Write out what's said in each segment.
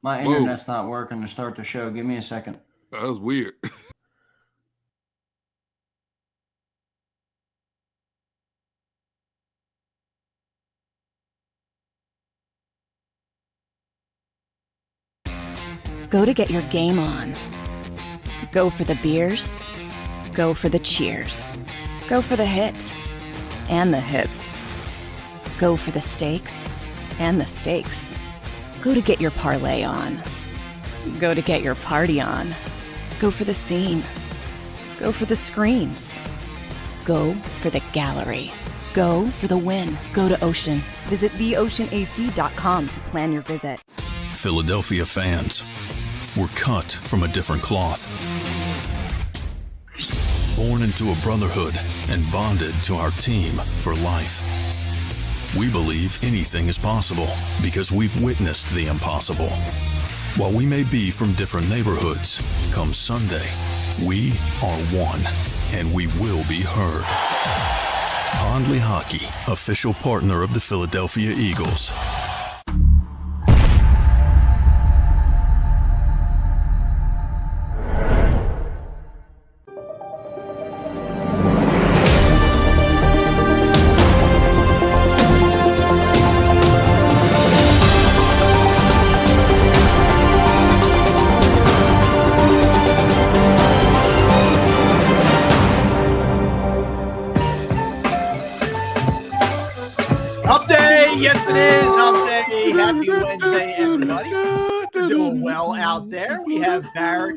My internet's not working to start the show. Give me a second. That was weird. Go to get your game on. Go for the beers. Go for the cheers. Go for the hit and the hits. Go for the stakes and the stakes. Go to get your parlay on. Go to get your party on. Go for the scene. Go for the screens. Go for the gallery. Go for the win. Go to Ocean. Visit theoceanac.com to plan your visit. Philadelphia fans, we're cut from a different cloth. Born into a brotherhood and bonded to our team for life. We believe anything is possible because we've witnessed the impossible. While we may be from different neighborhoods, come Sunday, we are one, and we will be heard. Pondley Hockey, official partner of the Philadelphia Eagles.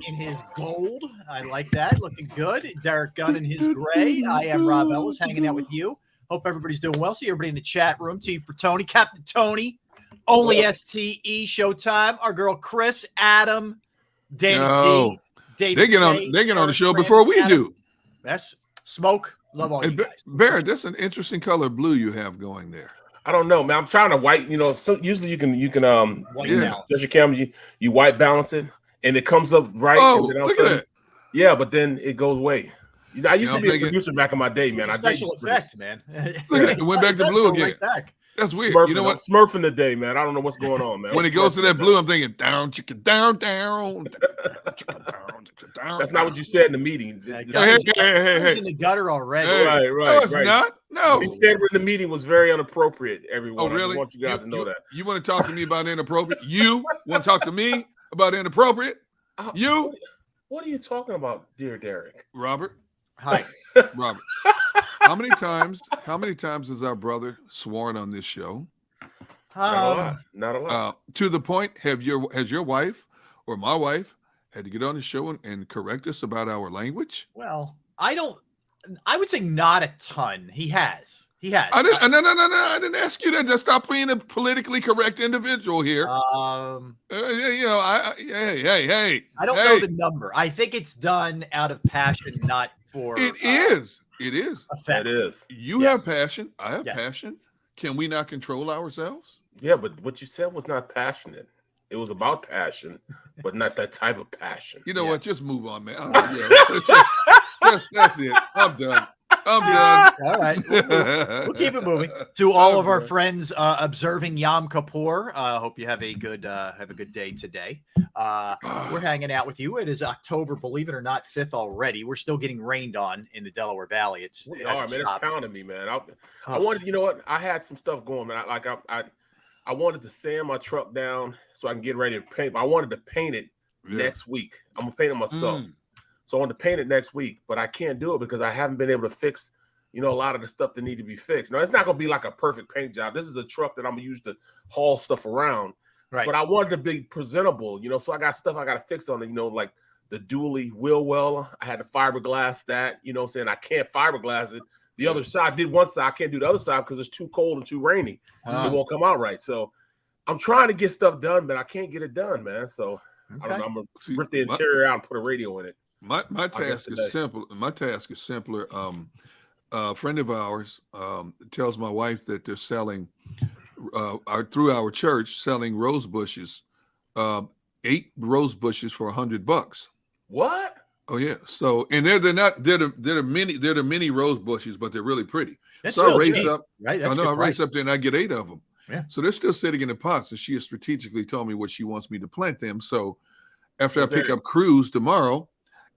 In his gold. I like that. Looking good. Derek Gunn in his gray. I am Rob Ellis hanging out with you. Hope everybody's doing well. See everybody in the chat room. T for Tony. Captain Tony. Only STE Showtime. Our girl Chris, Adam, Danny D. David they get on the show before we do. That's Smoke. Love all you guys. Barrett, that's an interesting color blue you have going there. I don't know, man. I'm trying to white, so usually you can white balance. Just your camera, you white balance it. And it comes up right. Oh, and then look at that. Yeah, but then it goes away. I used to be a producer back in my day, man. Special effect, man. Look at it. It went back to blue again. Right back. That's weird. Smurfing, you know what? Smurfing the day, man. I don't know what's going on, man. When it goes to that blue, I'm thinking down, chicken, down, down. That's not what you said in the meeting. Hey. In the gutter already. Hey. Right. No, it's not. No. What he said in the meeting was very inappropriate, everyone. Oh, really? I want you guys to know that. You want to talk to me about inappropriate? You want to talk to me about inappropriate? You? What are you talking about, dear Derek? Robert? Hi. Robert. How many times has our brother sworn on this show? Not a lot. To the point, has your wife or my wife had to get on the show and correct us about our language? Well, I would say not a ton. He has. No. I didn't ask you that. Just stop being a politically correct individual here. Hey. I don't know the number. I think it's done out of passion, not for. It is. Effect. It is. You have passion. I have passion. Can we not control ourselves? Yeah, but what you said was not passionate. It was about passion, but not that type of passion. You know what? Just move on, man. That's it. I'm done. All right. We'll keep it moving. To all of our friends observing Yom Kippur, hope you have a good day today. We're hanging out with you. It is October, believe it or not, 5th already. We're still getting rained on in the Delaware Valley. It's pounding me, man. I wanted, you know what? I had some stuff going, man. I wanted to sand my truck down so I can get ready to paint. But I wanted to paint it next week. I'm gonna paint it myself. So I want to paint it next week, but I can't do it because I haven't been able to fix, a lot of the stuff that need to be fixed. Now, it's not going to be like a perfect paint job. This is a truck that I'm going to use to haul stuff around. Right. But I wanted to be presentable, so I got stuff I got to fix on it, like the dually wheel well. I had to fiberglass that, I can't fiberglass it. The other side, did one side, I can't do the other side because it's too cold and too rainy. It won't come out right. So I'm trying to get stuff done, but I can't get it done, man. So I don't know. I'm going to rip the interior out and put a radio in it. My task is simple. My task is simpler. A friend of ours tells my wife that they're selling through our church selling rose bushes, 8 rose bushes for $100. What? Oh yeah. So and they're the mini rose bushes, but they're really pretty. That's so I still race cheap, up, right? I race up there and I get 8 of them. Yeah. So they're still sitting in the pots, and she has strategically told me what she wants me to plant them. So after I pick up Cruz tomorrow,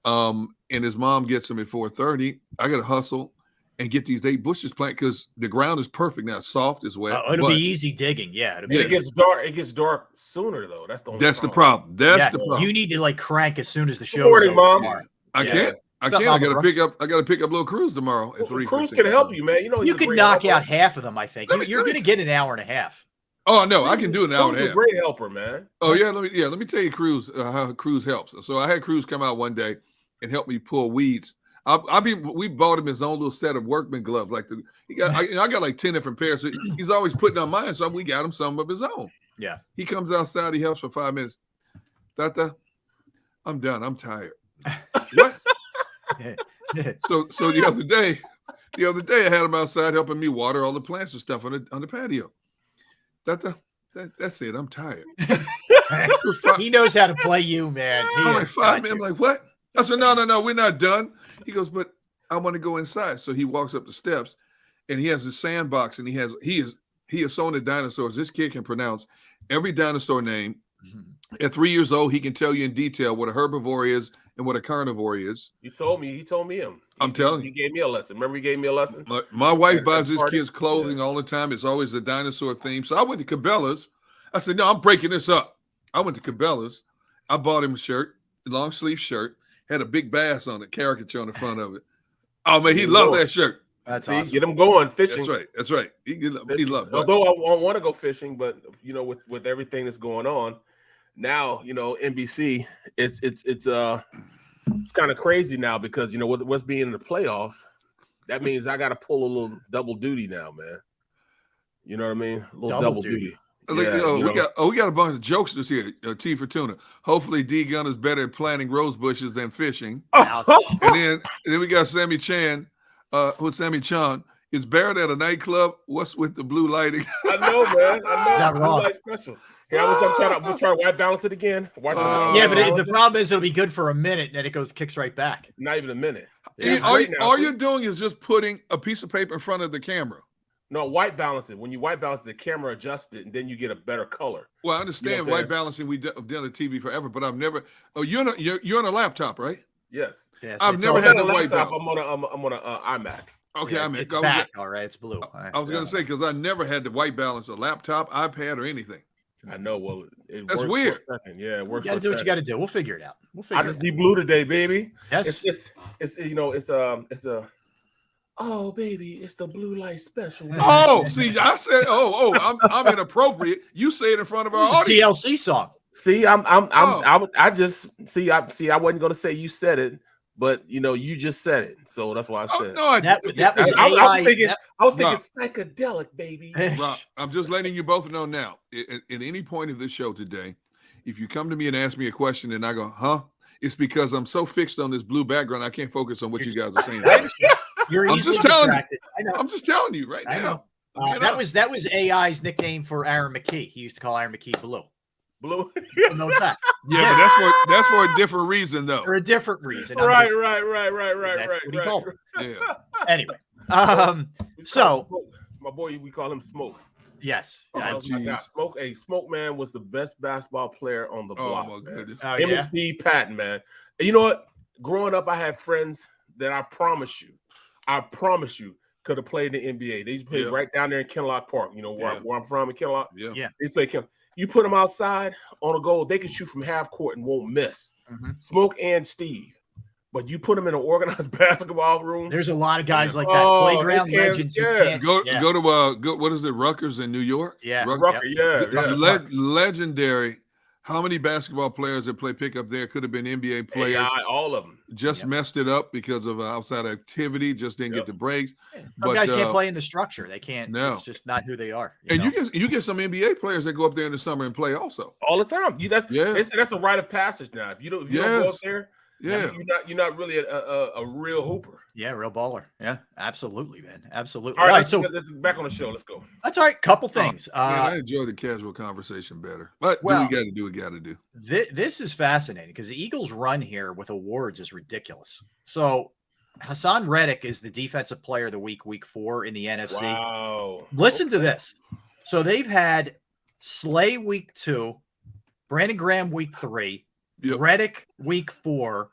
and his mom gets him at 4:30, I got to hustle and get these 8 bushes planted because the ground is perfect now. It's soft, it's wet. It'll be easy digging. Yeah. It gets dark. It gets dark sooner though. That's the problem. That's the problem. You need to like crank as soon as the show's morning, over. Mom. I can't. I gotta pick up little Cruz tomorrow at 3. Cruz can help you, man. You know you could knock out half of them. I think you're going to get an hour and a half. Oh no, I can do an hour and a half. Cruz is a great helper, man. Oh yeah, let me tell you, Cruz, how Cruz helps. So I had Cruz come out one day and help me pull weeds. We bought him his own little set of workman gloves. Like I got like 10 different pairs. So he's always putting on mine, so we got him some of his own. Yeah. He comes outside, he helps for 5 minutes. Tata, I'm done. I'm tired. What? So the other day I had him outside helping me water all the plants and stuff on the patio. That's it. I'm tired. He knows how to play you, man. I'm like 5 minutes. I'm like, what? I said, no, we're not done. He goes, but I want to go inside. So he walks up the steps, and he has a sandbox, and he is so into dinosaurs. This kid can pronounce every dinosaur name. Mm-hmm. At 3 years old, he can tell you in detail what a herbivore is and what a carnivore is. He told me him. I'm telling you. He gave me a lesson. Remember he gave me a lesson? My wife buys his kids clothing all the time. It's always a dinosaur theme. So I went to Cabela's. I said, no, I'm breaking this up. I went to Cabela's. I bought him a shirt, long sleeve shirt, had a big bass on it, caricature on the front of it. Oh, man, he loved that shirt. That's awesome. Get him going fishing. That's right. He loved it. Although I want to go fishing, but, with everything that's going on, now, NBC, it's kind of crazy now because with what's being in the playoffs, that means I got to pull a little double duty now, man. You know what I mean? A little double duty. We got a bunch of jokesters here. T for tuna. Hopefully, D Gun is better at planting rose bushes than fishing. and then we got Sammy Chan. Who's Sammy Chan? Is Barrett at a nightclub? What's with the blue lighting? I know, man. I know. It's not wrong. Blue light special. Yeah, I'm trying to white balance it again. But the problem is it'll be good for a minute, and then it kicks right back. Not even a minute. All you're doing is just putting a piece of paper in front of the camera. No, white balance it. When you white balance it, the camera adjusts it, and then you get a better color. Well, I understand white balancing. We've done a TV forever, but I've never. Oh, you're on a laptop, right? Yes. I've never had a white balance. I'm on an iMac. Okay, yeah, it's back. All right, it's blue. I was going to say because I never had to white balance a laptop, iPad, or anything. I know. Well, that's weird. Yeah, it works. You got to do what you got to do. We'll figure it out. I just be blue today, baby. Yes. It's oh, baby, it's the blue light special. Oh, see, I said, I'm inappropriate. You say it in front of our audience. TLC song. See, I wasn't gonna say you said it, but you just said it, so that's why I said. No, that was I AI. I was thinking psychedelic, baby. Rob, I'm just letting you both know now. At any point of this show today, if you come to me and ask me a question and I go, "Huh," it's because I'm so fixed on this blue background I can't focus on what you guys are saying. You're easily distracted. I know. I'm just telling you right now. That was AI's nickname for Aaron McKee. He used to call Aaron McKee Blue. Blue. No fact. Yeah, but that's for a different reason, though. For a different reason. Right. That's what he called him. Yeah. Anyway, so my boy, we call him Smoke. Yes. Smoke man was the best basketball player on the block. Oh my goodness. Oh, Him and Steve Patton, man. And you know what? Growing up, I had friends that I promise you could have played in the NBA. They used to play right down there in Kenlock Park. Where I'm from in Kenlock. Yeah. They play Kenlock. You put them outside on a goal, they can shoot from half court and won't miss. Mm-hmm. Smoke and Steve. But you put them in an organized basketball room. There's a lot of guys like that. Playground legends. Go to what is it? Rutgers in New York. Yeah. Rutgers, legendary. How many basketball players that play pickup there could have been NBA players? AI, all of them. Just messed it up because of outside activity. Just didn't get the breaks. Some guys can't play in the structure. They can't. No. It's just not who they are. You get some NBA players that go up there in the summer and play also. All the time. That's a rite of passage now. If you don't go up there, you're not really a real hooper. Yeah, real baller. Yeah, absolutely, man. Absolutely. All right, so let's back on the show. Let's go. That's all right. Couple things. I enjoy the casual conversation better. But do we got to do what we got to do. This is fascinating because the Eagles' run here with awards is ridiculous. So Hassan Reddick is the defensive player of the week 4 in the NFC. Wow. Listen to this. So they've had Slay week 2, Brandon Graham week 3, Reddick week 4.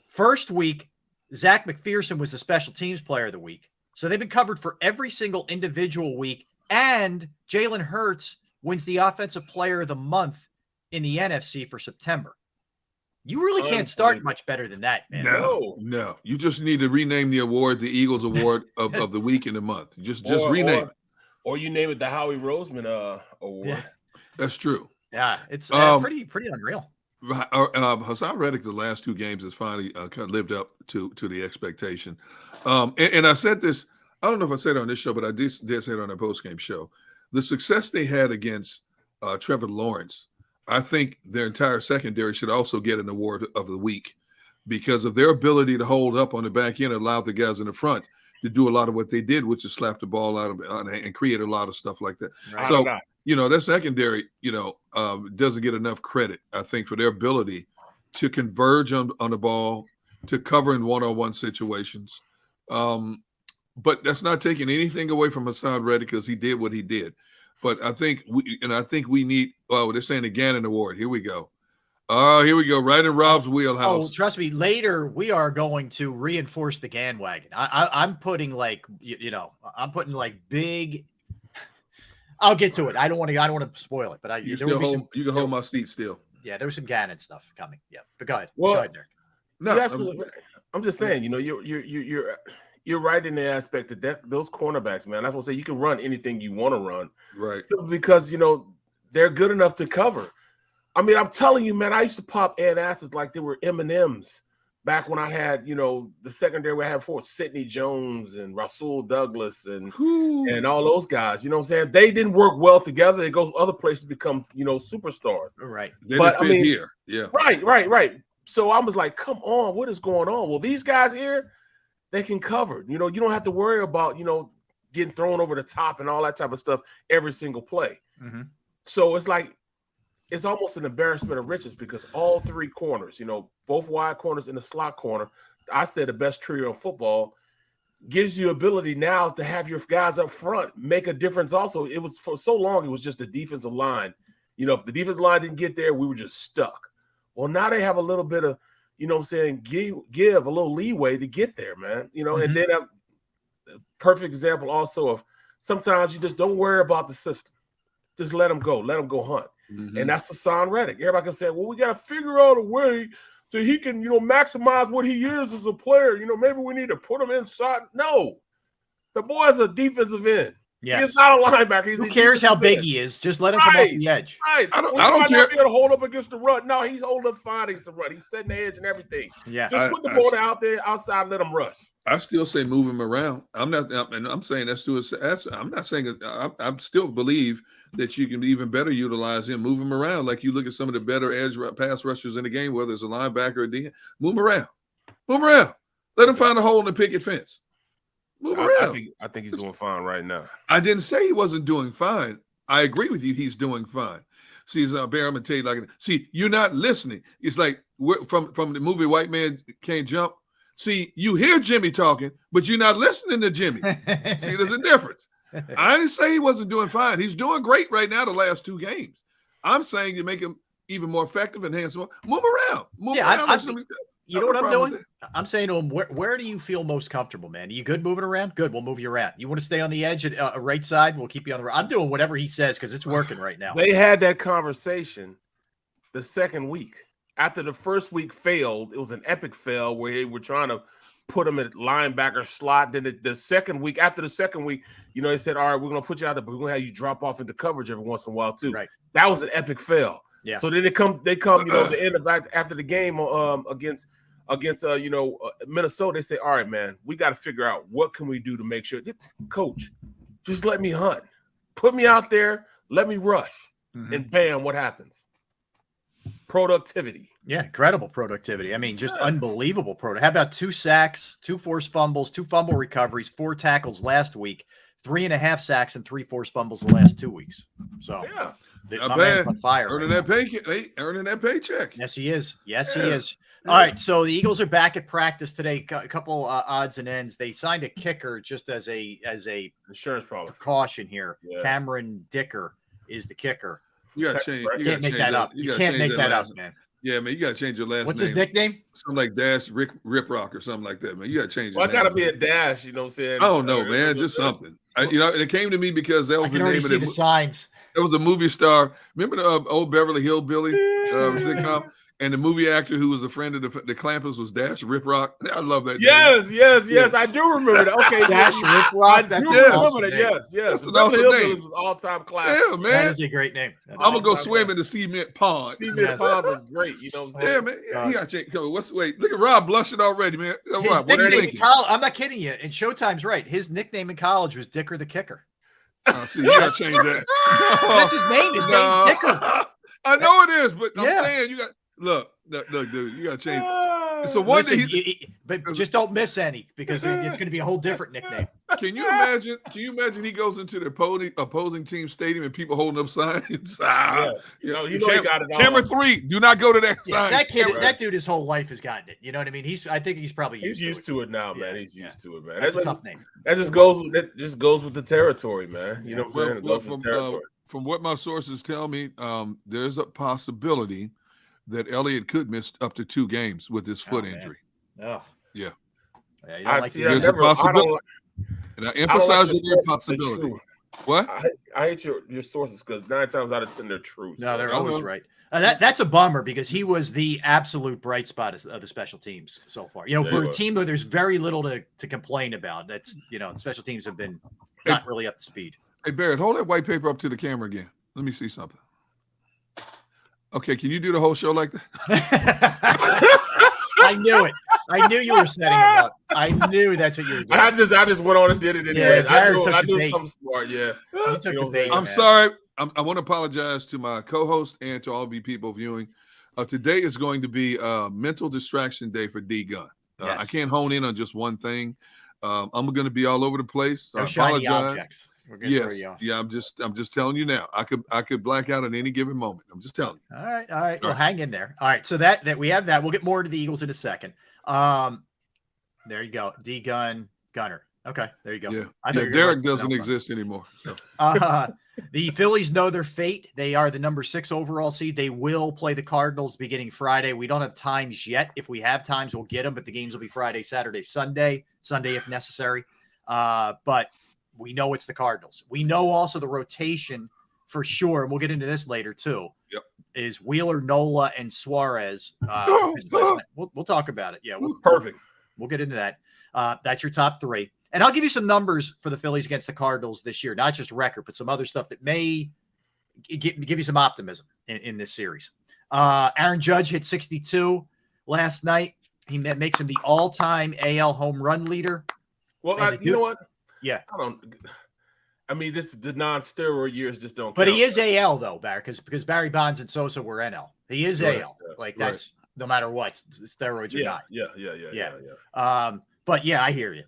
First week, Zach McPherson was the special teams player of the week. So they've been covered for every single individual week. And Jalen Hurts wins the offensive player of the month in the NFC for September. You really can't start much better than that, man. No. You just need to rename the award the Eagles Award of the week and the month. Just rename it. Or you name it the Howie Roseman Award. Yeah. That's true. Yeah, it's pretty unreal. Hassan Reddick, the last 2 games, has finally kind of lived up to the expectation. And I said this, I don't know if I said it on this show, but I did say it on a post-game show. The success they had against Trevor Lawrence, I think their entire secondary should also get an award of the week because of their ability to hold up on the back end and allow the guys in the front to do a lot of what they did, which is slap the ball out of and create a lot of stuff like that. Right. So, their secondary, doesn't get enough credit, I think, for their ability to converge on the ball, to cover in one-on-one situations. But that's not taking anything away from Hassan Reddick because he did what he did. But I think we need, they're saying the Gannon Award. Here we go. Here we go. Right in Rob's wheelhouse. Oh, trust me. Later, we are going to reinforce the Gann wagon. I'm putting I'm putting big. I'll get to it. I don't want to spoil it, but you can hold my seat still. Yeah, there was some Gannon stuff coming. Yeah, but go ahead. Well, go ahead, Derek. No, I'm just saying. You're right in the aspect that those cornerbacks, man. That's what I say. You can run anything you want to run, right? Simply because they're good enough to cover. I mean, I'm telling you, man. I used to pop asses like they were M&Ms back when I had, the secondary we had for Sidney Jones and Rasul Douglas and all those guys. You know what I'm saying? They didn't work well together. They go other places to become, superstars. Right. They didn't fit here. Yeah. Right. So I was like, come on, what is going on? Well, these guys here, they can cover. You don't have to worry about, getting thrown over the top and all that type of stuff every single play. Mm-hmm. So it's almost an embarrassment of riches because all 3 corners, both wide corners and the slot corner, I said the best trio in football, gives you ability now to have your guys up front make a difference also. It was for so long, it was just the defensive line. If the defensive line didn't get there, we were just stuck. Well, now they have a little bit of, give a little leeway to get there, man. And then a perfect example also of sometimes you just don't worry about the system. Just let them go hunt. Mm-hmm. And that's Hassan Reddick. Everybody can say, well, we got to figure out a way so he can, maximize what he is as a player. Maybe we need to put him inside. No, the boy's a defensive end. Yes. He's not a linebacker. Who cares how big he is? Just let him come off the edge. Right. I don't care. Be able to hold up against the run. No, he's holding up fine against the run. He's setting the edge and everything. Yeah. Just put the ball out there outside, let him rush. I still say move him around. I'm saying that's to his. I'm not saying I still believe that you can even better utilize him, move him around. Like you look at some of the better edge pass rushers in the game, whether it's a linebacker or a D, move him around. Let him find a hole in the picket fence. Move around. I think he's doing fine right now. I didn't say he wasn't doing fine. I agree with you. He's doing fine. See, Bear, I'm going to tell you you're not listening. It's like from the movie White Man Can't Jump. See, you hear Jimmy talking, but you're not listening to Jimmy. See, there's a difference. I didn't say he wasn't doing fine. He's doing great right now the last 2 games. I'm saying to make him even more effective and handsome. Move around. You know what I'm doing? I'm saying to him, where do you feel most comfortable, man? Are you good moving around? Good. We'll move you around. You want to stay on the edge at right side? We'll keep you on the right. I'm doing whatever he says because it's working right now. They had that conversation the second week. After the first week failed, it was an epic fail where they were trying to put him at linebacker slot. Then the second week, after the second week, they said, all right, we're going to put you out there, but we're going to have you drop off into coverage every once in a while too. Right. That was an epic fail. Yeah. So then they come, the end of after the game against Minnesota. They say, all right, man, we got to figure out what can we do to make sure. Coach, just let me hunt. Put me out there. Let me rush. Mm-hmm. And bam, what happens? Productivity. Yeah, incredible productivity. I mean, just unbelievable How about 2 sacks, 2 forced fumbles, 2 fumble recoveries, 4 tackles last week, 3.5 sacks and 3 forced fumbles the last 2 weeks. So yeah. Not My bad. man's on fire. Earning right that earning that paycheck. Yes, he is. Yes, he Yeah. is. All right, so the Eagles are back at practice today. A couple odds and ends. They signed a kicker just as a Insurance policy. precaution here. Yeah. Cameron Dicker is the kicker. You gotta change. Right. You Can't gotta make change that up. You gotta can't change make that up, last- man. Yeah, man, you gotta change your last What's name. his nickname? Something like Dash Rip Rock or something like that, man. You gotta change. Well, your I gotta name. be a dash, you know what I'm saying? I don't know, man. Just something. It came to me because that I was the can name already of see the signs. It was a movie star. Remember the old Beverly Hillbilly sitcom? And the movie actor who was a friend of the Clampers was Dash Rip Rock. I love that. Yes, name. yes. I do remember that. Okay, Dash Rip Rock. That's I an do awesome remember that. name. Yes. That's an Beverly awesome Hillbillies name. was all-time classic. Yeah, That man. is a great name. I'm gonna go all-time swim in the cement pond. Steven Pond was great, you know what I'm Yeah, saying? man. Yeah, he got to change. Wait, look at Rob blushing already, man. His Rob, what are you nickname in thinking? college, I'm not kidding you. And Showtime's right. His nickname in college was Dicker the Kicker. Oh, see, you gotta change that. That's his name. His name's Dicker. I know it is, but Yeah. I'm saying you got look, dude, you gotta change. So one Listen, day but just don't miss any because it's going to be a whole different nickname. Can you imagine? Can you imagine he goes into the opposing team stadium and people holding up signs? You know he got it all. Camera 3, do not go to that Yeah, sign. that kid, Camera- that dude, his whole life has gotten it. You know what I mean? I think he's probably He's used to it now, man. He's used to it, man. That's a tough name. That just goes with the territory, man. You know what I'm saying? It goes with the territory. From what my sources tell me, there's a possibility that Elliott could miss up to 2 games with his foot injury. Oh, yeah. You don't like There's a possibility, and I emphasize that there's a possibility. What? I hate your sources because 9 times out of 10 they're true. No, they're always right. That's a bummer because he was the absolute bright spot of the special teams so far. You know, for a team where there's very little to complain about, that's special teams have been not really up to speed. Hey Barrett, hold that white paper up to the camera again. Let me see something. Okay, can you do the whole show like that? I knew it. I knew you were setting him up. I knew that's what you were doing. I just went on and did it anyway. Yeah, I knew something smart. Yeah, you took the bait. I'm sorry. I want to apologize to my co-host and to all of you people viewing. Today is going to be Mental Distraction Day for D Gun. Yes. I can't hone in on just one thing. I'm going to be all over the place. No I shiny apologize. objects. We're gonna throw you Yes, off. yeah. I'm just telling you now. I could black out at any given moment. I'm just telling you. All right. Well, hang in there. All right. So that we have that. We'll get more into the Eagles in a second. There you go. D Gun Gunner. Okay, there you go. Yeah. Derek doesn't exist anymore. So. The Phillies know their fate. They are the number 6 overall seed. They will play the Cardinals beginning Friday. We don't have times yet. If we have times, we'll get them, but the games will be Friday, Saturday, Sunday if necessary. But we know it's the Cardinals. We know also the rotation for sure, and we'll get into this later too. Yep. Is Wheeler, Nola, and Suarez. We'll talk about it. Yeah, perfect. We'll get into that. That's your top 3. And I'll give you some numbers for the Phillies against the Cardinals this year, not just record, but some other stuff that may give you some optimism in this series. Aaron Judge hit 62 last night. He makes him the all-time AL home run leader. Well, you know what? Yeah. I mean, the non-steroid years just don't. But count. he is AL though, Barry, because Barry Bonds and Sosa were NL. He is AL. Like that's no matter what, steroids or not. Yeah. But yeah, I hear you.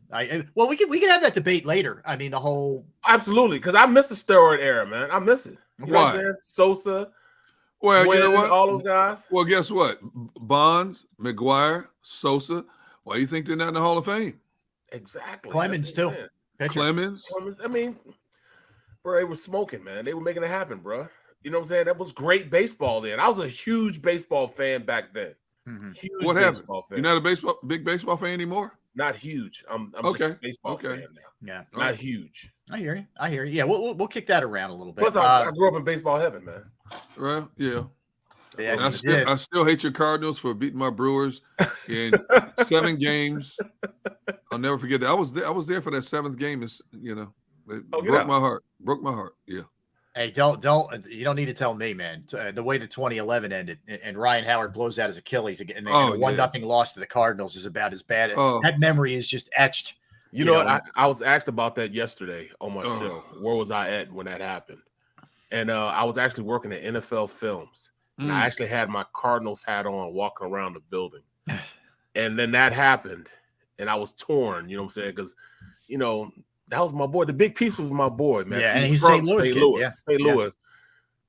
Well, we can have that debate later. I mean, the whole absolutely, because I miss the steroid era, man. I miss it. You know what I'm saying? Sosa. Well, you know what? All those guys. Well, guess what? Bonds, McGuire, Sosa. Why do you think they're not in the Hall of Fame? Exactly. Clemens too. Clemens. I mean, bro, they were smoking, man. They were making it happen, bro. You know what I'm saying? That was great baseball then. I was a huge baseball fan back then. Mm-hmm. Huge what happened? Fan. You're not a big baseball fan anymore? Not huge. I'm okay. Just a baseball fan now. Yeah. Not huge. I hear you. Yeah, we'll kick that around a little bit. Plus, I grew up in baseball heaven, man. Well, yeah. Yeah, I still hate your Cardinals for beating my Brewers in 7 games. I'll never forget that. I was there for that 7th game. It broke my heart. Broke my heart. Yeah. Hey, you don't need to tell me, man. The way the 2011 ended, and Ryan Howard blows out his Achilles again, and a 1-0 loss to the Cardinals is about as bad. That memory is just etched. You know what? I was asked about that yesterday on my show. Where was I at when that happened? And I was actually working at NFL Films. And I actually had my Cardinals hat on walking around the building. And then that happened. And I was torn, you know what I'm saying? Because, that was my boy. The big piece was my boy, man. Yeah, and he's St. Louis. St. Louis.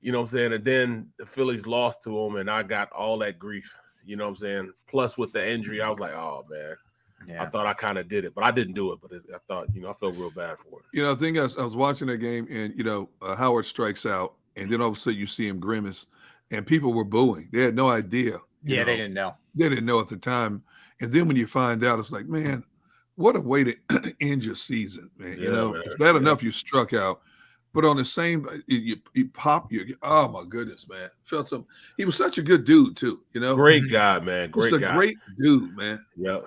You know what I'm saying? And then the Phillies lost to him, and I got all that grief. You know what I'm saying? Plus with the injury, I was like, oh man. Yeah. I thought I kind of did it, but I didn't do it. But I thought, I felt real bad for it. I think I was watching that game, and Howard strikes out, and then all of a sudden you see him grimace, and people were booing. They had no idea. Yeah, they didn't know. They didn't know at the time. And then when you find out, it's like, man, what a way to end your season, man. Man. It's bad enough you struck out, but on the same, you pop, oh my goodness, man. Felt some. He was such a good dude too, Great guy, man. Great Just guy. a great dude, man. Yep.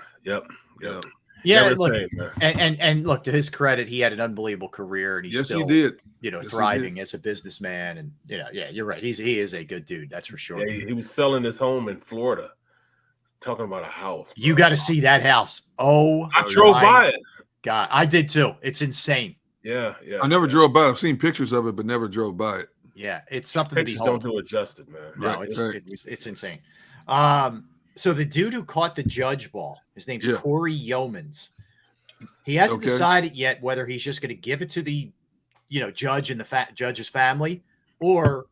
Yeah, look, Same, and look, to his credit, he had an unbelievable career, and he's still, he did. Thriving as a businessman, and yeah, you're right. He is a good dude, that's for sure. Yeah, he was selling his home in Florida, talking about a house. Bro. You got to see that house. Oh, I drove by it. God, I did too. It's insane. Yeah. I never drove by it. I've seen pictures of it, but never drove by it. Yeah, it's something Pictures to behold. don't do it justice, man. No, it's insane. So the dude who caught the judge ball, his name's Corey Yeomans. He hasn't decided yet whether he's just going to give it to the, judge and the judge's family or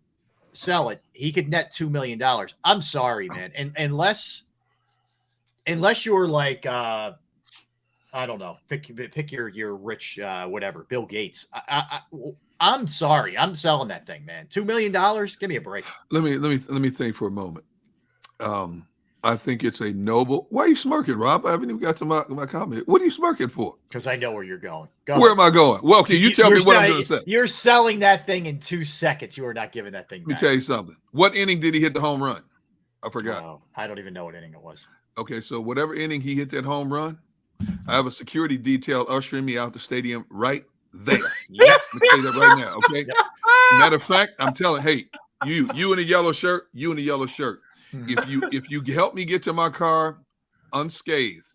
sell it. He could net $2 million. I'm sorry, man. And unless you're like, I don't know, pick your rich, whatever, Bill Gates. I'm sorry. I'm selling that thing, man. $2 million. Give me a break. Let me think for a moment. I think it's a noble. Why are you smirking, Rob? I haven't even got to my comment. What are you smirking for? Because I know where you're going. Where am I going? Well, okay, you tell me what I'm going to say. You're selling that thing in 2 seconds. You are not giving that thing back. Let me tell you something. What inning did he hit the home run? I forgot. Oh, I don't even know what inning it was. Okay, so whatever inning he hit that home run, I have a security detail ushering me out the stadium right there. Yep. Let me tell you that right now, okay? Yep. Matter of fact, I'm telling, hey, you in the yellow shirt, If you help me get to my car unscathed,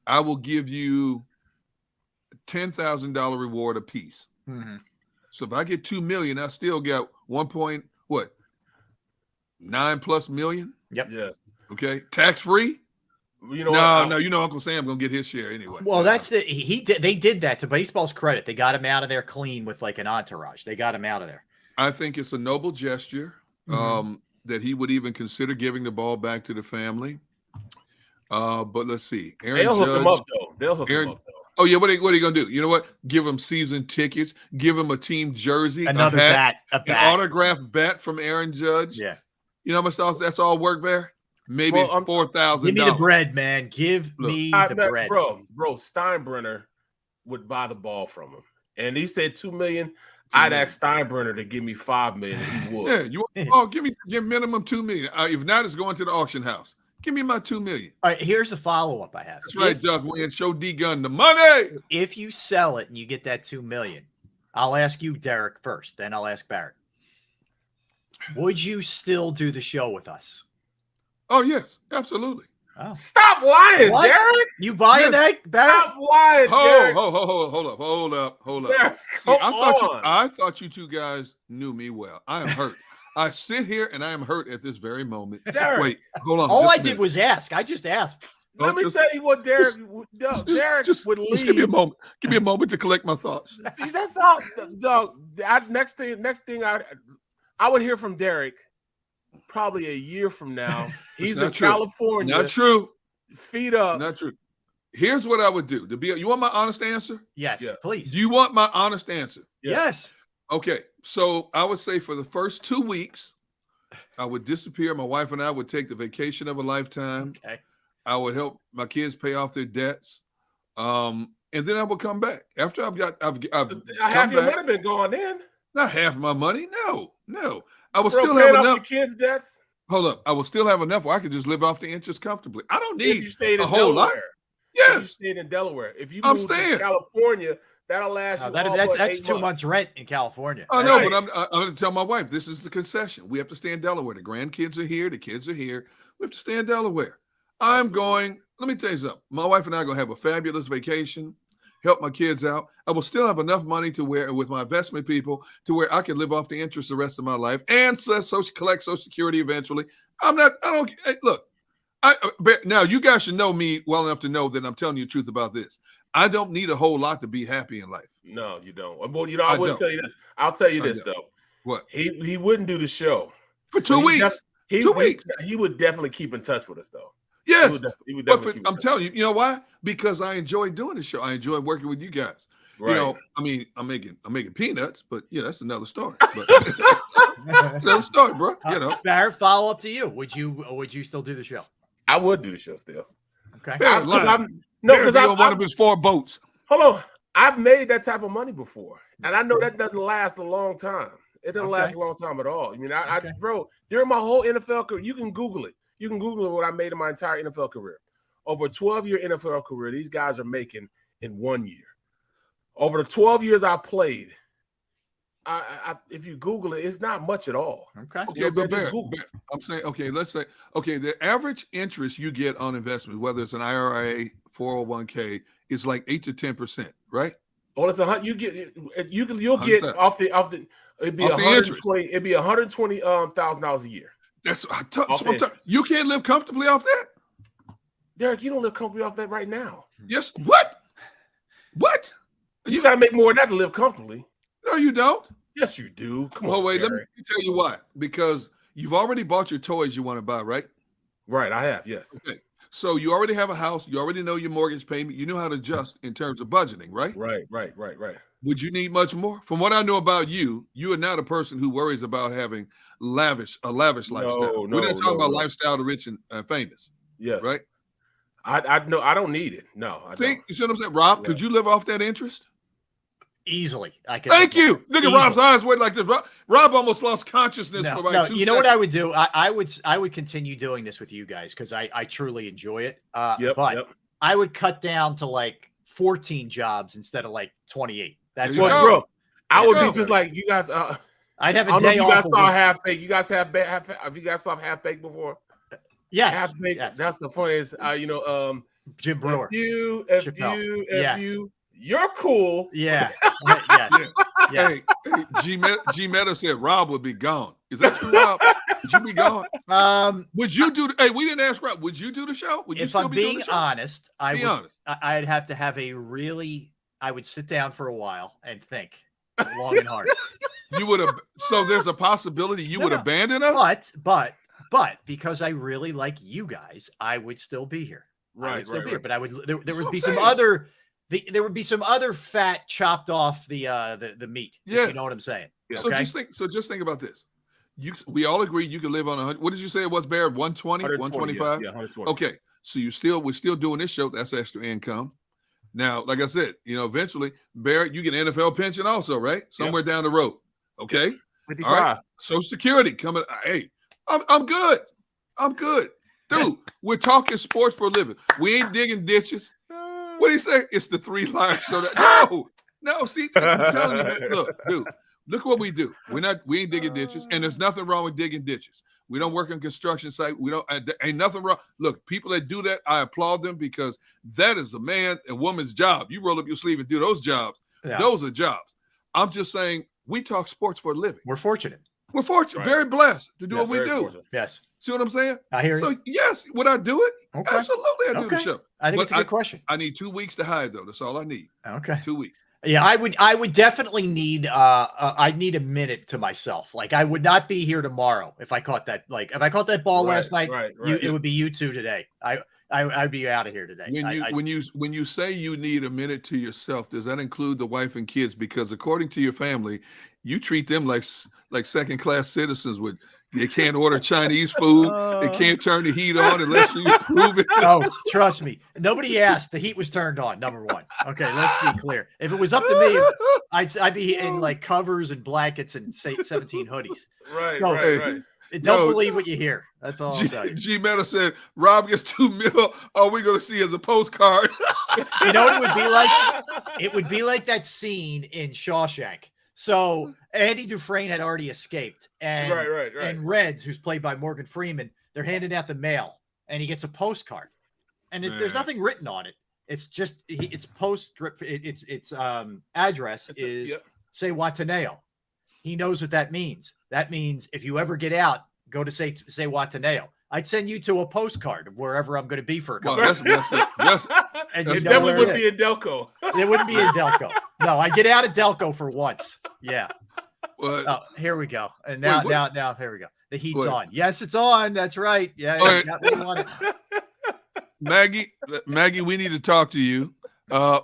I will give you $10,000 reward apiece. Mm-hmm. So if I get $2 million, I still got 1.9+ million. Yep. Yes. Okay. Tax free. No, Uncle Sam gonna get his share anyway. Well, they did that to baseball's credit. They got him out of there clean with like an entourage. They got him out of there. I think it's a noble gesture. Mm-hmm. That he would even consider giving the ball back to the family. But let's see. They'll hook him up, though. Oh, yeah. What are you going to do? You know what? Give him season tickets. Give him a team jersey. Another bat. An autographed bat from Aaron Judge. Yeah. You know how much that's all work, Bear? Maybe $4,000. Give me the bread, man. Give me the bread. Bro, Steinbrenner would buy the ball from him. And he said $2 million. I'd ask Steinbrenner to give me $5 million. He would. Yeah, give minimum $2 million. If not, it's going to the auction house. Give me my $2 million. All right, here's the follow-up I have. That's right, Doug Wynn. Show D Gun the money. If you sell it and you get that $2 million, I'll ask you, Derek, first. Then I'll ask Barrett. Would you still do the show with us? Oh yes, absolutely. Oh. Stop lying, what? Derek. You buying that, Barrett? Stop lying, Derek. Hold up. Derek, See, I thought you two guys knew me well. I am hurt. I sit here and I am hurt at this very moment. Derek. Wait, hold on. All I did was ask. I just asked. Let me tell you what Derek would leave. Just give me a moment. Give me a moment to collect my thoughts. See, that's all, Doug. Next thing I would hear from Derek probably a year from now. He's in California. Not true. Feet up. Not true. Here's what I would do. You want my honest answer? Yes, please. Do you want my honest answer? Yes. Okay. So I would say for the first 2 weeks, I would disappear. My wife and I would take the vacation of a lifetime. Okay. I would help my kids pay off their debts. And then I would come back. After I've half your money been gone in. Not half my money. No. I will Bro, still have enough. Your kids' debts. Hold up. I will still have enough where I could just live off the interest comfortably. I don't need a whole lot. Yes. If you stayed in Delaware. If you moved to California, that'll last you that's 2 months rent in California. I know, but I'm going to tell my wife, this is the concession. We have to stay in Delaware. The grandkids are here. The kids are here. We have to stay in Delaware. Let me tell you something. My wife and I are going to have a fabulous vacation, help my kids out. I will still have enough money to where, with my investment people, to where I can live off the interest the rest of my life and collect Social Security eventually. Look, now you guys should know me well enough to know that I'm telling you the truth about this. I don't need a whole lot to be happy in life. No, you don't. Well, I wouldn't tell you this. I'll tell you this, though. What? He wouldn't do the show for 2 weeks. 2 weeks. He would definitely keep in touch with us, though. Yes, he would but definitely I'm telling you, you know why? Because I enjoy doing the show. I enjoy working with you guys. Right. You know, I mean, I'm making peanuts, but that's another story. But it's another story, bro. You know, Barrett, follow up to you. Would you still do the show? I would do the show still. Okay. Because I'm on one of his 4 boats. Hold on. I've made that type of money before, and I know that doesn't last a long time. It doesn't last a long time at all. I mean, bro, during my whole NFL career, you can Google it. You can Google what I made in my entire NFL career. Over a 12-year NFL career, these guys are making in 1 year. Over the 12 years I played, if you Google it, it's not much at all. Okay. Okay, but Barrett, I'm saying, let's say, the average interest you get on investment, whether it's an IRA, 401k, is like 8 to 10%, right? Well, it's you'll get off the it'd be 120. It'd be $120,000 a year. That's you can't live comfortably off that. Derek, you don't live comfortably off that right now. Yes. What? You got to make more than that to live comfortably. No, you don't. Yes, you do. Come on, on, wait. Derek. Let me tell you why. Because you've already bought your toys you want to buy, right? Right, I have. Yes. Okay. So you already have a house. You already know your mortgage payment. You know how to adjust in terms of budgeting, right? Right. Would you need much more? From what I know about you, you are not a person who worries about having a lavish lifestyle. We're not talking about lifestyle to rich and famous. Yes. Right? I know I don't need it. No. I don't. You see what I'm saying? Rob, could you live off that interest? Easily. I can. Thank you. Look at Rob's eyes went like this. Rob almost lost consciousness for like 2 seconds. You know what I would do? I would continue doing this with you guys because I truly enjoy it. But I would cut down to like 14 jobs instead of like 28. That's what, bro. I would be just like you guys. I'd have a day off. You guys saw Half Baked. You guys have you guys saw Half Baked before? Yes. Half Baked. Yes. That's the funniest. Jim Brewer. If you're cool. Yeah. Yes. Hey, G Meta said Rob would be gone. Is that true, Rob? Would you be gone? Would you do? Hey, we didn't ask Rob. Would you do the show? Would you if I'm being honest, honest. I'd have to have I would sit down for a while and think long and hard. You would have. So there's a possibility you would abandon us. But because I really like you guys, I would still be here. Right. Here, but there would be some other. There would be some other fat chopped off the meat. Yeah, you know what I'm saying. Yeah. Okay? So just think about this. We all agree you can live on 100. What did you say it was, Barrett? 120, 125? Yeah, 120. Okay. So we're still doing this show. That's extra income. Now, like I said, eventually, Barrett, you get an NFL pension also, right? Somewhere down the road. Okay. 55. All right. Social Security coming. Hey, I'm good. I'm good. Dude, we're talking sports for a living. We ain't digging ditches. What do you say? It's the 3 lines. So no. See, I'm telling you, man, look, dude, look what we do. We ain't digging ditches, and there's nothing wrong with digging ditches. We don't work on construction site. Ain't nothing wrong. Look, people that do that, I applaud them because that is a man and woman's job. You roll up your sleeve and do those jobs. Yeah. Those are jobs. I'm just saying we talk sports for a living. We're fortunate. We're fortunate, very blessed to do what we do. Fortunate. Yes. See what I'm saying? I hear you. So, yes, would I do it? Okay. Absolutely, I do the show. I think it's a good question. I need 2 weeks to hide, though. That's all I need. Okay. 2 weeks. Yeah, I would definitely need I'd need a minute to myself. Like I would not be here tomorrow if I caught that ball last night. Right. It would be you two today. I'd be out of here today. When you say you need a minute to yourself, does that include the wife and kids? Because according to your family, you treat them like second class citizens. They can't order Chinese food. They can't turn the heat on unless you approve it. Oh, trust me. Nobody asked. The heat was turned on. Number one. Okay, let's be clear. If it was up to me, I'd be in like covers and blankets and say 17 hoodies. Right. Don't believe what you hear. That's all. G Meta said Rob gets $2 million. All we're gonna see is a postcard. You know what it would be like? It would be like that scene in Shawshank. So Andy Dufresne had already escaped, and and Reds, who's played by Morgan Freeman, they're handing out the mail, and he gets a postcard, and there's nothing written on it. It's just its address is Say Wataneo. He knows what that means. That means if you ever get out, go to say Wataneo. I'd send you to a postcard of wherever I'm going to be for a couple. And you definitely wouldn't be in Delco. It wouldn't be in Delco. No, I get out of Delco for once. Yeah. What? Oh, here we go. And now, Wait, what? now, here we go. The heat's What? on. Yes, it's on. That's right. Yeah, All right. got what you wanted. Maggie, we need to talk to you.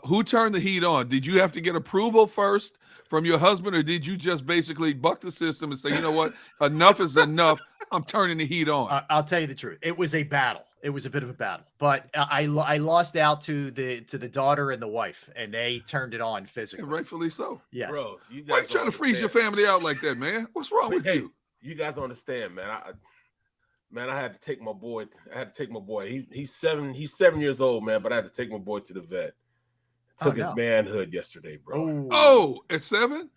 Who turned the heat on? Did you have to get approval first from your husband, or did you just basically buck the system and say, you know what, enough is enough? I'm turning the heat on. I'll tell you the truth. It was a battle. It was a bit of a battle, but I lost out to the daughter and the wife, and they turned it on physically. And rightfully so. Yes. Bro, you guys Why are you trying to freeze your family out like that, man? What's wrong with you? You guys don't understand, man. I had to take my boy. He's 7 years old, man. But I had to take my boy to the vet. Took his manhood yesterday, bro. Oh, at 7,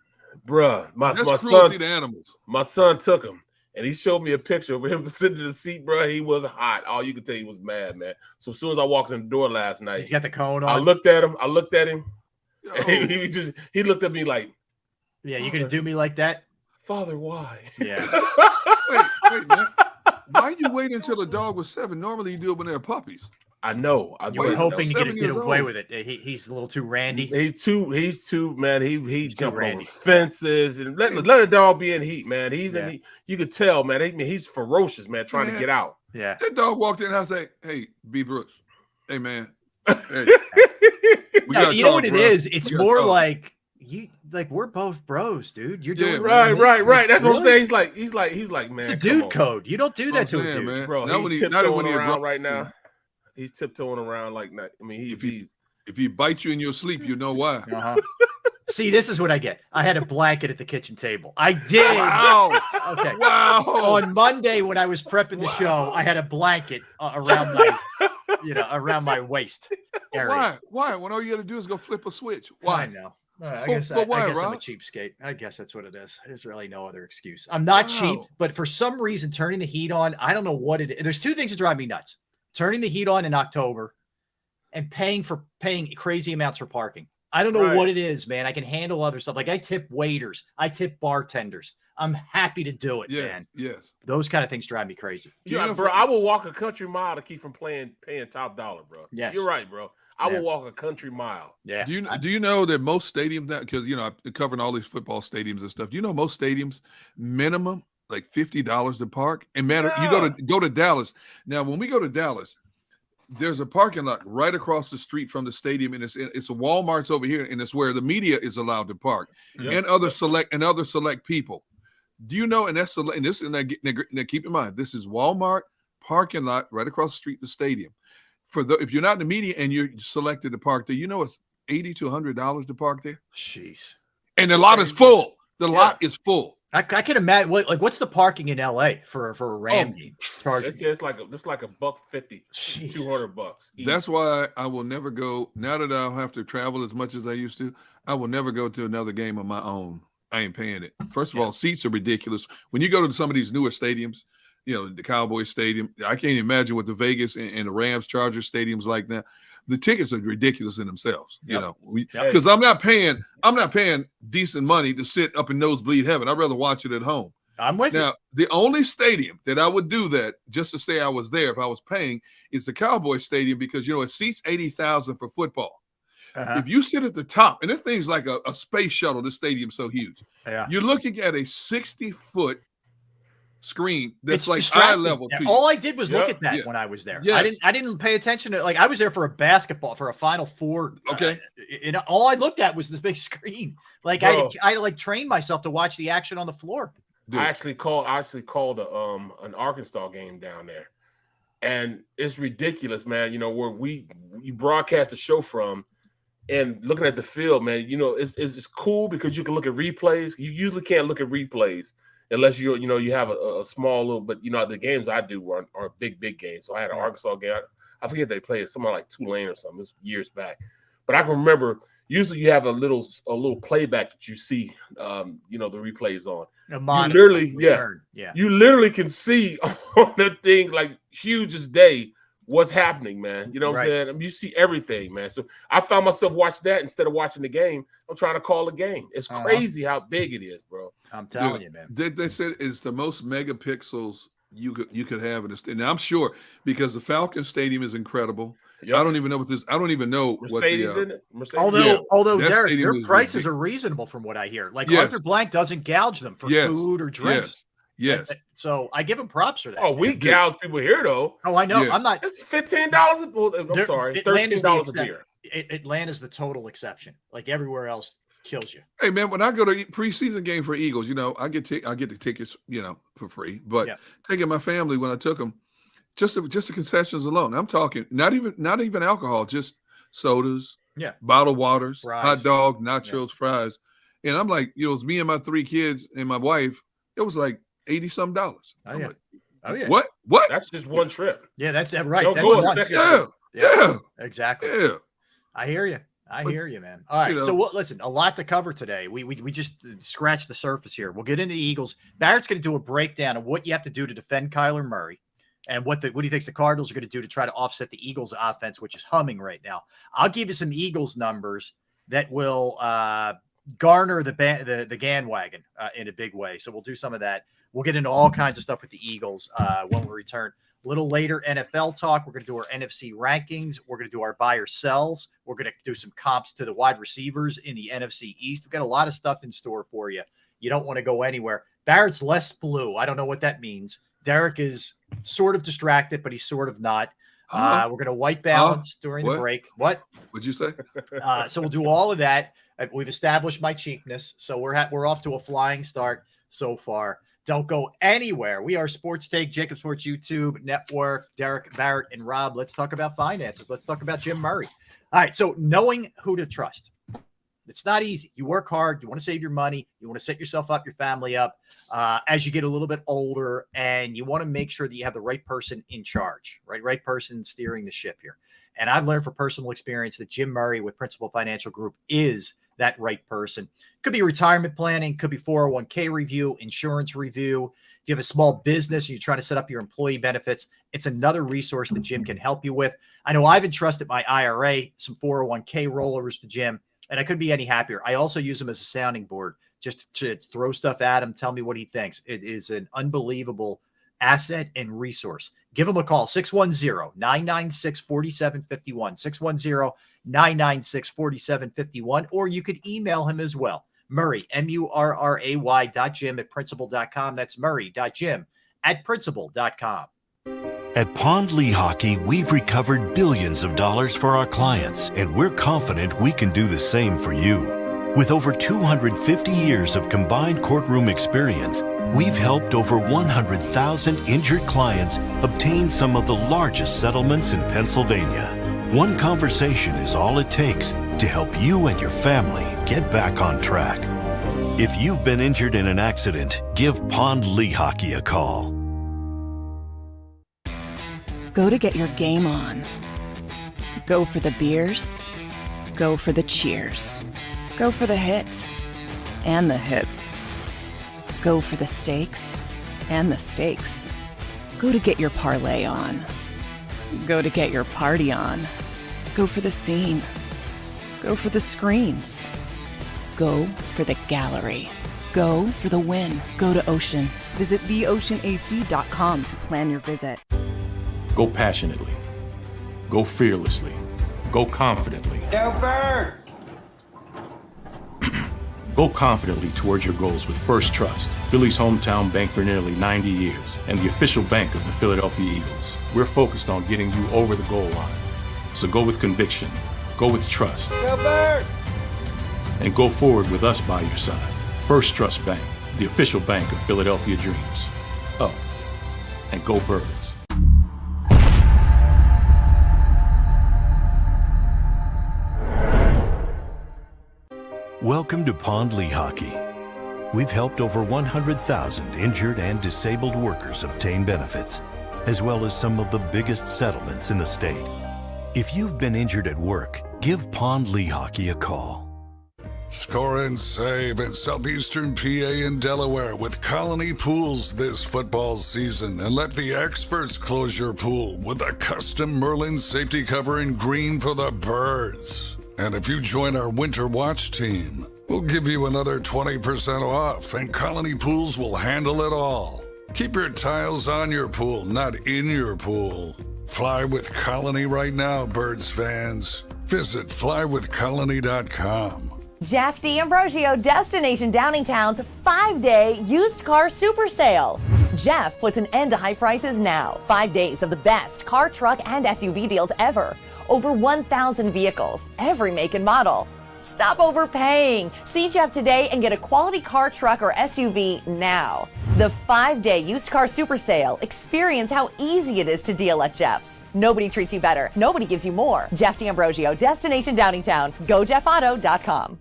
bruh. My cruelty to animals. My son took him, and he showed me a picture of him sitting in the seat, bro. He was hot. All you could tell, he was mad, man. So as soon as I walked in the door last night, he's got the cone on. I looked at him. And he looked at me like, "Yeah, you gonna do me like that, Father? Why?" Yeah. wait, man. Why are you waiting until the dog was 7? Normally, you do it when they're puppies. I know. You were hoping to get away old. with it. He's a little too randy. He's too man. He's jumping randy. over fences and let the dog be in heat, man. He's in heat. You could tell, man. He's ferocious, man, trying to get out. Yeah. That dog walked in and I was like, "Hey, B. Brooks, hey man, hey, No, you know what it is? It's more talk. like we're both bros, dude. You're doing right. That's what I'm saying. He's like, man, it's a dude code. You don't do that to a dude, man. Bro. He's tiptoeing around right now. He's tiptoeing around like that. I mean, if he bites you in your sleep, you know why. See, this is what I get. I had a blanket at the kitchen table. I did. Wow. Okay. Wow. On Monday when I was prepping the show, I had a blanket around my waist area. Why? When all you got to do is go flip a switch. Why? I know. I guess why, I'm a Rob? cheapskate. I guess that's what it is. There's really no other excuse. I'm not cheap, but for some reason, turning the heat on, I don't know what it is. There's two things that drive me nuts. Turning the heat on in October and paying crazy amounts for parking. I don't know what it is, man. I can handle other stuff. Like I tip waiters. I tip bartenders. I'm happy to do it, man. Yes. Those kind of things drive me crazy. Yeah, bro. I will walk a country mile to keep from paying top dollar, bro. Yes. You're right, bro. I will walk a country mile. Yeah. Do you know that most stadiums now, because I'm covering all these football stadiums and stuff. Do you know most stadiums minimum like $50 to park? And man, you go to Dallas. Now, when we go to Dallas, there's a parking lot right across the street from the stadium, and it's a Walmart's over here, and it's where the media is allowed to park and other select people. Do you know? And that's now keep in mind, this is Walmart parking lot right across the street, the stadium. If you're not in the media and you're selected to park there, you know it's $80 to $100 to park there. Jeez. And the lot is full. The lot is full. I can imagine what's the parking in LA for a Ram game? It's like $150, $200. That's why I will never go. Now that I don't have to travel as much as I used to, I will never go to another game on my own. I ain't paying it. First of all, seats are ridiculous. When you go to some of these newer stadiums, the Cowboys Stadium, I can't imagine what the Vegas and the Rams Chargers stadiums like now. The tickets are ridiculous in themselves, because I'm not paying decent money to sit up in nosebleed heaven. I'd rather watch it at home. I'm with you. Now, the only stadium that I would do that just to say I was there if I was paying is the Cowboys Stadium, because it seats 80,000 for football. If you sit at the top, and this thing's like a space shuttle, this stadium's so huge. Yeah. You're looking at a 60-foot screen that's like eye level to you. All I did was look at that when I was there. Yes. I didn't pay attention to, I was there for a Final Four. Okay. And all I looked at was this big screen. Like I trained myself to watch the action on the floor. Dude. I actually called an Arkansas game down there. And it's ridiculous, man. Where you broadcast the show from, and looking at the field, man, it's cool because you can look at replays. You usually can't look at replays unless you have a small little, but the games I do are big games. So I had an Arkansas game. I forget they played somewhere like Tulane or something. This was years back, but I can remember. Usually you have a little playback that you see, the replays on. You literally can see on the thing like huge as day what's happening, man. You know what I'm saying? I mean, you see everything, man. So I found myself watching that instead of watching the game. I'm trying to call the game. It's crazy how big it is, bro. I'm telling you, man. They said it's the most megapixels you could have in a stadium. Now I'm sure because the Falcon Stadium is incredible. Yep. I don't even know what this. I don't even know Mercedes what the. in it. Mercedes. Although that Derek, stadium their is prices are reasonable from what I hear. Like Yes. Arthur Blank doesn't gouge them for Yes. food or drinks. Yes. So I give him props for that. Oh, we gouge people here though. Oh, I know. Yeah. I'm not. It's $15. I'm sorry, Atlanta's $13 the a beer. Atlanta's the total exception. Like everywhere else kills you. Hey man, when I go to preseason game for Eagles, I get the tickets, for free. But taking my family when I took them, just the concessions alone. I'm talking not even alcohol, just sodas, bottled waters, fries. hot dog, nachos, fries, and I'm like, it's me and my 3 kids and my wife. It was like $80-some. Oh yeah. What? That's just one trip. Yeah, that's right. Don't That's go a one. second. Yeah. Exactly. Yeah. I hear you. I hear you, man. All right. So listen, a lot to cover today. We just scratched the surface here. We'll get into the Eagles. Barrett's going to do a breakdown of what you have to do to defend Kyler Murray and what he thinks the Cardinals are going to do to try to offset the Eagles offense, which is humming right now. I'll give you some Eagles numbers that will garner the bandwagon in a big way. So we'll do some of that. We'll get into all kinds of stuff with the Eagles when we return. A little later, NFL talk. We're going to do our NFC rankings. We're going to do our buy or sells. We're going to do some comps to the wide receivers in the NFC East. We've got a lot of stuff in store for you. You don't want to go anywhere. Barrett's less blue. I don't know what that means. Derek is sort of distracted, but he's sort of not. We're going to white balance during the break. What? What'd you say? So we'll do all of that. We've established my cheapness. So we're off to a flying start so far. Don't go anywhere. We are Sports Take, JAKIB Sports YouTube Network, Derek, Barrett, and Rob. Let's talk about finances. Let's talk about Jim Murray. All right, so knowing who to trust. It's not easy. You work hard. You want to save your money. You want to set yourself up, your family up as you get a little bit older, and you want to make sure that you have the right person in charge, right person steering the ship here. And I've learned from personal experience that Jim Murray with Principal Financial Group is that right person. Could be retirement planning, could be 401k review, insurance review. If you have a small business and you're trying to set up your employee benefits, it's another resource that Jim can help you with. I know I've entrusted my IRA, some 401k rollovers to Jim, and I couldn't be any happier. I also use him as a sounding board just to throw stuff at him, tell me what he thinks. It is an unbelievable asset and resource. Give him a call, 610-996-4751, 610-996-4751, or you could email him as well. Murray, MURRAY.Jim@principal.com. That's Murray.Jim@principal.com. At Pond Lehocky, we've recovered billions of dollars for our clients, and we're confident we can do the same for you. With over 250 years of combined courtroom experience, we've helped over 100,000 injured clients obtain some of the largest settlements in Pennsylvania. One conversation is all it takes to help you and your family get back on track. If you've been injured in an accident, give Pond Lehocky a call. Go to get your game on. Go for the beers. Go for the cheers. Go for the hit and the hits. Go for the stakes and the stakes. Go to get your parlay on. Go to get your party on. Go for the scene. Go for the screens. Go for the gallery. Go for the win. Go to Ocean. Visit theoceanac.com to plan your visit. Go passionately. Go fearlessly. Go confidently. Go Birds! Go confidently towards your goals with First Trust, Philly's hometown bank for nearly 90 years, and the official bank of the Philadelphia Eagles. We're focused on getting you over the goal line. So go with conviction, go with trust, Go Birds! and go forward with us by your side. First Trust Bank, the official bank of Philadelphia dreams. Oh, and go Birds. Welcome to Pond Lehocky. We've helped over 100,000 injured and disabled workers obtain benefits, as well as some of the biggest settlements in the state. If you've been injured at work, give Pond Lehocky a call. Score and save in southeastern PA and Delaware with Colony Pools this football season, and let the experts close your pool with a custom Merlin safety cover in green for the birds. And if you join our Winter Watch team, we'll give you another 20% off, and Colony Pools will handle it all. Keep your tiles on your pool, not in your pool. Fly with Colony right now, Birds fans. Visit flywithcolony.com. Jeff D'Ambrosio, Destination Downingtown's 5-day used car super sale. Jeff puts an end to high prices now. 5 days of the best car, truck, and SUV deals ever. Over 1,000 vehicles, every make and model. Stop overpaying. See Jeff today and get a quality car, truck, or SUV now. The 5-day used car super sale. Experience how easy it is to deal at Jeff's. Nobody treats you better. Nobody gives you more. Jeff D'Ambrosio, Destination Downingtown. GoJeffAuto.com.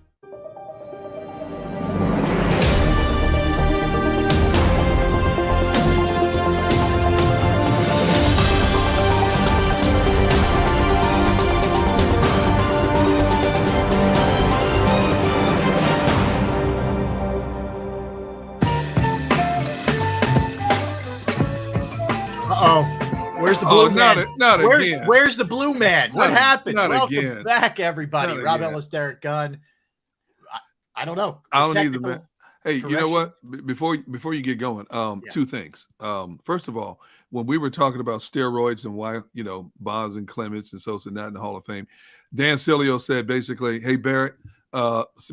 Where's the blue man? Not again. Where's the blue man? What happened? Welcome again. Back, everybody. Not Rob again. Ellis, Derek Gunn. I don't know. I don't either, man. Hey, you know what? Before you get going, two things. First of all, when we were talking about steroids and why, Bonds and Clemens and Sosa not in the Hall of Fame, Dan Sileo said basically, hey, Barrett,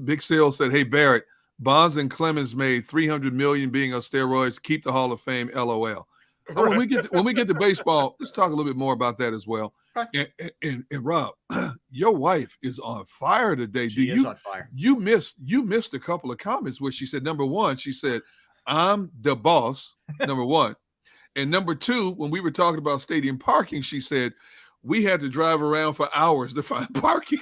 Big Seal said, hey, Barrett, Bonds and Clemens made $300 million being on steroids. Keep the Hall of Fame, LOL. Oh, when we get to baseball, let's talk a little bit more about that as well. Okay. And Rob, your wife is on fire today. She is on fire. You missed a couple of comments where she said, number one, she said, I'm the boss, number one. And number two, when we were talking about stadium parking, she said, we had to drive around for hours to find parking.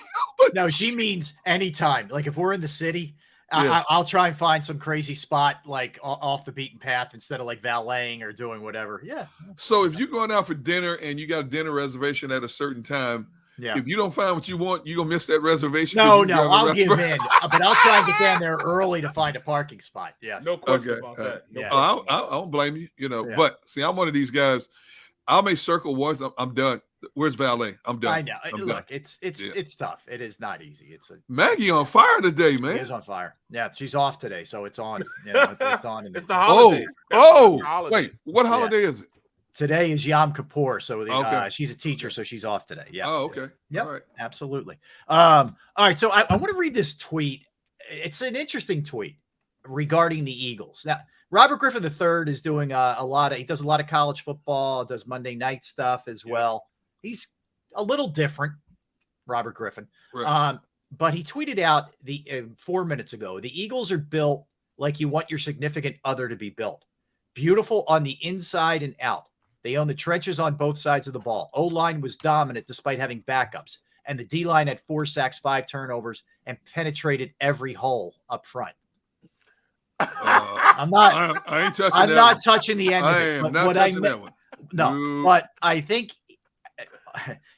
No, she means anytime. Like if we're in the city, Yeah. I'll try and find some crazy spot like off the beaten path instead of like valeting or doing whatever. Yeah. So if you're going out for dinner and you got a dinner reservation at a certain time, if you don't find what you want, you're going to miss that reservation. No, I'll give in. But I'll try and get down there early to find a parking spot. Yes. No question about that. No I don't blame you, But see, I'm one of these guys. I'll make circle once. I'm done. Where's valet? I'm done. I know. I'm Look, done. it's tough. It is not easy. Maggie on fire today, man. It is on fire. Yeah, she's off today, so it's on. It's on. It's the holiday. Wait, what holiday is it? Today is Yom Kippur, so she's a teacher, so she's off today. Yeah. Oh, okay. Yep. All right. Absolutely. All right. So I want to read this tweet. It's an interesting tweet regarding the Eagles. Now, Robert Griffin III is doing he does a lot of college football, does Monday night stuff as well. He's a little different, Robert Griffin. Right. But he tweeted out 4 minutes ago, the Eagles are built like you want your significant other to be built. Beautiful on the inside and out. They own the trenches on both sides of the ball. O-line was dominant despite having backups. And the D-line had 4 sacks, 5 turnovers, and penetrated every hole up front. I'm not touching the end of it. I am not touching that one. No, but I think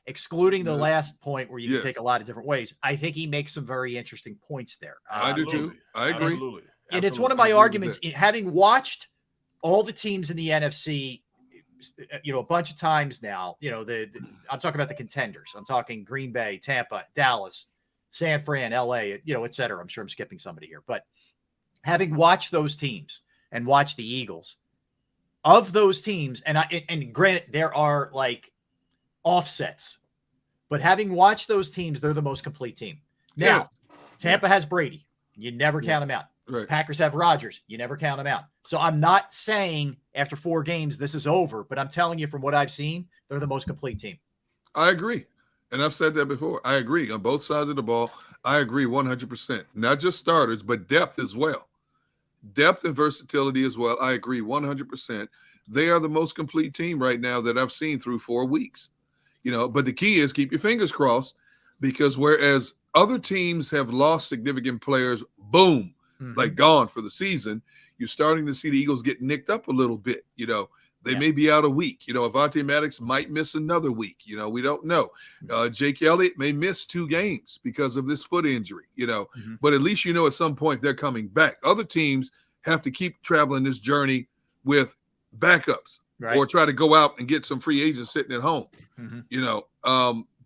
excluding the last point where you can take a lot of different ways, I think he makes some very interesting points there. I do too. I agree. Absolutely. And it's one of my arguments, having watched all the teams in the NFC, a bunch of times now, I'm talking about the contenders. I'm talking Green Bay, Tampa, Dallas, San Fran, LA, et cetera. I'm sure I'm skipping somebody here, but having watched those teams and watched the Eagles, of those teams, and granted, there are like offsets, but having watched those teams, they're the most complete team. Now, Tampa has Brady. You never count him out. Right. Packers have Rodgers. You never count him out. So I'm not saying after 4 games this is over, but I'm telling you from what I've seen, they're the most complete team. I agree. And I've said that before. I agree on both sides of the ball. I agree 100%. Not just starters, but depth as well. Depth and versatility as well. I agree 100%. They are the most complete team right now that I've seen through 4 weeks. But the key is keep your fingers crossed, because whereas other teams have lost significant players, boom, like gone for the season, you're starting to see the Eagles get nicked up a little bit. They may be out a week. Avonte Maddox might miss another week. We don't know. Jake Elliott may miss 2 games because of this foot injury, but at least at some point they're coming back. Other teams have to keep traveling this journey with backups, right, or try to go out and get some free agents sitting at home,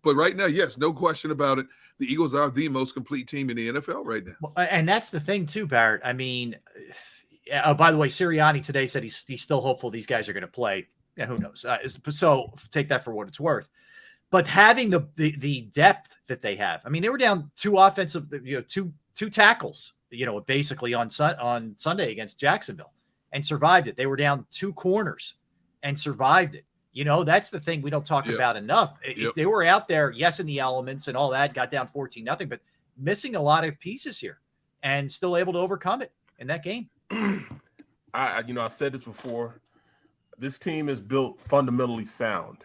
but right now, yes, no question about it. The Eagles are the most complete team in the NFL right now. Well, and that's the thing too, Barrett. I mean, by the way, Sirianni today said he's still hopeful these guys are going to play. Yeah, who knows? So take that for what it's worth. But having the depth that they have, I mean, they were down two tackles, basically on Sunday against Jacksonville, and survived it. They were down two corners and survived it. That's the thing we don't talk about enough. If they were out there, yes, in the elements and all that, got down 14-0, but missing a lot of pieces here and still able to overcome it in that game. I've said this before. This team is built fundamentally sound.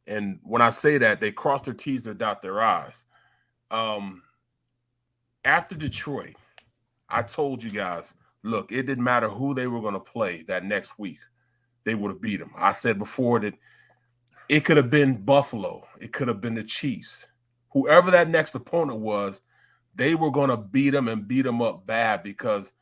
And when I say that, they cross their T's, they dot their I's. After Detroit, I told you guys, look, it didn't matter who they were going to play that next week. They would have beat them. I said before that it could have been Buffalo. It could have been the Chiefs. Whoever that next opponent was, they were going to beat them and beat them up bad, because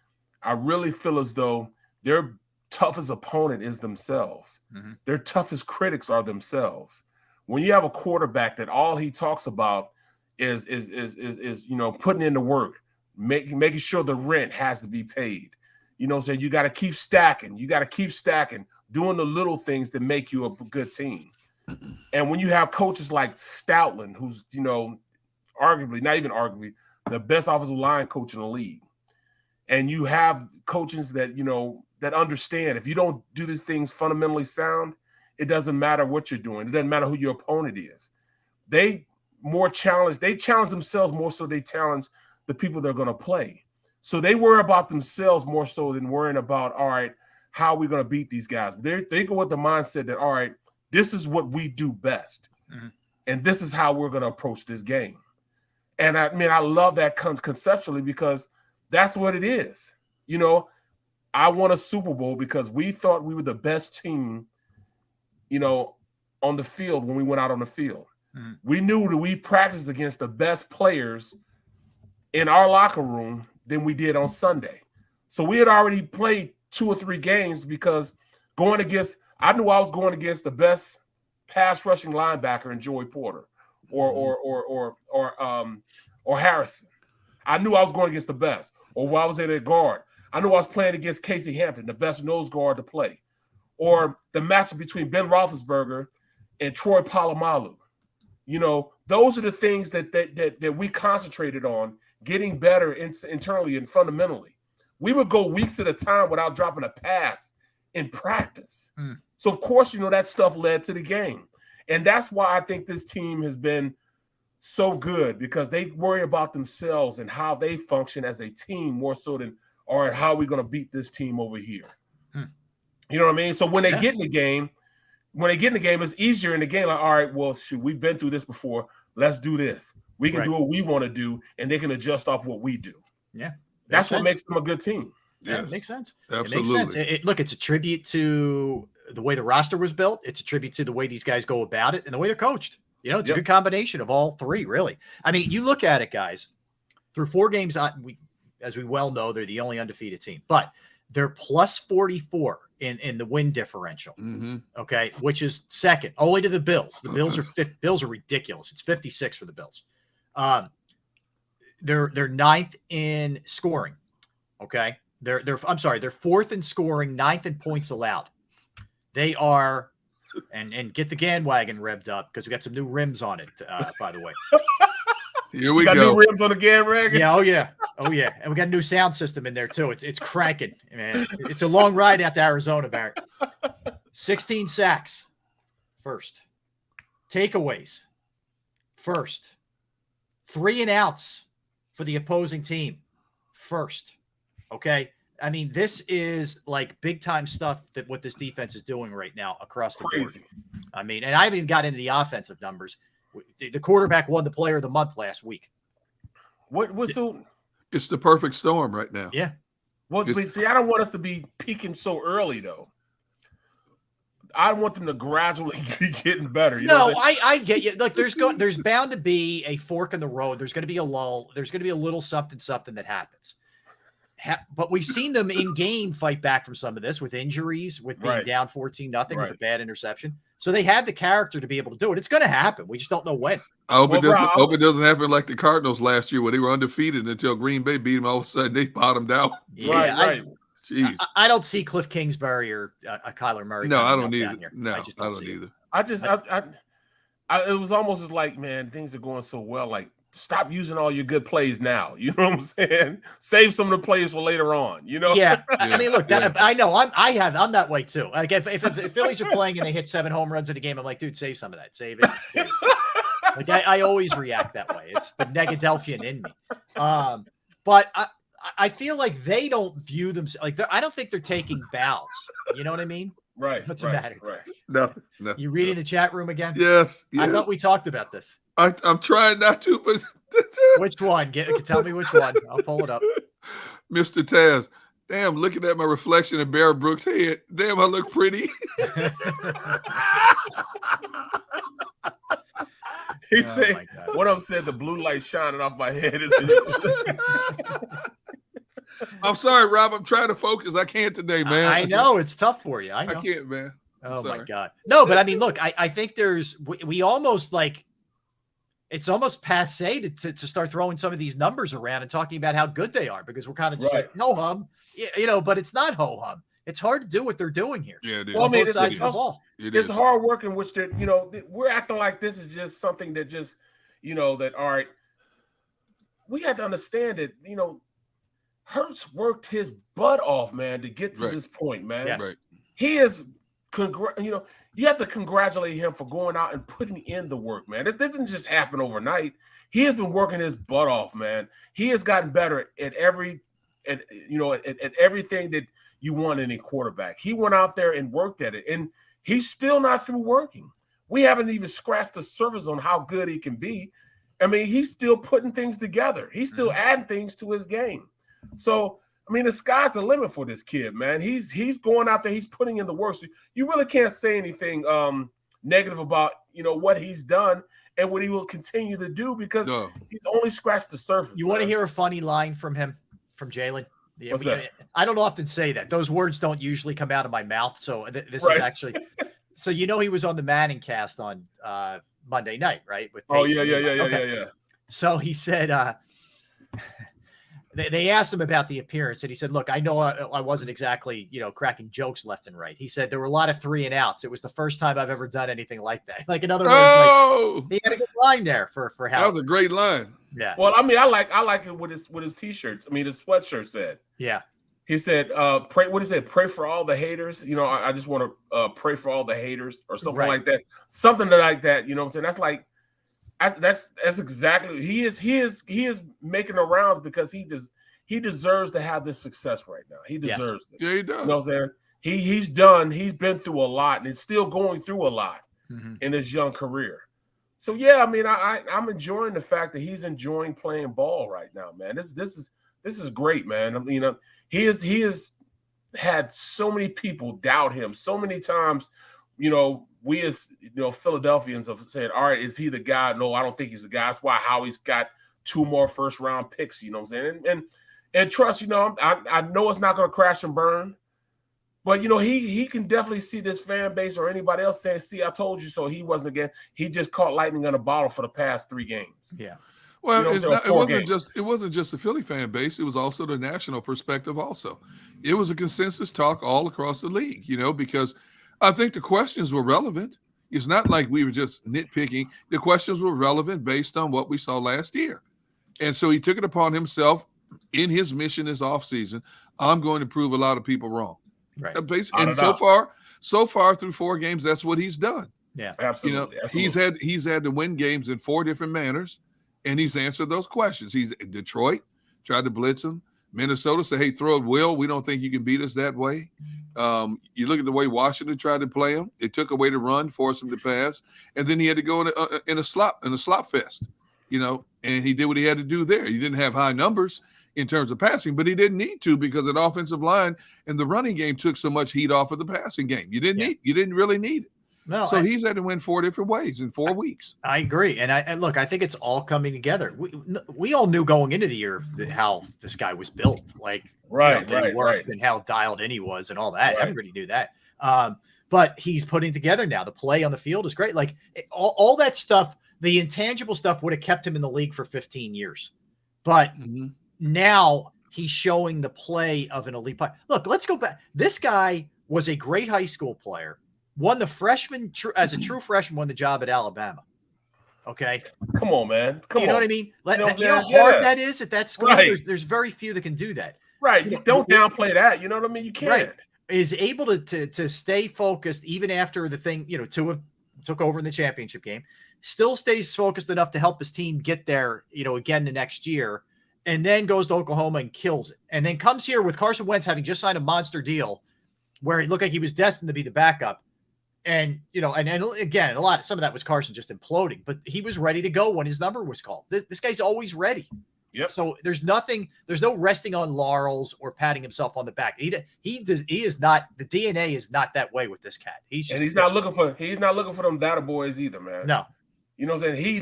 I really feel as though their toughest opponent is themselves. Mm-hmm. Their toughest critics are themselves. When you have a quarterback that all he talks about is putting in the work, making sure the rent has to be paid. So you got to keep stacking. You got to keep stacking, doing the little things that make you a good team. Mm-hmm. And when you have coaches like Stoutland, who's, arguably, not even arguably, the best offensive line coach in the league, and you have coaches that, that understand if you don't do these things fundamentally sound, it doesn't matter what you're doing. It doesn't matter who your opponent is. They challenge themselves more so they challenge the people they're going to play. So they worry about themselves more so than worrying about, all right, how are we going to beat these guys? They go with the mindset that, all right, this is what we do best. Mm-hmm. And this is how we're going to approach this game. And I love that conceptually, because that's what it is. I won a Super Bowl because we thought we were the best team, on the field when we went out on the field. Mm-hmm. We knew that we practiced against the best players in our locker room than we did on Sunday. So we had already played 2 or 3 games, because I knew I was going against the best pass rushing linebacker in Joey Porter or Harrison. I knew I was going against the best. Or while I was at guard, I knew I was playing against Casey Hampton, the best nose guard to play. Or the matchup between Ben Roethlisberger and Troy Polamalu. Those are the things that we concentrated on, getting better internally and fundamentally. We would go weeks at a time without dropping a pass in practice. Mm. So, of course, that stuff led to the game. And that's why I think this team has been so good, because they worry about themselves and how they function as a team more so than, all right, how are we going to beat this team over here? Mm. You know what I mean? So when they get in the game, it's easier in the game. Like, all right, well, shoot, we've been through this before. Let's do this. We can do what we want to do, and they can adjust off what we do. Yeah. That's what makes them a good team. Yeah, it makes sense. Absolutely. It makes sense. Look, it's a tribute to the way the roster was built. It's a tribute to the way these guys go about it and the way they're coached. It's a good combination of all three, really. I mean, you look at it, guys, through 4 games, as we well know, they're the only undefeated team, but they're plus 44 in the win differential. Mm-hmm. Okay. Which is second only to the Bills. The Bills are ridiculous. It's 56 for the Bills. They're 9th in scoring. Okay. They're 4th in scoring, 9th in points allowed. They are, and get the GAN wagon revved up, because we got some new rims on it, by the way. Here we got go. New rims on the GAN wagon. Yeah, oh yeah, and we got a new sound system in there too. It's cranking, man. It's a long ride out to Arizona, Barrett. 16 sacks, first. Takeaways, first. 3 and outs for the opposing team, first. Okay. I mean, this is like big time stuff that what this defense is doing right now across the board. I mean, and I haven't even got into the offensive numbers. The quarterback won the player of the month last week. It's the perfect storm right now. Yeah. Well, see, I don't want us to be peaking so early, though. I want them to gradually be getting better. I get you. Like, there's bound to be a fork in the road. There's going to be a lull. There's going to be a little something that happens. But we've seen them in game fight back from some of this with injuries, with being down 14-0 with a bad interception. So they have the character to be able to do it. It's going to happen. We just don't know when. I hope it doesn't happen like the Cardinals last year, where they were undefeated until Green Bay beat them. All of a sudden, they bottomed out. Yeah, Jeez. I don't see Cliff Kingsbury or a Kyler Murray. No, I coming don't up down either. here. No, I just don't see it. either. It was almost as like, man, things are going so well. Like, stop using all your good plays now. You know what I'm saying? Save some of the plays for later on. You know? Yeah. I mean, look, I know I'm that way too. Like if the Phillies are playing and they hit 7 home runs in a game, I'm like, dude, save some of that. Save it. Like I always react that way. It's the Negadelphian in me. But I feel like they don't view themselves like I don't think they're taking bows. You know what I mean? Right. What's the matter? Right. No. You reading the chat room again? Yes. I thought we talked about this. I'm trying not to, but Which one? Tell me which one. I'll pull it up. Mr. Taz, damn, looking at my reflection in Barrett Brooks' head. Damn, I look pretty. He said, one of them said the blue light shining off my head. I'm sorry, Rob. I'm trying to focus. I can't today, man. I know it's tough for you. I know. I can't, man. Oh my God. No, but I mean, look, I think we almost like, it's almost passe to start throwing some of these numbers around and talking about how good they are because we're kind of just like ho hum, but it's not ho hum. It's hard to do what they're doing here. Yeah, it is. Well, I mean, It's hard work in which that, we're acting like this is just something that just, that, all right, we have to understand that, Hurts worked his butt off, man, to get to this point, man. Yes. Right. He is, you have to congratulate him for going out and putting in the work, man. This doesn't just happen overnight. He has been working his butt off, man. He has gotten better at everything that you want in a quarterback. He went out there and worked at it, and he's still not through working. We haven't even scratched the surface on how good he can be. I mean, he's still putting things together. He's still adding things to his game. So, I mean, the sky's the limit for this kid, man. He's going out there. He's putting in the work. So you really can't say anything negative about, what he's done and what he will continue to do because he's only scratched the surface. You want to hear a funny line from him, from Jalen? Yeah, What's that? I don't often say that. Those words don't usually come out of my mouth. So this is actually – so he was on the Manning cast on Monday night, right? With Peyton. Yeah. So he said they asked him about the appearance, and he said, look, I know I wasn't exactly, cracking jokes left and right. He said there were a lot of 3 and outs. It was the first time I've ever done anything like that. Like, in other words, he had a good line there for how. That was a great line. Yeah. Well, I mean, I like it with his t-shirts. I mean, his sweatshirt said. Yeah. He said, pray. What is it? Pray for all the haters. I just want to pray for all the haters or something like that. Something like that. You know what I'm saying? That's like, that's exactly. He is making the rounds because he deserves to have this success right now. He deserves it. Yeah, he does. You know what I'm saying? He's been through a lot and is still going through a lot in his young career. So yeah, I mean, I'm enjoying the fact that he's enjoying playing ball right now, man. This is great, man. I mean, he has had so many people doubt him so many times. We as Philadelphians have said, all right, is he the guy? No, I don't think he's the guy. That's why Howie's got 2 more first-round picks. You know what I'm saying? And trust, I know it's not going to crash and burn, but he can definitely see this fan base or anybody else saying, "See, I told you so." He wasn't again. He just caught lightning in a bottle for the past 3 games. Yeah. Well, it wasn't just the Philly fan base. It was also the national perspective. Also, it was a consensus talk all across the league. Because I think the questions were relevant. It's not like we were just nitpicking. The questions were relevant based on what we saw last year, and so he took it upon himself in his mission this offseason. I'm going to prove a lot of people wrong. Right. And so far through 4 games, that's what he's done. Yeah, absolutely. He's had to win games in 4 different manners, and he's answered those questions. He's Detroit tried to blitz him. Minnesota said, "Hey, throw it, Will. We don't think you can beat us that way." You look at the way Washington tried to play him. It took away the run, forced him to pass, and then he had to go in a slop fest. And he did what he had to do there. He didn't have high numbers in terms of passing, but he didn't need to because the offensive line and the running game took so much heat off of the passing game. You didn't really need it. No, so he's had to win 4 different ways in 4 weeks. I agree, and look, I think it's all coming together. We all knew going into the year how this guy was built, like and how dialed in he was, and all that. Right. Everybody knew that. But he's putting together now. The play on the field is great. Like all that stuff, the intangible stuff would have kept him in the league for 15 years, but now he's showing the play of an elite player. Look, let's go back. This guy was a great high school player, won the freshman as a true freshman, won the job at Alabama. Okay. Come on, man. Come on. You know what I mean? You know how hard that is at that school? Right. There's very few that can do that. Right. You don't downplay that. You know what I mean? You can't. Right. Is able to stay focused even after the thing, Tua took over in the championship game, still stays focused enough to help his team get there, again the next year, and then goes to Oklahoma and kills it. And then comes here with Carson Wentz having just signed a monster deal where it looked like he was destined to be the backup. And, and again, some of that was Carson just imploding, but he was ready to go when his number was called. This guy's always ready. Yep. So there's no resting on laurels or patting himself on the back. He is not, the DNA is not that way with this cat. He's not looking for them data boys either, man. No. You know what I'm saying?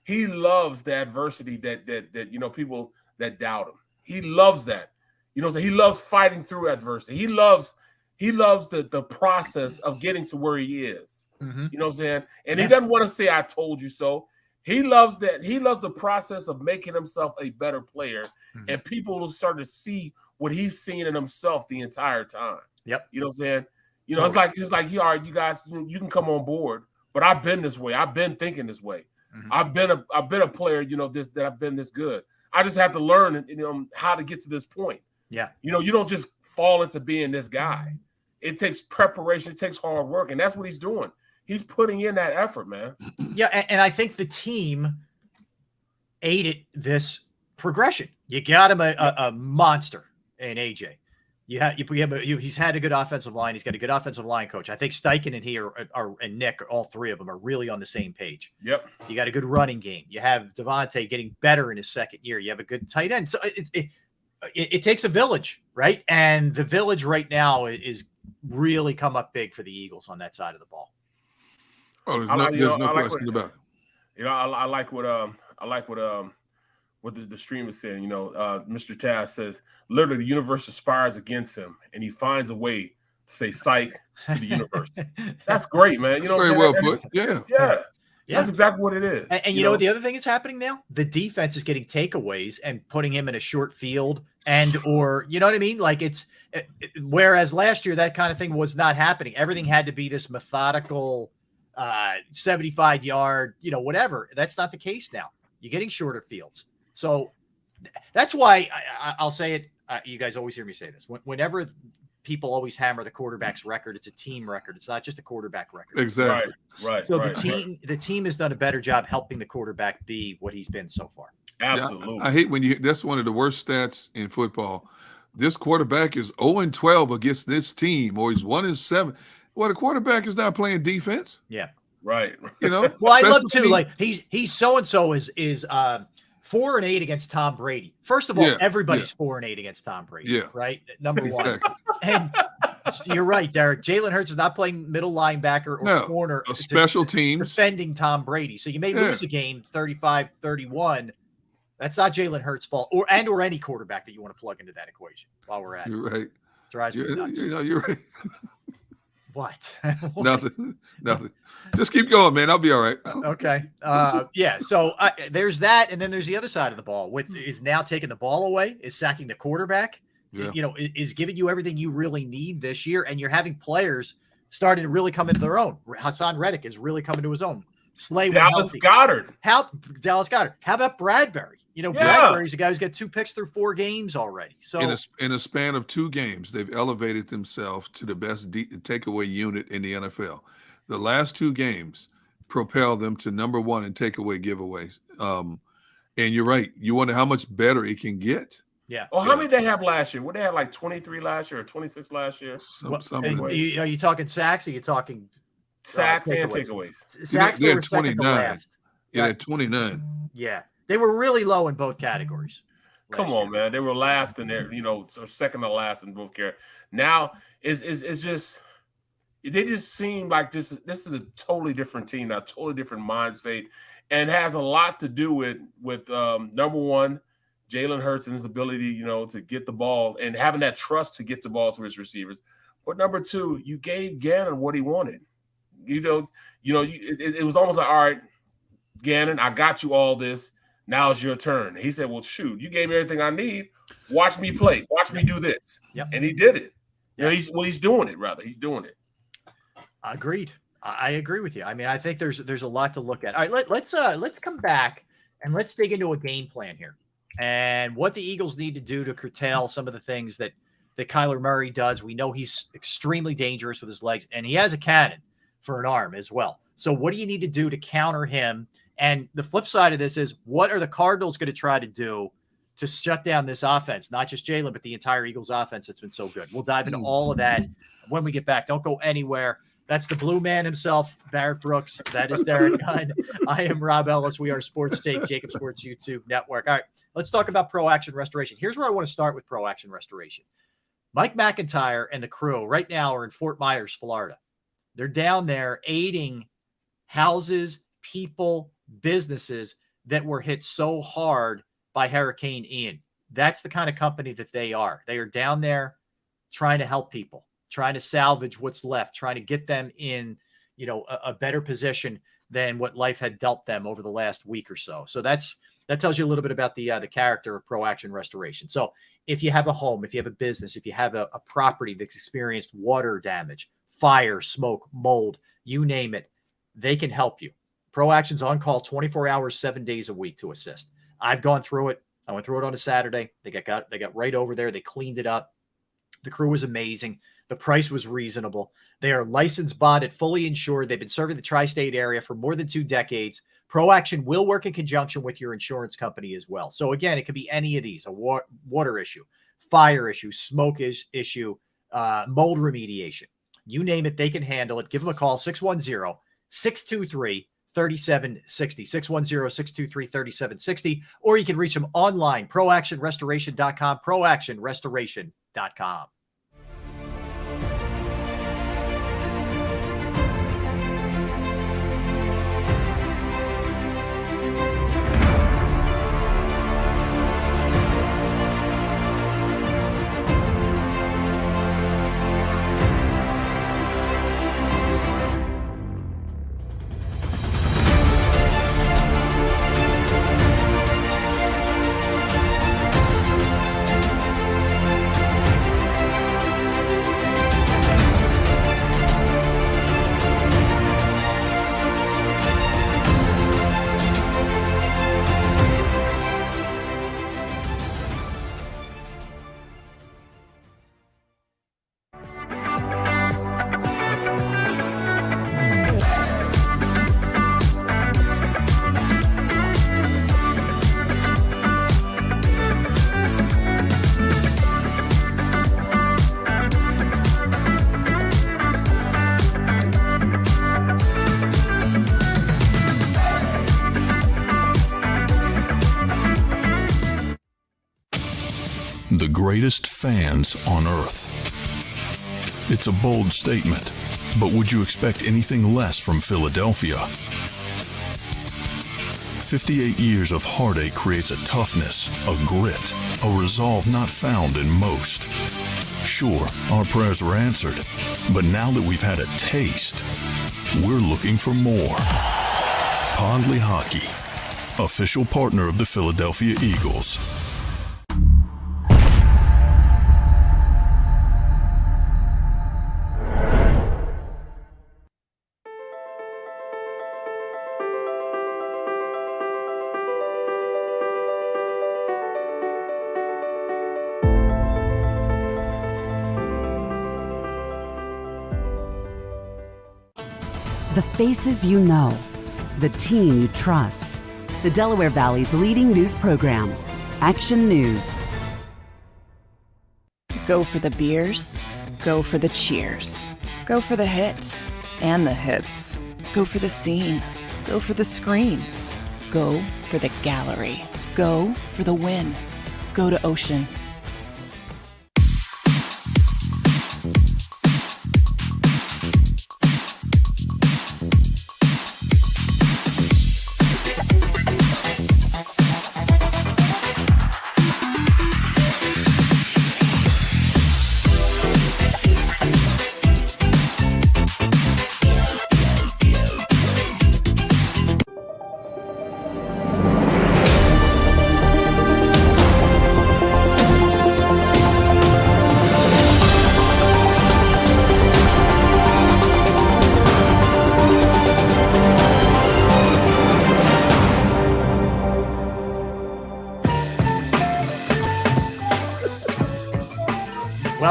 He loves the adversity that people that doubt him. He loves that. You know what I'm saying? He loves fighting through adversity. He loves the process of getting to where he is. Mm-hmm. You know what I'm saying? And he doesn't want to say I told you so. He loves that. He loves the process of making himself a better player, and people will start to see what he's seen in himself the entire time. Yep. You know what I'm saying? It's like all right, you guys, you can come on board, but I've been this way. I've been thinking this way. Mm-hmm. I've been a player, that I've been this good. I just have to learn, how to get to this point. Yeah. You don't just fall into being this guy. It takes preparation. It takes hard work, and that's what he's doing. He's putting in that effort, man. Yeah, and I think the team aided this progression. You got him a monster in AJ. He's had a good offensive line. He's got a good offensive line coach. I think Steichen and Nick, all three of them, are really on the same page. Yep. You got a good running game. You have Devontae getting better in his second year. You have a good tight end. So it takes a village, right? And the village right now is really come up big for the Eagles on that side of the ball. Oh, there's no question about it. I like what the stream is saying. Mr. Taz says literally the universe aspires against him, and he finds a way to say psych to the universe. That's great, man. Very well put. Yeah. That's exactly what it is. And you know what the other thing that's happening now? The defense is getting takeaways and putting him in a short field or you know what I mean? Like whereas last year that kind of thing was not happening. Everything had to be this methodical 75-yard, whatever. That's not the case now. You're getting shorter fields. So that's why I'll say it. You guys always hear me say this. Whenever people always hammer the quarterback's record, it's a team record. It's not just a quarterback record. Exactly. Right. So the team has done a better job helping the quarterback be what he's been so far. Absolutely. I hate that's one of the worst stats in football. This quarterback is 0-12 against this team, or he's 1-7. Well, the quarterback is not playing defense. Yeah. Right. Well, I love too. Like he's so-and-so is 4-8 against Tom Brady. First of all, everybody's 4-8 against Tom Brady. Yeah. Right. Number one. And you're right, Derek. Jalen Hurts is not playing middle linebacker or corner. Special teams. Defending Tom Brady. So you may lose a game 35-31. That's not Jalen Hurts' fault or any quarterback that you want to plug into that equation while we're at it. You're right. Drives me nuts. You're right. What? Nothing. Just keep going, man. I'll be all right. Okay. So there's that, and then there's the other side of the ball. Is now taking the ball away, is sacking the quarterback. Yeah. Is giving you everything you really need this year, and you're having players starting to really come into their own. Hassan Reddick is really coming to his own. Slay Dallas Goedert. Dallas Goedert. How about Bradbury? Bradbury's a guy who's got 2 picks through 4 games already. So in a span of 2 games, they've elevated themselves to the best takeaway unit in the NFL. The last 2 games propel them to number 1 in takeaway giveaways. And you're right. You wonder how much better it can get. Yeah. Well, how many did they have last year? What they had like 23 last year or 26 last year? Are you talking sacks? Or are you talking sacks and takeaways? Sacks they were second to last. Yeah, 29. Yeah. They were really low in both categories. Come on, man. They were last in there, so second to last in both categories. Now it's just they just seem like this is a totally different team, a totally different mindset, and has a lot to do with number one, Jalen Hurts and his ability, to get the ball and having that trust to get the ball to his receivers. But number 2, you gave Gannon what he wanted. It was almost like, all right, Gannon, I got you all this. Now it's your turn. He said, well, shoot, you gave me everything I need. Watch me play. Watch me do this. Yep. And he did it. Yep. You know, he's doing it, rather. He's doing it. Agreed. I agree with you. I mean, I think there's a lot to look at. All right, let's come back and let's dig into a game plan here and what the Eagles need to do to curtail some of the things that Kyler Murray does. We know he's extremely dangerous with his legs, and he has a cannon for an arm as well. So what do you need to do to counter him? And the flip side of this is, what are the Cardinals going to try to do to shut down this offense? Not just Jalen, but the entire Eagles offense that's been so good. We'll dive into all of that when we get back. Don't go anywhere. That's the blue man himself, Barrett Brooks. That is Derek Gunn. I am Rob Ellis. We are Sports Take, JAKIB Sports YouTube Network. All right, let's talk about Pro Action Restoration. Here's where I want to start with Pro Action Restoration. Mike McIntyre and the crew right now are in Fort Myers, Florida. They're down there aiding houses, people, businesses that were hit so hard by Hurricane Ian. That's the kind of company that they are. They are down there trying to help people, trying to salvage what's left, trying to get them in, a better position than what life had dealt them over the last week or so. So that tells you a little bit about the character of Pro Action Restoration. So if you have a home, if you have a business, if you have a property that's experienced water damage, fire, smoke, mold, you name it, they can help you. Pro Action's on call 24 hours, 7 days a week to assist. I've gone through it. I went through it on a Saturday. They got right over there. They cleaned it up. The crew was amazing. The price was reasonable. They are licensed, bonded, fully insured. They've been serving the tri-state area for more than 2 decades. Pro Action will work in conjunction with your insurance company as well. So again, it could be any of these: a water issue, fire issue, smoke issue, mold remediation. You name it, they can handle it. Give them a call, 610-623-3760, 610-623-3760, or you can reach them online, proactionrestoration.com, proactionrestoration.com. The greatest fans on earth. It's a bold statement, but would you expect anything less from Philadelphia? 58 years of heartache creates a toughness, a grit, a resolve not found in most. Sure, our prayers were answered, but now that we've had a taste, we're looking for more. Pondley Hockey, official partner of the Philadelphia Eagles. The faces you know, the team you trust. The Delaware Valley's leading news program, Action News. Go for the beers, go for the cheers, go for the hit and the hits. Go for the scene, go for the screens, go for the gallery, go for the win. Go to Ocean.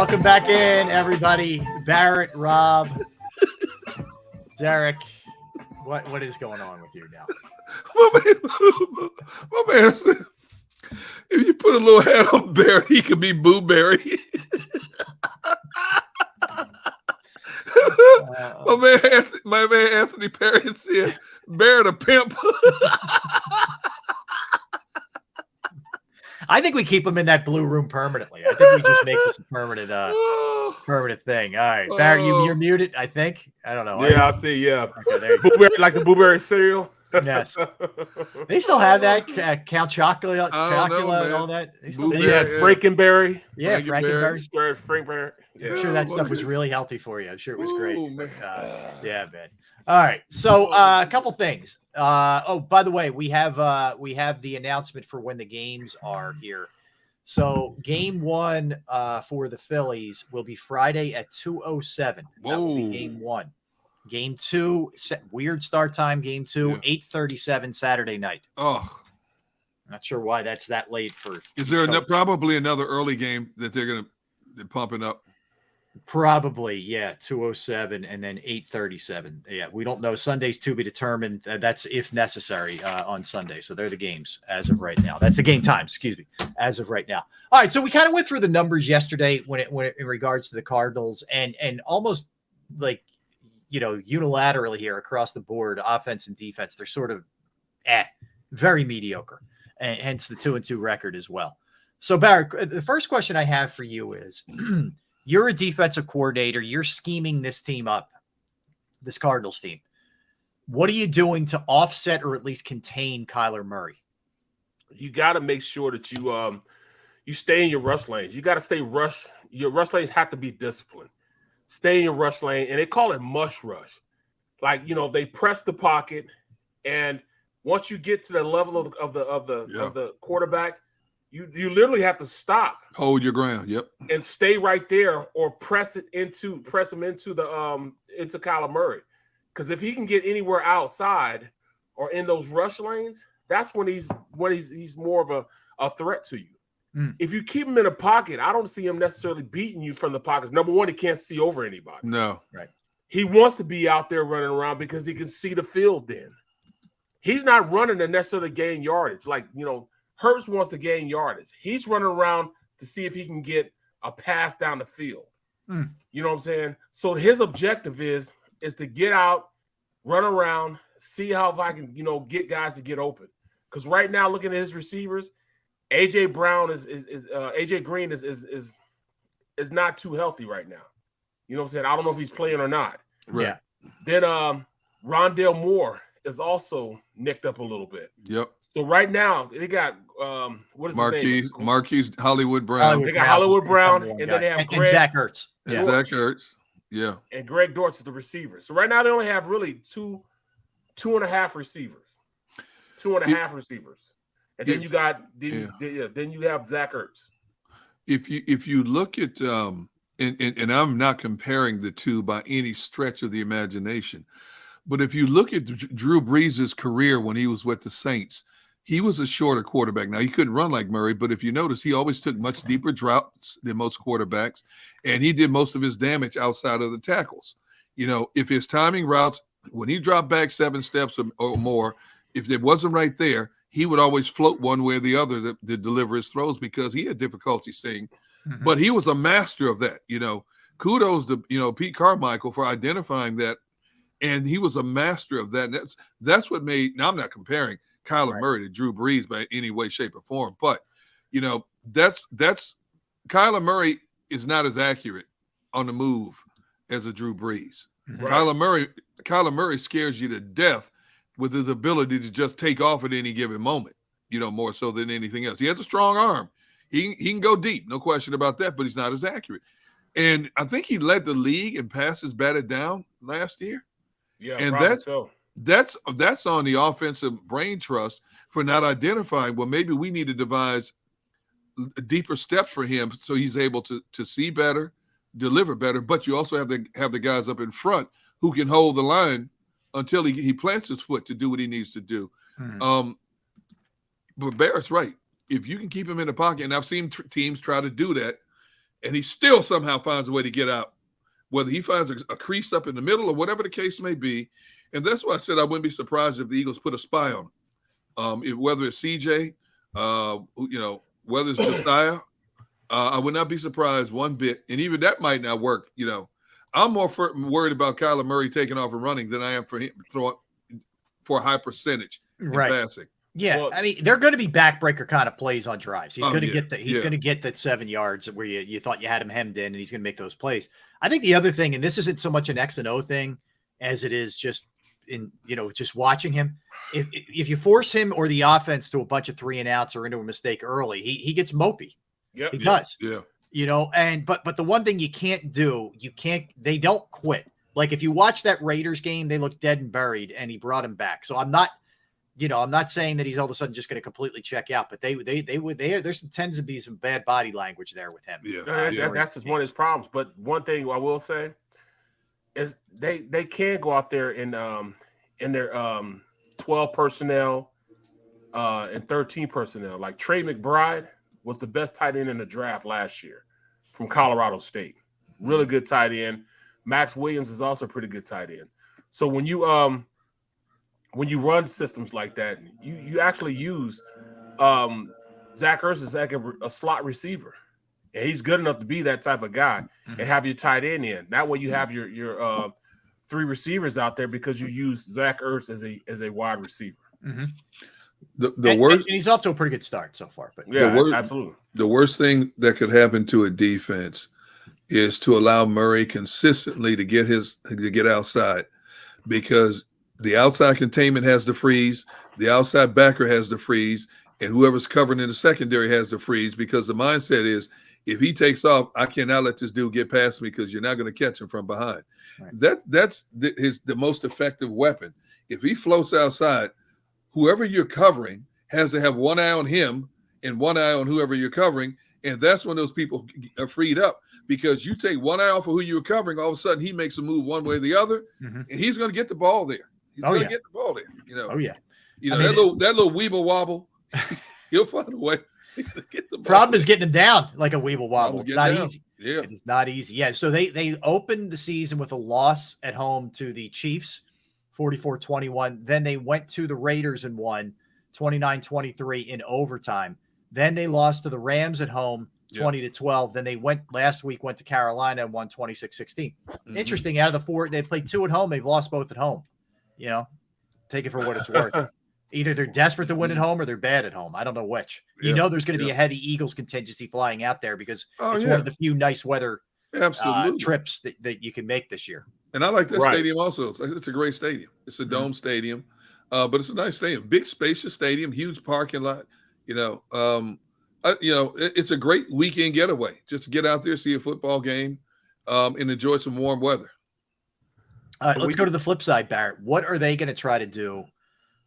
Welcome back in, everybody. Barrett, Rob, Derek. What is going on with you now? My man said, if you put a little hat on Barrett, he could be Boo Berry. My man Anthony Perry said, Barrett a pimp. I think we keep him in that blue room permanently. I think we just make this a permanent thing. All right, Barrett, you're muted. I think. I don't know. Yeah, I see. Yeah, okay, there you go. Blueberry, like the blueberry cereal. Yes, they still have that Count Chocula, and all that. They still yes, Frankenberry. Yeah, Frankenberry. Frankenberry. Yeah. I'm sure that stuff was really healthy for you. I'm sure it was great. Yeah, man. All right, so a couple things. By the way, we have the announcement for when the games are here. So game 1 for the Phillies will be Friday at 2:07. That will be game 1. Game 2, weird start time. Game 2, 8:37 Saturday night. Oh, not sure why that's that late for. Is there probably another early game that they're pumping up? Probably, yeah, 2:07 and then 8:37. Yeah, we don't know. Sunday's to be determined. That's if necessary on Sunday. So they're the games as of right now. That's the game time, excuse me, as of right now. All right, so we kind of went through the numbers yesterday when it in regards to the Cardinals and almost like, unilaterally here across the board, offense and defense, they're sort of very mediocre, and hence the 2-2 record as well. So Barrett, the first question I have for you is you're a defensive coordinator. You're scheming this team up, this Cardinals team. What are you doing to offset or at least contain Kyler Murray? You got to make sure that you stay in your rush lanes. You got to stay rush. Your rush lanes have to be disciplined. Stay in your rush lane, and they call it mush rush. Like, they press the pocket, and once you get to the level of the quarterback, you literally have to stop. Hold your ground. Yep. And stay right there, or press him into Kyler Murray. Because if he can get anywhere outside or in those rush lanes, that's when he's more of a threat to you. If you keep him in a pocket, I don't see him necessarily beating you from the pockets. Number one, he can't see over anybody. No. Right. He wants to be out there running around because he can see the field then. He's not running to necessarily gain yardage. Like, Hurts wants to gain yardage. He's running around to see if he can get a pass down the field. You know what I'm saying? So his objective is to get out, run around, see how if I can, get guys to get open. Because right now, looking at his receivers, AJ Brown AJ Green is not too healthy right now. You know what I'm saying? I don't know if he's playing or not. Right. Yeah. Then Rondale Moore is also nicked up a little bit. Yep. So right now they got what is his name? Marquise Hollywood Brown. They got Hollywood Brown, and then they have Greg, and Zach Ertz. And Zach Ertz. Yeah. And Greg Dortch is the receiver. So right now they only have really two and a half receivers. 2.5 receivers. And then you got then you have Zach Ertz. If you look at and I'm not comparing the two by any stretch of the imagination, but if you look at Drew Brees' career when he was with the Saints, he was a shorter quarterback. Now, he couldn't run like Murray, but if you notice, he always took much deeper drops than most quarterbacks, and he did most of his damage outside of the tackles. If his timing routes, when he dropped back 7 steps or more, if it wasn't right there, he would always float one way or the other to deliver his throws because he had difficulty seeing. Mm-hmm. But he was a master of that. Kudos to Pete Carmichael for identifying that, and he was a master of that. And that's what made. Now I'm not comparing Kyler Murray to Drew Brees by any way, shape, or form, but that's Kyler Murray is not as accurate on the move as a Drew Brees. Right. Kyler Murray scares you to death with his ability to just take off at any given moment, more so than anything else. He has a strong arm. He can go deep, no question about that, but he's not as accurate. And I think he led the league in passes batted down last year. Yeah, and that's on the offensive brain trust for not identifying, well, maybe we need to devise deeper steps for him so he's able to see better, deliver better, but you also have the guys up in front who can hold the line until he plants his foot to do what he needs to do. Mm-hmm. But Barrett's right. If you can keep him in the pocket, and I've seen teams try to do that, and he still somehow finds a way to get out, whether he finds a crease up in the middle or whatever the case may be. And that's why I said I wouldn't be surprised if the Eagles put a spy on him. Whether it's CJ, whether it's Josiah, I would not be surprised one bit. And even that might not work. I'm more worried about Kyler Murray taking off and running than I am for him throwing for a high percentage in passing. Yeah, well, I mean, they're going to be backbreaker kind of plays on drives. He's going to get He's going to get that 7 yards where you thought you had him hemmed in, and he's going to make those plays. I think the other thing, and this isn't so much an X and O thing as it is just just watching him. If you force him or the offense to a bunch of 3 and outs or into a mistake early, he gets mopey. Yep. He does. Yeah. But the one thing you can't do, they don't quit. Like if you watch that Raiders game, they look dead and buried, and he brought him back. So I'm not saying that he's all of a sudden just going to completely check out, but there's tends to be some bad body language there with him. Yeah. That's just one of his problems. But one thing I will say is they can go out there in their 12 personnel and 13 personnel. Like Trey McBride was the best tight end in the draft last year from Colorado State. Really good tight end. Max Williams is also a pretty good tight end. So when you run systems like that, you actually use Zach Ertz as like a slot receiver. And he's good enough to be that type of guy and have your tight end in. That way you have your 3 receivers out there because you use Zach Ertz as a wide receiver. Mm-hmm. The worst, and he's off to a pretty good start so far. But absolutely. The worst thing that could happen to a defense is to allow Murray consistently to get outside, because the outside containment has to freeze, the outside backer has to freeze, and whoever's covering in the secondary has to freeze, because the mindset is if he takes off, I cannot let this dude get past me because you're not going to catch him from behind. Right. That's the most effective weapon. If he floats outside, whoever you're covering has to have one eye on him and one eye on whoever you're covering, and that's when those people are freed up, because you take one eye off of who you're covering, all of a sudden he makes a move one way or the other, and he's going to get the ball there. He's going to get the ball there. That little weeble wobble, he'll find a way to get the ball. Problem is getting him down like a weeble wobble. It's not easy. Yeah, it is not easy. Yeah, so they opened the season with a loss at home to the Chiefs, 44-21. Then they went to the Raiders and won 29-23 in overtime. Then they lost to the Rams at home 20-12. Then they went to Carolina and won 26-16. Interesting. Out of the 4, they played 2 at home. They've lost both at home. Take it for what it's worth. Either they're desperate to win at home or they're bad at home. I don't know which. There's going to be a heavy Eagles contingency flying out there because it's one of the few nice weather trips that you can make this year. And I like that stadium also. It's a great stadium. It's a dome stadium, but it's a nice stadium. Big, spacious stadium, huge parking lot. It's a great weekend getaway. Just to get out there, see a football game, and enjoy some warm weather. Let's go to the flip side, Barrett. What are they going to try to do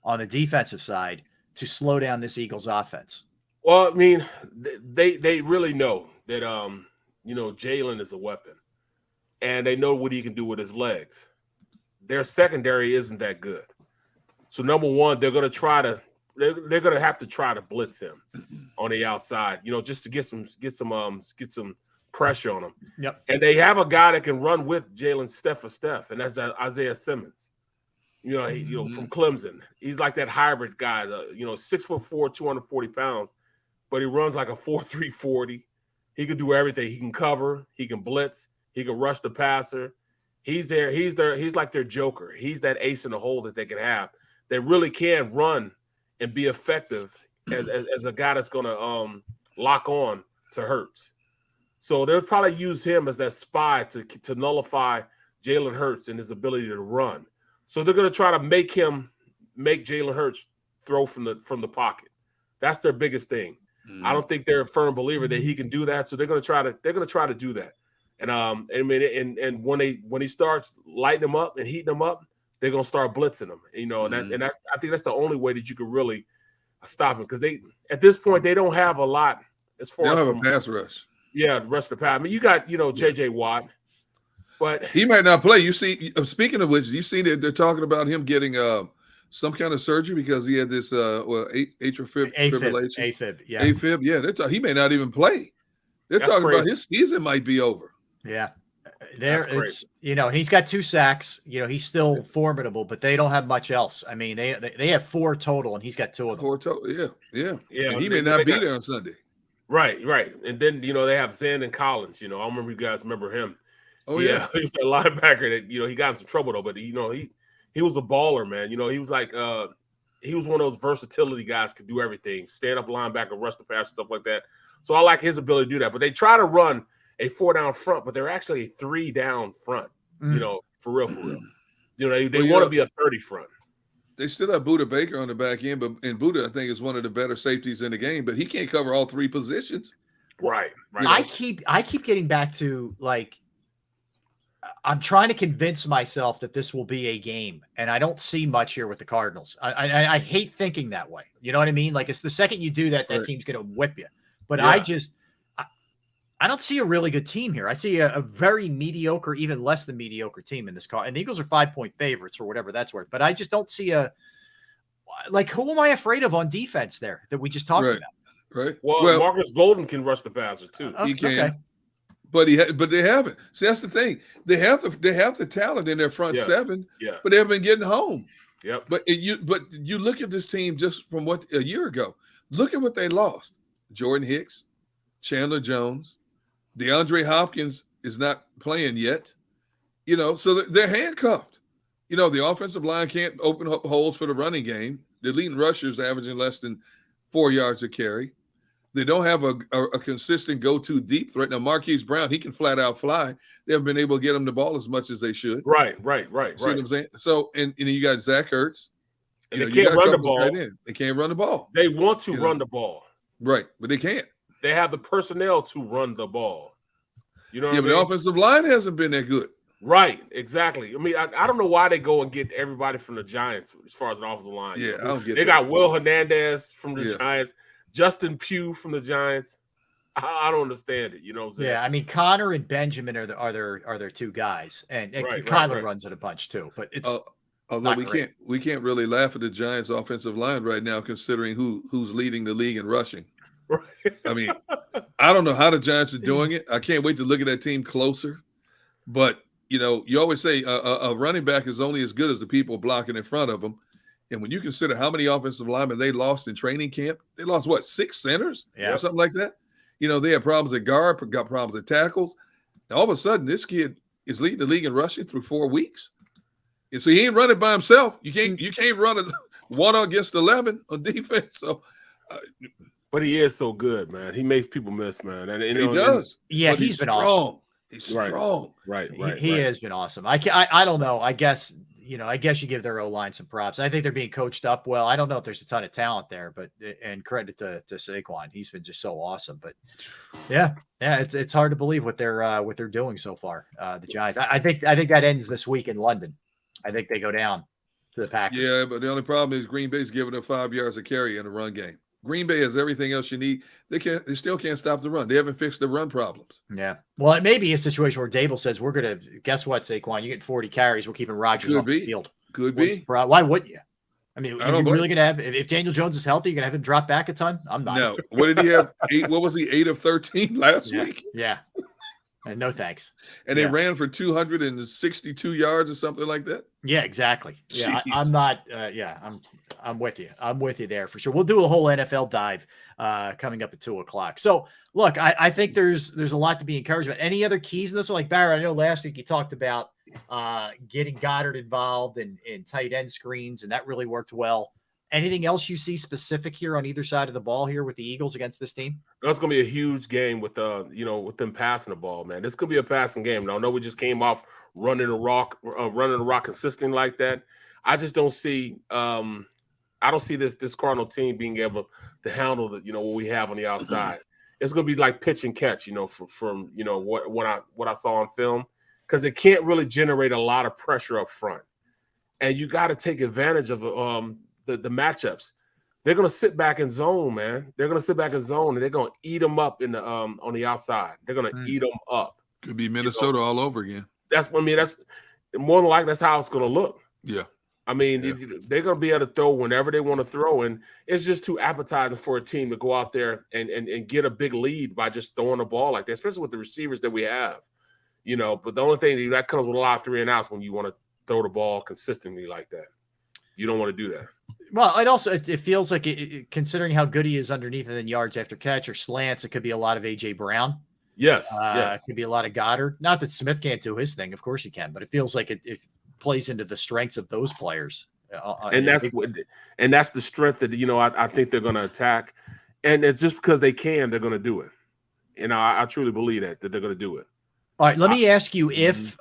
on the defensive side to slow down this Eagles offense? Well, I mean, they really know that Jalen is a weapon, and they know what he can do with his legs. Their secondary isn't that good, so number one, they're going to have to try to blitz him on the outside, just to get some pressure on him. Yep. And they have a guy that can run with Jalen Steph, and that's Isaiah Simmons. From Clemson. He's like that hybrid guy, 6'4", 240 pounds, but he runs like a 4.3 40. He can do everything. He can cover, he can blitz, he can rush the passer. He's like their joker. He's that ace in the hole that they can have that really can run and be effective as a guy that's going to lock on to Hurts. So they'll probably use him as that spy to nullify Jalen Hurts and his ability to run. So they're going to try to make Jalen Hurts throw from the pocket. That's their biggest thing. I don't think they're a firm believer that he can do that. So they're going to try to do that. And when he starts lighting them up and heating them up, they're going to start blitzing them. I think that's the only way that you can really stop him, because at this point they don't have a lot as far as they don't have a pass rush. Yeah, the rest of the pass. I mean, you got J.J. Watt. But he might not play. You see, speaking of which, you see that they're talking about him getting some kind of surgery because he had this atrial fibrillation. AFib, yeah. AFib, yeah. He may not even play. They're That's talking about crazy. his season might be over. Yeah. That's It's, and he's got 2 sacks. He's still formidable, but they don't have much else. I mean, they have 4 total, and he's got 2 of them. 4 total, yeah. Yeah, And he may not be there on Sunday. Right. And then they have Zandon Collins. I remember you guys remember him. Oh yeah. He was a linebacker that he got in some trouble though, but he was a baller, man. He was like he was one of those versatility guys, could do everything, stand up linebacker, rush the pass, stuff like that. So I like his ability to do that. But they try to run a 4-down front, but they're actually a 3-down front. For real. They want to be a 30 front. They still have Buda Baker on the back end, and Buda, I think, is one of the better safeties in the game, but he can't cover all 3 positions. Right. I keep getting back to, like, I'm trying to convince myself that this will be a game, and I don't see much here with the Cardinals. I hate thinking that way. You know what I mean? Like, it's the second you do that, team's going to whip you. But I don't see a really good team here. I see a very mediocre, even less than mediocre team in this car. And the Eagles are 5-point favorites, or whatever that's worth. But I just don't see who am I afraid of on defense there that we just talked about? Right. Well, Marcus Golden can rush the passer too. He can. Okay. But they haven't. See, that's the thing. They have the talent in their front 7, but they haven't been getting home. Yep. But you look at this team just from a year ago. Look at what they lost. Jordan Hicks, Chandler Jones, DeAndre Hopkins is not playing yet. So they're handcuffed. The offensive line can't open up holes for the running game. The leading rushers averaging less than 4 yards a carry. They don't have a consistent go-to deep threat. Now, Marquise Brown, he can flat out fly. They haven't been able to get him the ball as much as they should. Right. See what I'm saying? So, and you got Zach Ertz. And they can't run the ball. They can't run the ball. They want to run the ball. Right, but they can't. They have the personnel to run the ball. What I mean? But the offensive line hasn't been that good. Right, exactly. I mean, I don't know why they go and get everybody from the Giants as far as an offensive line. Yeah, I don't get They that. got Will Hernandez from the Giants, Justin Pugh from the Giants. I don't understand it. You know what I'm saying? Yeah, I mean, Connor and Benjamin are their 2 guys, and Kyler runs it a bunch too. But it's although we can't really laugh at the Giants' offensive line right now, considering who's leading the league in rushing. Right. I mean, I don't know how the Giants are doing it. I can't wait to look at that team closer. But you always say a running back is only as good as the people blocking in front of them. And when you consider how many offensive linemen they lost in training camp, they lost 6 centers or something like that. They had problems at guard, got problems at tackles. And all of a sudden, this kid is leading the league in rushing through 4 weeks. And so he ain't running by himself. You can't run 1 against 11 on defense. So, but he is so good, man. He makes people miss, man. And he does. Yeah, but he's been strong. Awesome. He's strong. Right. He has been awesome. I don't know. I guess you give their O-line some props. I think they're being coached up well. I don't know if there's a ton of talent there, and credit to Saquon. He's been just so awesome. But yeah, it's hard to believe what they're doing so far. The Giants. I think that ends this week in London. I think they go down to the Packers. Yeah, but the only problem is Green Bay's giving them 5 yards a carry in the run game. Green Bay has everything else you need. They still can't stop the run. They haven't fixed the run problems. Yeah. Well, it may be a situation where Dable says, we're going to, guess what, Saquon, you get 40 carries. We're keeping Rodgers off the field. Could be. Why wouldn't you? I mean, are you really going to have, if Daniel Jones is healthy, you're going to have him drop back a ton? I'm not. No. What did he have? 8 of 13 last week? Yeah. And no thanks. And they ran for 262 yards or something like that? Yeah, exactly. Yeah, I'm not. I'm with you. I'm with you there for sure. We'll do a whole NFL dive coming up at 2:00. So, look, I think there's a lot to be encouraged about. Any other keys in this one? Like Barrett, I know last week you talked about getting Goddard involved in tight end screens, and that really worked well. Anything else you see specific here on either side of the ball here with the Eagles against this team? That's going to be a huge game with with them passing the ball, man. This could be a passing game. Now, I know we just came off running the rock consistent like that. I just don't see I don't see this Cardinal team being able to handle what we have on the outside. It's going to be like pitch and catch, from what I saw on film, because it can't really generate a lot of pressure up front. And you got to take advantage of the matchups. They're going to sit back in zone, man. They're going to sit back in zone, and they're going to eat them up in the on the outside. They're going to eat them up. Could be Minnesota all over again. That's more than likely that's how it's going to look. Yeah. I mean, they're going to be able to throw whenever they want to throw, and it's just too appetizing for a team to go out there and get a big lead by just throwing the ball like that, especially with the receivers that we have. But the only thing that comes with a lot of 3-and-outs when you want to throw the ball consistently like that. You don't want to do that. Well, it feels like considering how good he is underneath and then yards after catch or slants, it could be a lot of A.J. Brown. Yes. It could be a lot of Goddard. Not that Smith can't do his thing. Of course he can, but it feels like it plays into the strengths of those players. And that's the strength that, I think they're going to attack. And it's just because they can, they're going to do it. I truly believe that they're going to do it. All right. Let me ask you if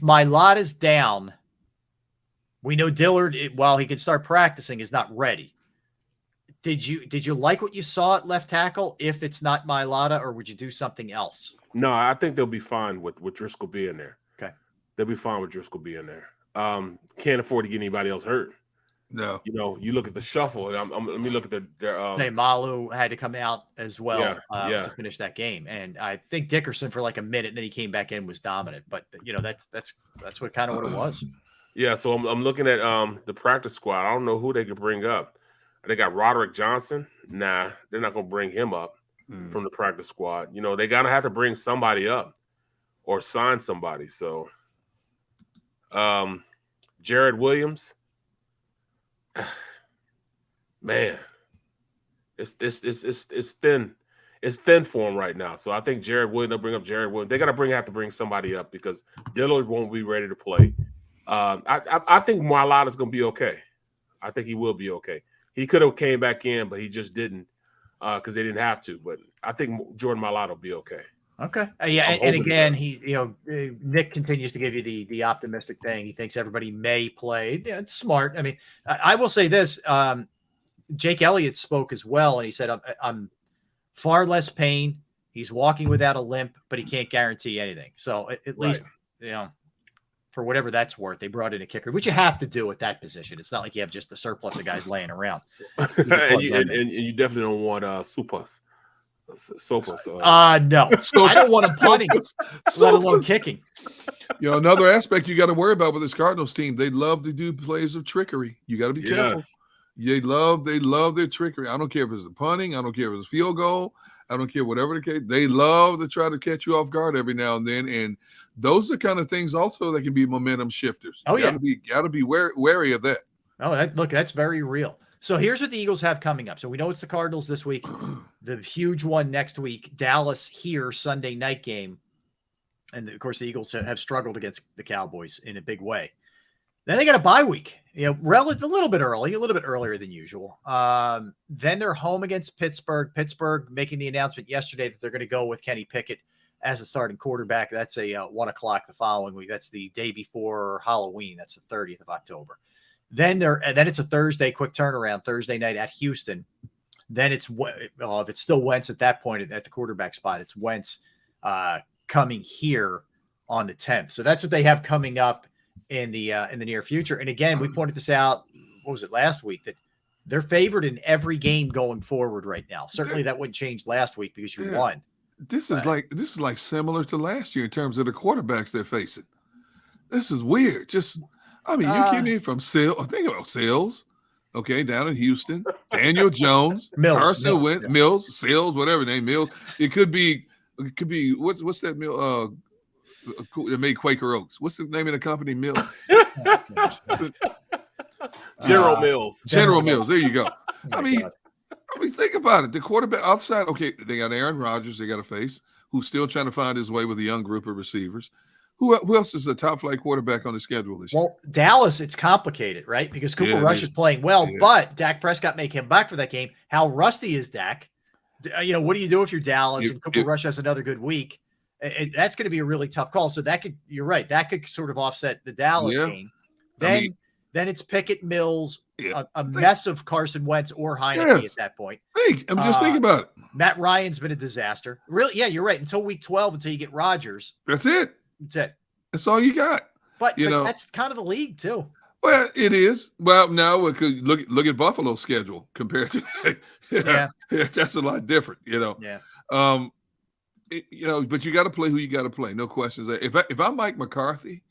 my lot is down, we know Dillard, while he can start practicing, is not ready. Did you like what you saw at left tackle if it's not Mailata, or would you do something else? No, I think they'll be fine with Driscoll being there. Okay. They'll be fine with Driscoll being there. Can't afford to get anybody else hurt. No. You look at the shuffle. Let me look at their Malu had to come out as well to finish that game. And I think Dickerson for like a minute, and then he came back in, was dominant. But, that's what kind of what it was. Yeah, so I'm looking at the practice squad. I don't know who they could bring up. They got Roderick Johnson. Nah, they're not going to bring him up from the practice squad. They got to have to bring somebody up or sign somebody. So, Jared Williams, man, it's thin. It's thin for him right now. So I think Jared Williams, they'll bring up Jared Williams. They got to have to bring somebody up because Dillard won't be ready to play. I think Mailata's going to be okay. I think he will be okay. He could have came back in, but he just didn't because they didn't have to. But I think Jordan Mailata will be okay. Okay. And again, Nick continues to give you the optimistic thing. He thinks everybody may play. Yeah, it's smart. I mean, I will say this. Jake Elliott spoke as well, and he said, I'm far less pain. He's walking without a limp, but he can't guarantee anything. So at least, for whatever that's worth, they brought in a kicker, which you have to do at that position. It's not like you have just the surplus of guys laying around. and you definitely don't want Sopas. No, I don't want him punting, let alone kicking. Another aspect you got to worry about with this Cardinals team, they love to do plays of trickery. You got to be careful. They love their trickery. I don't care if it's the punting. I don't care if it's a field goal. I don't care whatever the case. They love to try to catch you off guard every now and then, and those are kind of things also that can be momentum shifters. Oh, got to be wary of that. Oh, that's very real. So here's what the Eagles have coming up. So we know it's the Cardinals this week, the huge one next week, Dallas here, Sunday night game. And of course, the Eagles have struggled against the Cowboys in a big way. Then they got a bye week, a little bit earlier than usual. Then they're home against Pittsburgh. Pittsburgh making the announcement yesterday that they're going to go with Kenny Pickett as a starting quarterback. That's a 1:00 the following week. That's the day before Halloween. That's the 30th of October. Then it's a Thursday, quick turnaround, Thursday night at Houston. Then if it's still Wentz at that point at the quarterback spot, it's Wentz coming here on the 10th. So that's what they have coming up in the near future. And again, we pointed this out, what was it, last week, that they're favored in every game going forward right now. Certainly that wouldn't change last week because you won. This is like similar to last year in terms of the quarterbacks they're facing. This is weird. You came in from Sales. Think about Sales, okay, down in Houston. Daniel Jones, Carson Wentz, Mills, Sales, whatever name, Mills. It could be what's that mill? That made Quaker Oats. What's the name of the company? Mills. General Mills. General Mills. There you go. I mean, think about it. The quarterback outside. Okay, they got Aaron Rodgers. They got to face, who's still trying to find his way with a young group of receivers. Who else is a top flight quarterback on the schedule this year? Well, Dallas, it's complicated, right? Because Cooper Rush is playing well, but Dak Prescott may come back for that game. How rusty is Dak? What do you do if you're Dallas and Cooper Rush has another good week? That's going to be a really tough call. So you're right. That could sort of offset the Dallas game. Then it's Pickett, Mills, a mess of Carson Wentz or Heineke at that point. I'm just thinking about it. Matt Ryan's been a disaster. Really? Yeah, you're right. Until week 12, until you get Rodgers. That's it. That's it. That's all you got. But that's kind of the league too. Well, it is. Well, now we could look at Buffalo's schedule compared to that's a lot different, Yeah. But you got to play who you got to play. No questions. If I'm Mike McCarthy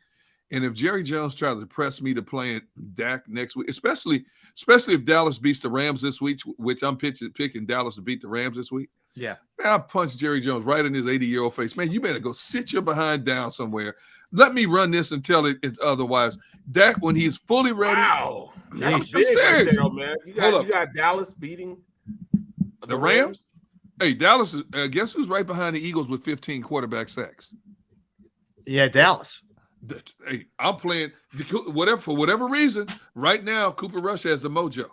And if Jerry Jones tries to press me to playing Dak next week, especially if Dallas beats the Rams this week, which I'm picking Dallas to beat the Rams this week. Yeah. Man, I'll punch Jerry Jones right in his 80-year-old face. Man, you better go sit your behind down somewhere. Let me run this until it's otherwise. Dak, when he's fully ready. Wow. I'm That's big serious. right there, man. You got Dallas beating the Rams? Hey, Dallas, guess who's right behind the Eagles with 15 quarterback sacks? Yeah, Dallas. Hey, I'm playing for whatever reason. Right now, Cooper Rush has the mojo.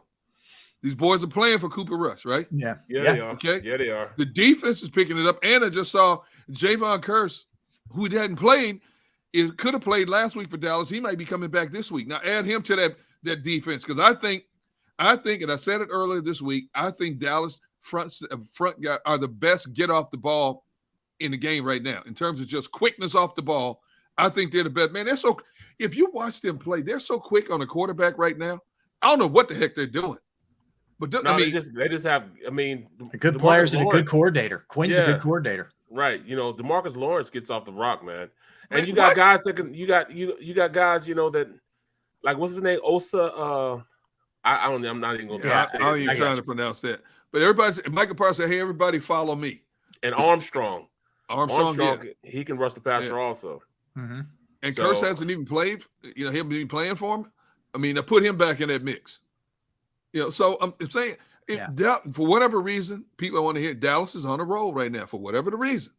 These boys are playing for Cooper Rush, right? Yeah. Yeah, they are. Okay. Yeah, they are. The defense is picking it up. And I just saw Javon Curse, who hadn't played, could have played last week for Dallas. He might be coming back this week. Now add him to that defense, because I think, and I said it earlier this week, I think Dallas front guy are the best get off the ball in the game right now in terms of just quickness off the ball. I think they're the best. Man, if you watch them play, they're so quick on the quarterback right now. I don't know what the heck they're doing. But they just have, good players and a good coordinator. Quinn's a good coordinator. Right. DeMarcus Lawrence gets off the rock, man. And you got guys that can, you got guys, that, like, what's his name? Osa. I'm not even going to try to say it. I'm even trying to pronounce that. But Michael Parsons said, hey, everybody follow me. And Armstrong, yeah. he can rush the passer also. Mm-hmm. And Curse hasn't even played. He hasn't been playing for him. I put him back in that mix. So I'm saying, for whatever reason, people want to hear Dallas is on a roll right now. For whatever the reason,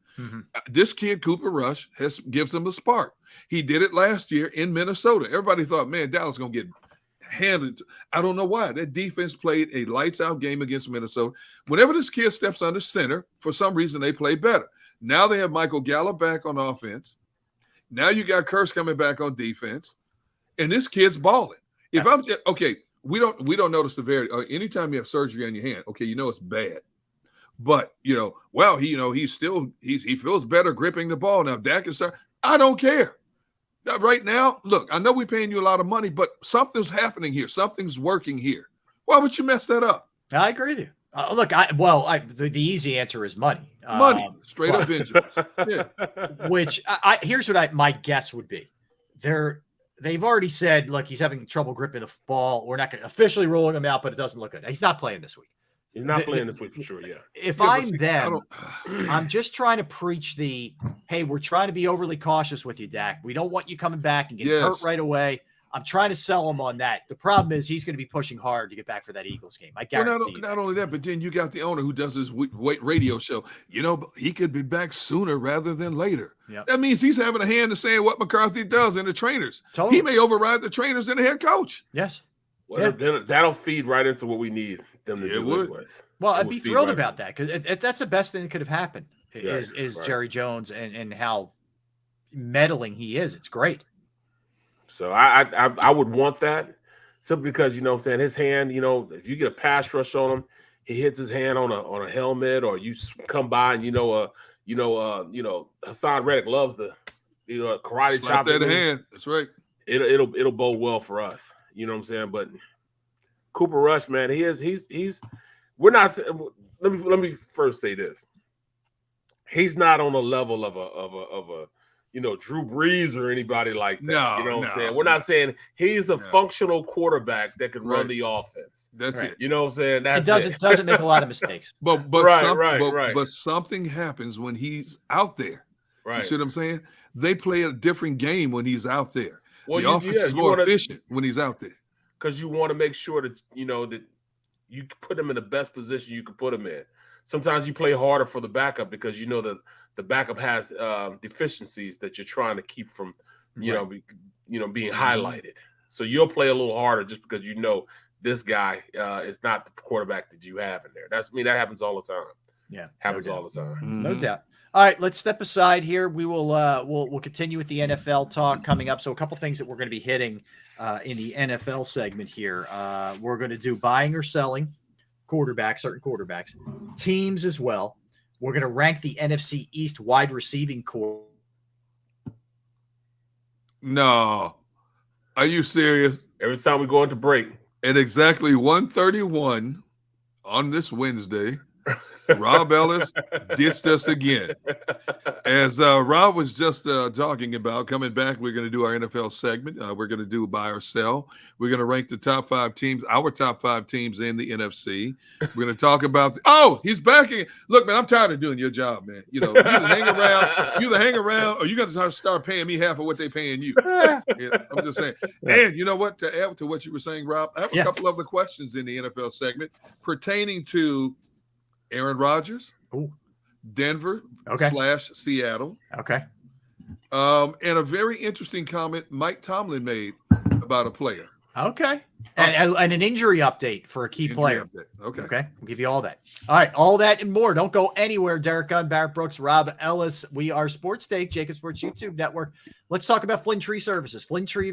this kid Cooper Rush gives them a spark. He did it last year in Minnesota. Everybody thought, man, Dallas is gonna get handled. I don't know why. That defense played a lights out game against Minnesota. Whenever this kid steps under center, for some reason they play better. Now they have Michael Gallup back on offense. Now you got Curse coming back on defense, and this kid's balling. If I'm okay, we don't know the severity. Anytime you have surgery on your hand, okay, it's bad. But he feels better gripping the ball now. Dak can start. I don't care. Right now, look, I know we're paying you a lot of money, but something's happening here. Something's working here. Why would you mess that up? I agree with you. Look, the easy answer is money. Money, straight up vengeance. Yeah. Which here's what my guess would be. They've already said, look, he's having trouble gripping the ball. We're not going to officially ruling him out, but it doesn't look good. He's not playing this week. He's not playing this week for sure. Yeah. If I'm them, I'm just trying to preach hey, we're trying to be overly cautious with you, Dak. We don't want you coming back and getting hurt right away. I'm trying to sell him on that. The problem is he's going to be pushing hard to get back for that Eagles game. I guarantee you. Not only that, but then you got the owner who does his radio show. He could be back sooner rather than later. Yep. That means he's having a hand in saying what McCarthy does and the trainers. Totally. He may override the trainers and the head coach. Yes. Well, that'll feed right into what we need them to do. Anyways. Well, I'd be thrilled about that because that's the best thing that could have happened is Jerry Jones and how meddling he is. It's great. So I would want that simply because, his hand, if you get a pass rush on him, he hits his hand on a helmet, or you come by and Hassan Reddick loves the karate chop. That hand. That's right. It'll bode well for us. You know what I'm saying? But Cooper Rush, man, we're not. Let me first say this. He's not on the level of a Drew Brees or anybody like that. No, you know what I'm saying? We're not saying he's a functional quarterback that can run the offense. That's it. You know what I'm saying? He doesn't make a lot of mistakes. But something happens when he's out there. Right. You see what I'm saying? They play a different game when he's out there. Well, the offense is more efficient when he's out there. Because you want to make sure that that you put him in the best position you can put him in. Sometimes you play harder for the backup because that the backup has deficiencies that you're trying to keep from being highlighted. So you'll play a little harder just because this guy is not the quarterback that you have in there. That happens all the time. Yeah, happens all the time. No doubt. All right, let's step aside here. We will we'll continue with the NFL talk coming up. So a couple things that we're going to be hitting in the NFL segment here. We're going to do buying or selling certain quarterbacks, teams as well. We're going to rank the NFC East wide receiving core. No. Are you serious? Every time we go into break. At exactly 1:31 on this Wednesday, Rob Ellis ditched us again. As Rob was just talking about, coming back, we're going to do our NFL segment. We're going to do buy or sell. We're going to rank the top 5 teams, our top 5 teams in the NFC. We're going to talk about he's back again. Look, man, I'm tired of doing your job, man. You know, you either hang around, or you got to start paying me half of what they're paying you. Yeah, I'm just saying. And you know what? To add to what you were saying, Rob, I have a couple other questions in the NFL segment pertaining to Aaron Rodgers, Denver / Seattle. Okay. And a very interesting comment Mike Tomlin made about a player. Okay. And an injury update for a key player. Okay. We'll give you all that. All right. All that and more. Don't go anywhere. Derek Gunn, Barrett Brooks, Rob Ellis. We are Sports Take, JAKIB Sports YouTube Network. Let's talk about Flynn Tree Services. Flynn Tree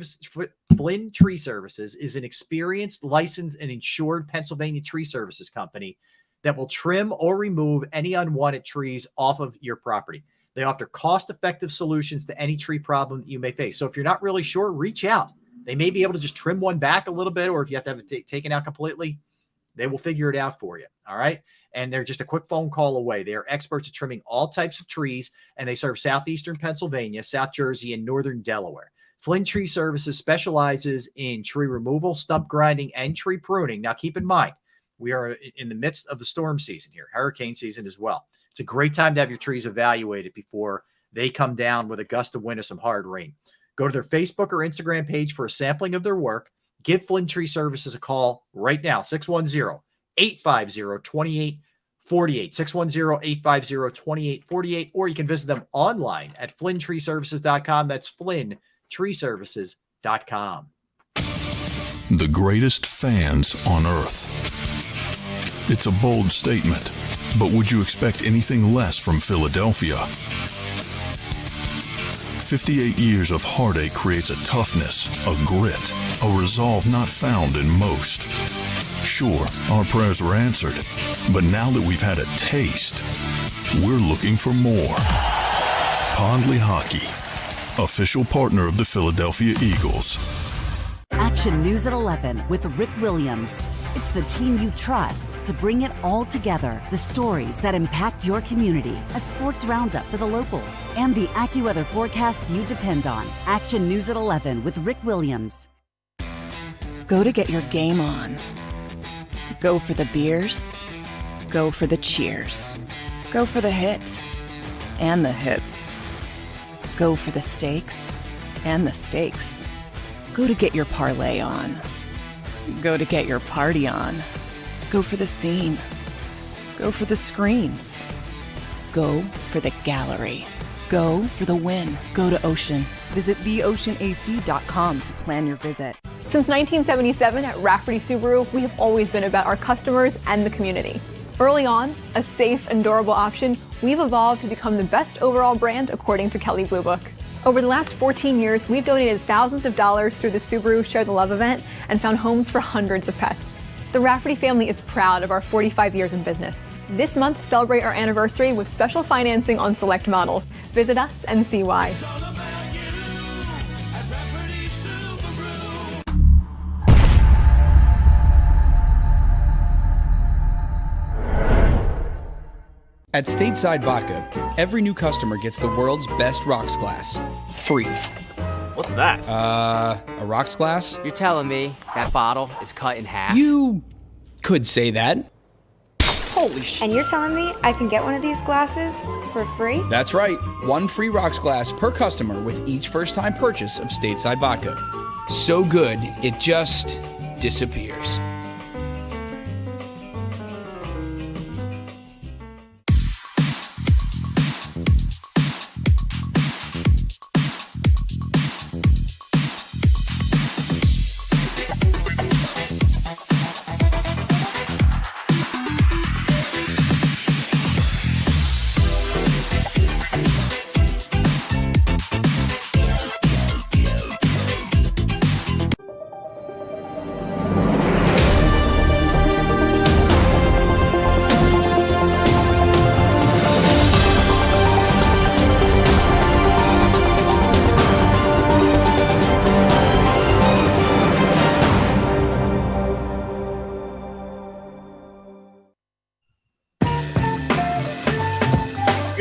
Services is an experienced, licensed, and insured Pennsylvania tree services company that will trim or remove any unwanted trees off of your property. They offer cost-effective solutions to any tree problem that you may face. So if you're not really sure, reach out. They may be able to just trim one back a little bit, or if you have to have it taken out completely, they will figure it out for you. All right. And they're just a quick phone call away. They are experts at trimming all types of trees, and they serve southeastern Pennsylvania, South Jersey, and northern Delaware. Flynn Tree Services specializes in tree removal, stump grinding, and tree pruning. Now, keep in mind, we are in the midst of the storm season here, hurricane season as well. It's a great time to have your trees evaluated before they come down with a gust of wind or some hard rain. Go to their Facebook or Instagram page for a sampling of their work. Give Flynn Tree Services a call right now, 610-850-2848, 610-850-2848, or you can visit them online at flynntreeservices.com. That's flynntreeservices.com. The greatest fans on earth. It's a bold statement, but would you expect anything less from Philadelphia? 58 years of heartache creates a toughness, a grit, a resolve not found in most. Sure, our prayers were answered, but now that we've had a taste, we're looking for more. Pondley Hockey, official partner of the Philadelphia Eagles. Action News at 11 with Rick Williams. It's the team you trust to bring it all together. The stories that impact your community. A sports roundup for the locals. And the AccuWeather forecast you depend on. Action News at 11 with Rick Williams. Go to get your game on. Go for the beers. Go for the cheers. Go for the hit and the hits. Go for the stakes and the stakes. Go to get your parlay on. Go to get your party on. Go for the scene. Go for the screens. Go for the gallery. Go for the win. Go to Ocean. Visit theoceanac.com to plan your visit. Since 1977 at Rafferty Subaru, we have always been about our customers and the community. Early on, a safe and durable option, we've evolved to become the best overall brand according to Kelley Blue Book. Over the last 14 years, we've donated thousands of dollars through the Subaru Share the Love event and found homes for hundreds of pets. The Rafferty family is proud of our 45 years in business. This month, celebrate our anniversary with special financing on select models. Visit us and see why. At Stateside Vodka, every new customer gets the world's best rocks glass. Free. What's that? A rocks glass? You're telling me that bottle is cut in half? You could say that. Holy shit. And you're telling me I can get one of these glasses for free? That's right. One free rocks glass per customer with each first-time purchase of Stateside Vodka. So good, it just disappears.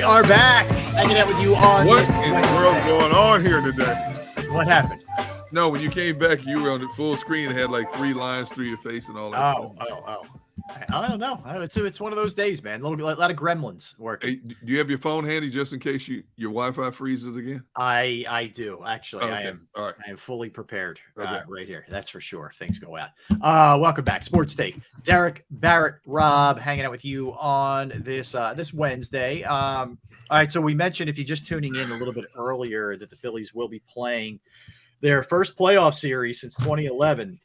are back. Hanging out with you on What in the world going on here today? What happened? No, when you came back, you were on the full screen and had like 3 lines through your face and all that stuff. Oh. I don't know. It's one of those days, man. A lot of gremlins working. Hey, do you have your phone handy just in case your Wi-Fi freezes again? I do actually. Okay. I am. All right. I am fully prepared Okay. right here. That's for sure. Things go out. Welcome back, Sports Take. Derek, Barrett, Rob, hanging out with you on this Wednesday. All right. So we mentioned, if you're just tuning in a little bit earlier, that the Phillies will be playing their first playoff series since 2011.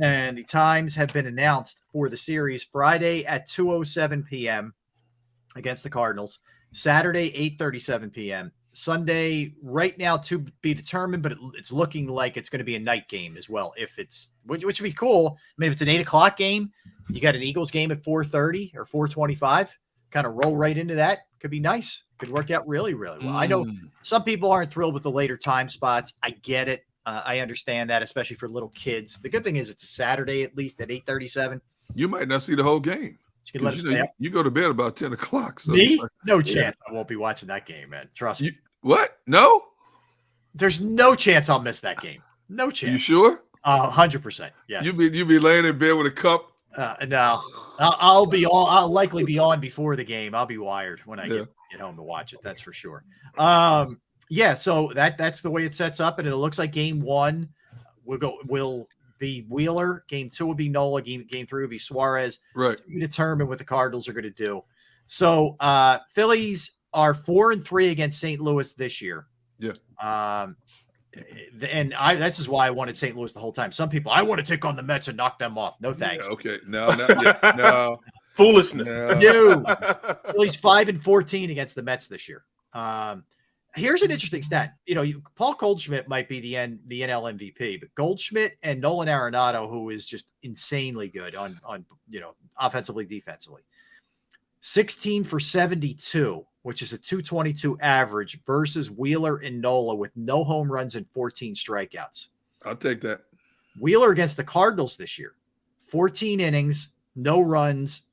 And the times have been announced for the series: Friday at 2:07 p.m. against the Cardinals, Saturday 8:37 p.m., Sunday right now to be determined, but it's looking like it's going to be a night game as well. Which would be cool. I mean, if it's an 8 o'clock game, you got an Eagles game at 4:30 or 4:25, kind of roll right into that. Could be nice. Could work out really, really well. I know some people aren't thrilled with the later time spots. I get it. I understand that, especially for little kids. The good thing is it's a Saturday, at least at 8:37. You might not see the whole game. You, let you go to bed about 10 o'clock. So me? No chance I won't be watching that game, man. Trust me. What? No? There's no chance I'll miss that game. No chance. You sure? 100%. Yes. You be laying in bed with a cup? No. I'll likely be on before the game. I'll be wired when I get home to watch it. That's for sure. Yeah, so that's the way it sets up, and it looks like game 1 will be Wheeler, game 2 will be Nola, game 3 will be Suarez. Right. To be determined what the Cardinals are going to do. So Phillies are 4-3 against St. Louis this year. Yeah. And that's just why I wanted St. Louis the whole time. Some people, I want to take on the Mets and knock them off. No thanks. Yeah, okay. No. Foolishness. No. Phillies 5-14 against the Mets this year. Here's an interesting stat. Paul Goldschmidt might be the NL MVP, but Goldschmidt and Nolan Arenado, who is just insanely good on offensively, defensively, 16 for 72, which is a 222 average, versus Wheeler and Nola with no home runs and 14 strikeouts. I'll take that. Wheeler against the Cardinals this year, 14 innings, no runs.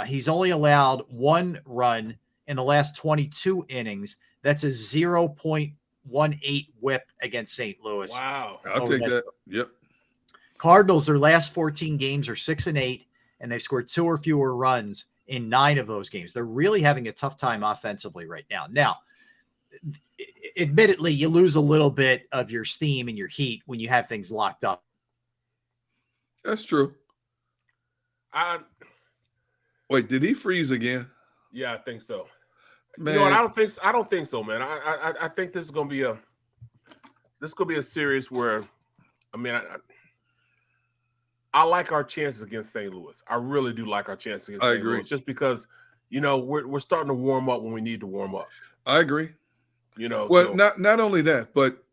He's only allowed 1 run in the last 22 innings. That's a 0.18 whip against St. Louis. Wow. I'll take that. Yep. Cardinals, their last 14 games are 6-8, and they've scored 2 or fewer runs in 9 of those games. They're really having a tough time offensively right now. Now, admittedly, you lose a little bit of your steam and your heat when you have things locked up. That's true. Wait, did he freeze again? Yeah, I think so. Man. You know what? I don't think so, man. I think this is gonna be a series where, I mean, I like our chances against St. Louis. I really do like our chances against St. Louis, just because we're starting to warm up when we need to warm up. I agree. Well, not only that, but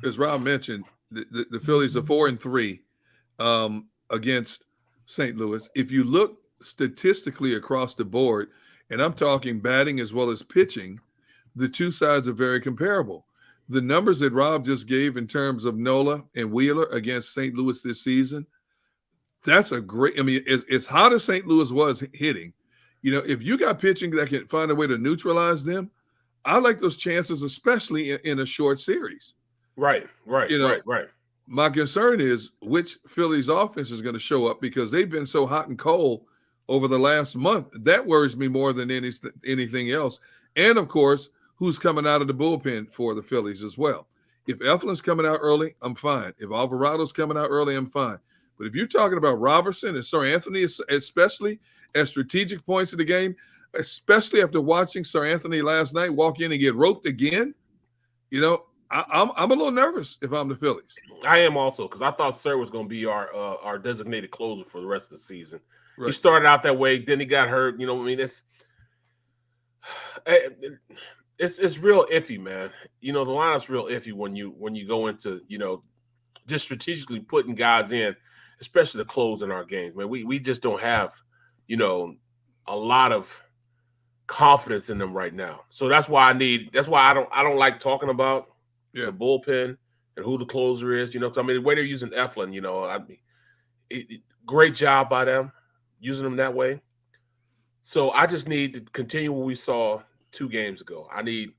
as Rob mentioned, the Phillies are 4-3 against St. Louis. If you look statistically across the board, and I'm talking batting as well as pitching, the two sides are very comparable. The numbers that Rob just gave in terms of Nola and Wheeler against St. Louis this season, that's a great, as hot as St. Louis was hitting, if you got pitching that can find a way to neutralize them, I like those chances, especially in a short series. Right. My concern is which Phillies offense is going to show up, because they've been so hot and cold over the last month. That worries me more than anything else. And, of course, who's coming out of the bullpen for the Phillies as well. If Eflin's coming out early, I'm fine. If Alvarado's coming out early, I'm fine. But if you're talking about Robertson and Sir Anthony, especially at strategic points of the game, especially after watching Sir Anthony last night walk in and get roped again, I'm a little nervous if I'm the Phillies. I am also, because I thought Sir was going to be our designated closer for the rest of the season. Right. He started out that way, then he got hurt. It's real iffy, man. The lineup's real iffy when you go into just strategically putting guys in, especially to close in our games. Man, we just don't have a lot of confidence in them right now. So that's why I don't like talking about the bullpen and who the closer is. The way they're using Eflin, great job by them using them that way. So I just need to continue what we saw 2 games ago. I need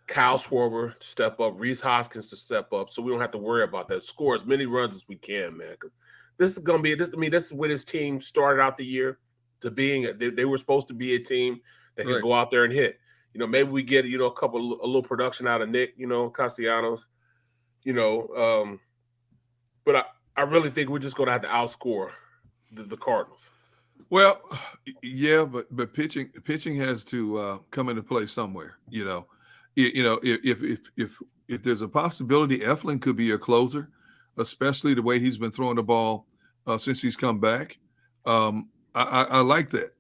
Kyle Schwarber to step up, Reese Hoskins to step up, so we don't have to worry about that. Score as many runs as we can, man, because this is going to be this. I mean, this is where this team started out the year to being. They were supposed to be a team that could go out there and hit. Maybe we get a little production out of Nick, Castellanos, but I really think we're just going to have to outscore the Cardinals. Well, yeah, but pitching has to come into play somewhere. If there's a possibility Eflin could be a closer, especially the way he's been throwing the ball since he's come back, I like that.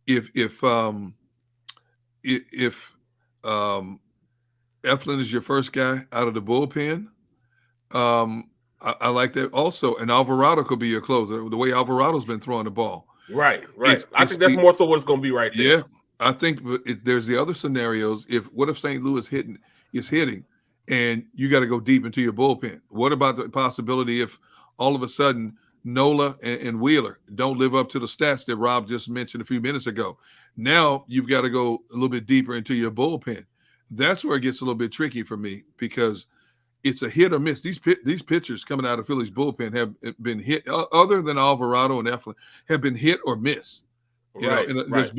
If Eflin is your first guy out of the bullpen, I like that also. And Alvarado could be your closer. The way Alvarado's been throwing the ball. Right. I think that's more so what it's going to be right there. Yeah, I think there's the other scenarios. What if St. Louis is hitting, and you got to go deep into your bullpen? What about the possibility if all of a sudden Nola and Wheeler don't live up to the stats that Rob just mentioned a few minutes ago? Now you've got to go a little bit deeper into your bullpen. That's where it gets a little bit tricky for me because it's a hit or miss. These pitchers coming out of Phillies bullpen have been hit, other than Alvarado and Eflin, have been hit or miss. There's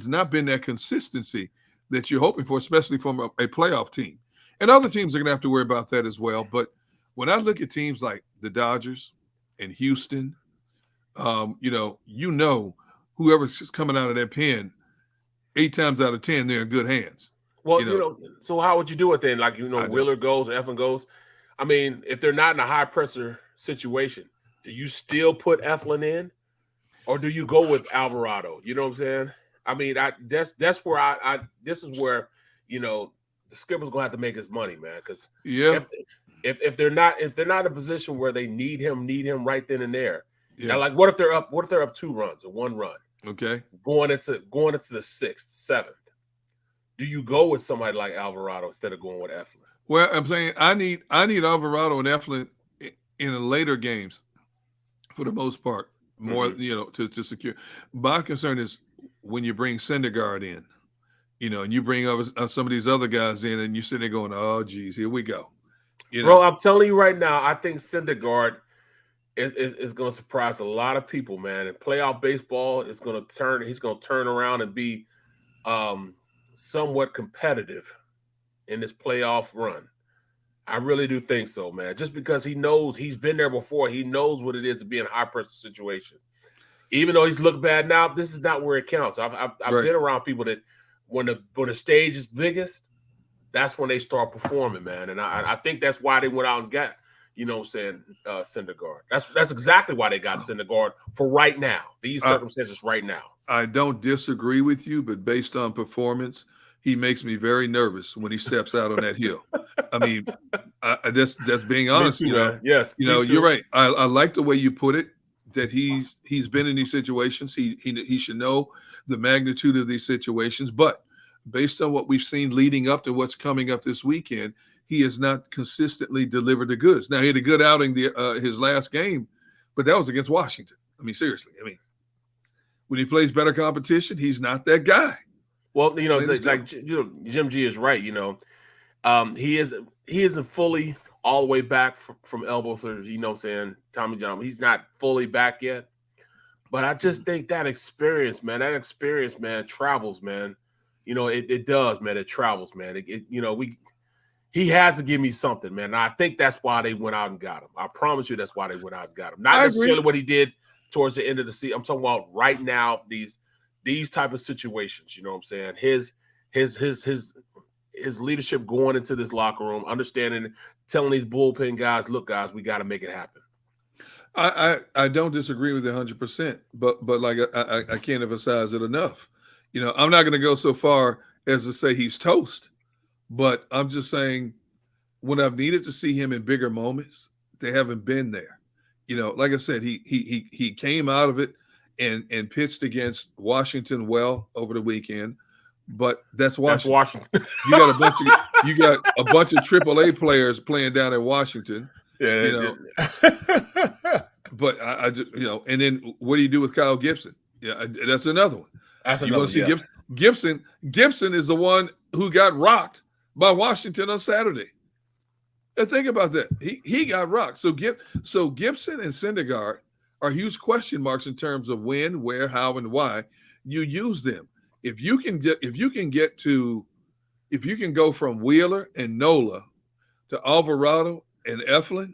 not been that consistency that you're hoping for, especially from a playoff team. And other teams are going to have to worry about that as well. But when I look at teams like the Dodgers and Houston, whoever's coming out of that pen, 8 times out of 10, they're in good hands. Well, so how would you do it then? Like, Wheeler goes, Eflin goes. I mean, if they're not in a high pressure situation, do you still put Eflin in, or do you go with Alvarado? You know what I'm saying? I mean, that's where this is where the skipper's gonna have to make his money, man. Because if they're not in a position where they need him right then and there. Yeah. Now, like, what if they're up 2 runs or 1 run? Okay, going into the 6th, 7th. Do you go with somebody like Alvarado instead of going with Eflin? Well, I'm saying I need Alvarado and Eflin in the later games for the most part, more to secure. My concern is when you bring Syndergaard in, and you bring some of these other guys in, and you sit there going, "Oh, geez, here we go." Bro, I'm telling you right now, I think Syndergaard is going to surprise a lot of people, man. In playoff baseball, he's going to turn around and be somewhat competitive in this playoff run. I really do think so, man. Just because he knows he's been there before, he knows what it is to be in a high pressure situation. Even though he's looked bad now, this is not where it counts. I've been around people that when the stage is biggest, that's when they start performing, man. And I think that's why they went out and got, Syndergaard. That's exactly why they got Syndergaard for right now. These circumstances right now. I don't disagree with you, but based on performance, he makes me very nervous when he steps out on that hill. I mean, that's being honest. Me too, yes, you're right. I like the way you put it. That he's been in these situations. He should know the magnitude of these situations. But based on what we've seen leading up to what's coming up this weekend, he has not consistently delivered the goods. Now, he had a good outing his last game, but that was against Washington. I mean, seriously. I mean, when he plays better competition, he's not that guy. Well, Jim G is right. He isn't fully all the way back from elbow surgery. Tommy John. He's not fully back yet. But I just think that experience, man, travels, man. It does, man. It travels, man. He has to give me something, man. And I think that's why they went out and got him. I promise you that's why they went out and got him. Not necessarily what he did towards the end of the season. I'm talking about right now, these type of situations. You know what I'm saying? His leadership going into this locker room, understanding, telling these bullpen guys, look, guys, we got to make it happen. I don't disagree with it 100%, but like I can't emphasize it enough. I'm not going to go so far as to say he's toast, but I'm just saying when I've needed to see him in bigger moments, they haven't been there. Like I said, he came out of it and pitched against Washington well over the weekend, but that's Washington. You got a bunch of AAA players playing down in Washington. Yeah, but I just and then what do you do with Kyle Gibson? Yeah, that's another one. That's You want to see Gibson? Gibson is the one who got rocked by Washington on Saturday. And think about that. He got rocked. So Gibson and Syndergaard are huge question marks in terms of when, where, how, and why you use them. If you can go from Wheeler and Nola to Alvarado and Eflin,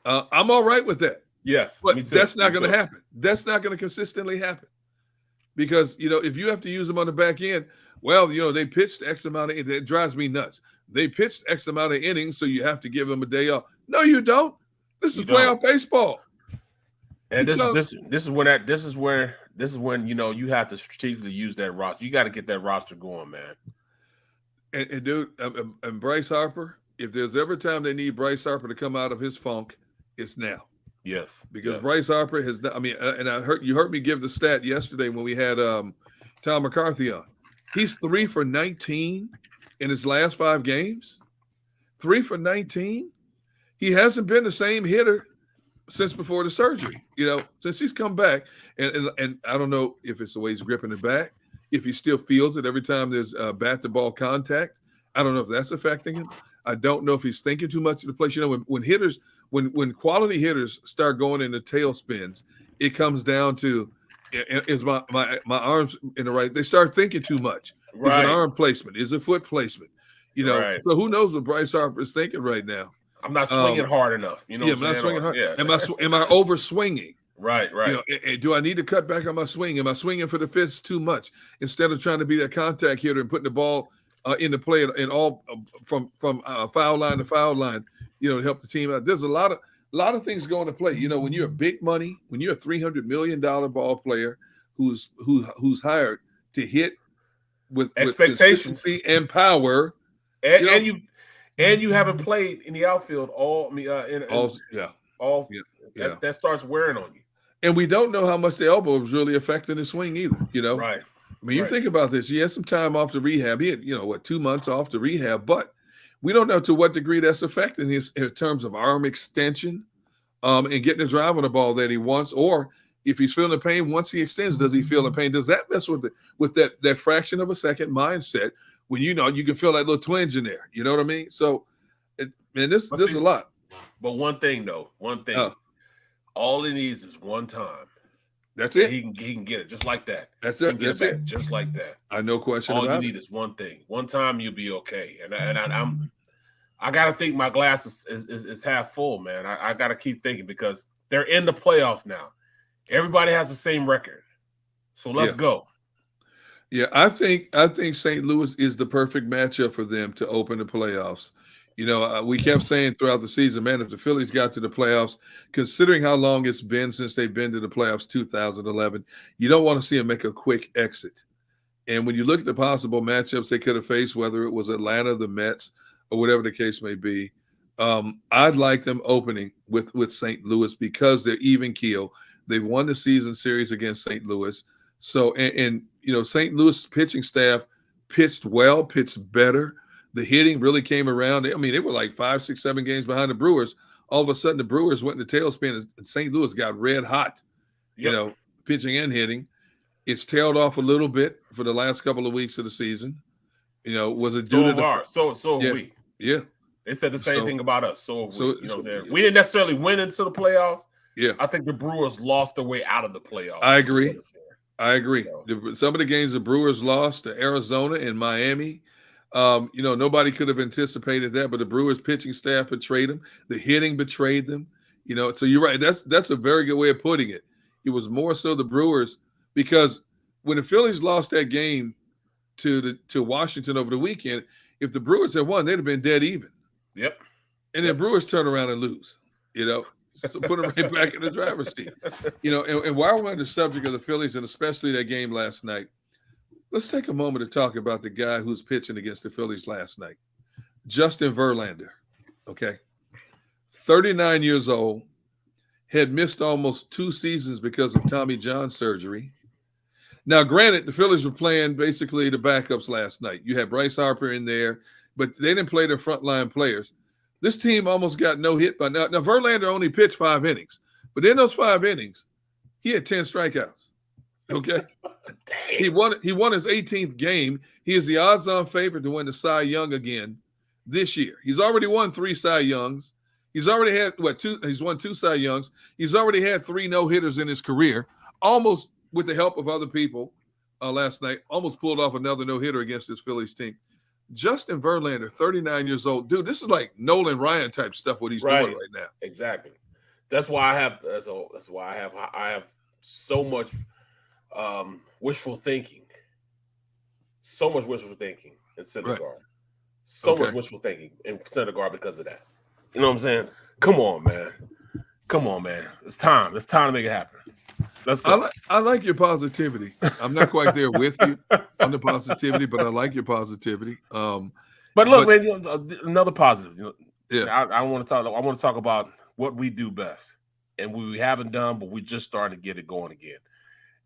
I'm all right with that. Yes, but that's not going to happen. That's not going to consistently happen because if you have to use them on the back end, well, they pitched X amount of. It drives me nuts. They pitched X amount of innings, so you have to give them a day off. No, you don't. This is playoff baseball. And this is when you have to strategically use that roster. You got to get that roster going, man. And dude, and Bryce Harper. If there's ever time they need Bryce Harper to come out of his funk, it's now. Yes, because Bryce Harper has. I mean, and you heard me give the stat yesterday when we had Tom McCarthy on. He's 3 for 19 in his last 5 games. 3 for 19. He hasn't been the same hitter since before the surgery. Since he's come back, and I don't know if it's the way he's gripping it back, if he still feels it every time there's bat to ball contact. I don't know if that's affecting him. I don't know if he's thinking too much of the place. When quality hitters start going into tailspins, it comes down to is my arms in the right? They start thinking too much. Right. Is it arm placement? Is it foot placement? Right. So who knows what Bryce Harper is thinking right now? I'm not swinging hard enough. I'm not swinging hard. Yeah. Am I over swinging? Right. Do I need to cut back on my swing? Am I swinging for the fence too much instead of trying to be that contact hitter and putting the ball into play and all from foul line to foul line? To help the team out. There's a lot of things going to play. When you're big money, when you're a $300 million ball player who's hired to hit with expectations and power, and you haven't played in the outfield that starts wearing on you. And we don't know how much the elbow was really affecting his swing either. Right. I mean, you think about this. He had some time off the rehab. He had 2 months off the rehab, but we don't know to what degree that's affecting his in terms of arm extension and getting the drive on the ball that he wants, or if he's feeling the pain once he extends, does he feel the pain? Does that mess with that fraction of a second mindset when you can feel that little twinge in there? You know what I mean? So, there's a lot. But one thing, all he needs is one time. That's it. He can get it just like that. That's it. That's it. Just like that. I no question all about it. All you need is one thing. One time you'll be okay. And I got to think my glass is half full, man. I got to keep thinking because they're in the playoffs now. Everybody has the same record. So let's go. Yeah, I think St. Louis is the perfect matchup for them to open the playoffs. We kept saying throughout the season, man, if the Phillies got to the playoffs, considering how long it's been since they've been to the playoffs, 2011, you don't want to see them make a quick exit. And when you look at the possible matchups they could have faced, whether it was Atlanta, the Mets, or whatever the case may be, I'd like them opening with St. Louis because they're even keel. They've won the season series against St. Louis. So, and St. Louis pitching staff pitched well, pitched better. The hitting really came around. I mean, they were like 5, 6, 7 games behind the Brewers. All of a sudden, the Brewers went in the tailspin, and St. Louis got red hot, pitching and hitting. It's tailed off a little bit for the last couple of weeks of the season. Was it due to so we? Yeah. They said the same thing about us. So we. You know what I'm saying? We didn't necessarily win into the playoffs. Yeah. I think the Brewers lost their way out of the playoffs. I agree. Some of the games the Brewers lost to Arizona and Miami, nobody could have anticipated that, but the Brewers pitching staff betrayed them. The hitting betrayed them. So you're right. That's a very good way of putting it. It was more so the Brewers because when the Phillies lost that game to Washington over the weekend, if the Brewers had won, they'd have been dead even. Yep. And then Brewers turn around and lose. So put them right back in the driver's seat. And while we're on the subject of the Phillies and especially that game last night, let's take a moment to talk about the guy who's pitching against the Phillies last night, Justin Verlander. Okay, 39 years old, had missed almost 2 seasons because of Tommy John surgery. Now, granted, the Phillies were playing basically the backups last night. You had Bryce Harper in there, but they didn't play their frontline players. This team almost got no hit by now. Now, Verlander only pitched 5 innings, but in those 5 innings, he had 10 strikeouts. Okay. He won his 18th game. He is the odds-on favorite to win the Cy Young again this year. He's already won 3 Cy Youngs. He's already had he's won 2 Cy Youngs. He's already had 3 no-hitters in his career, almost with the help of other people last night, almost pulled off another no-hitter against his Phillies team. Justin Verlander, 39 years old. Dude, this is like Nolan Ryan type stuff, what he's doing right now. Exactly. That's why I have so much wishful thinking. So much wishful thinking in center guard. So much wishful thinking in center guard because of that. You know what I'm saying? Come on, man. Come on, man. It's time. It's time to make it happen. Let's go. I like your positivity. I'm not quite there with you on the positivity, but I like your positivity. But look, man, another positive. You know, I want to talk about what we do best, and we haven't done, but we just started to get it going again,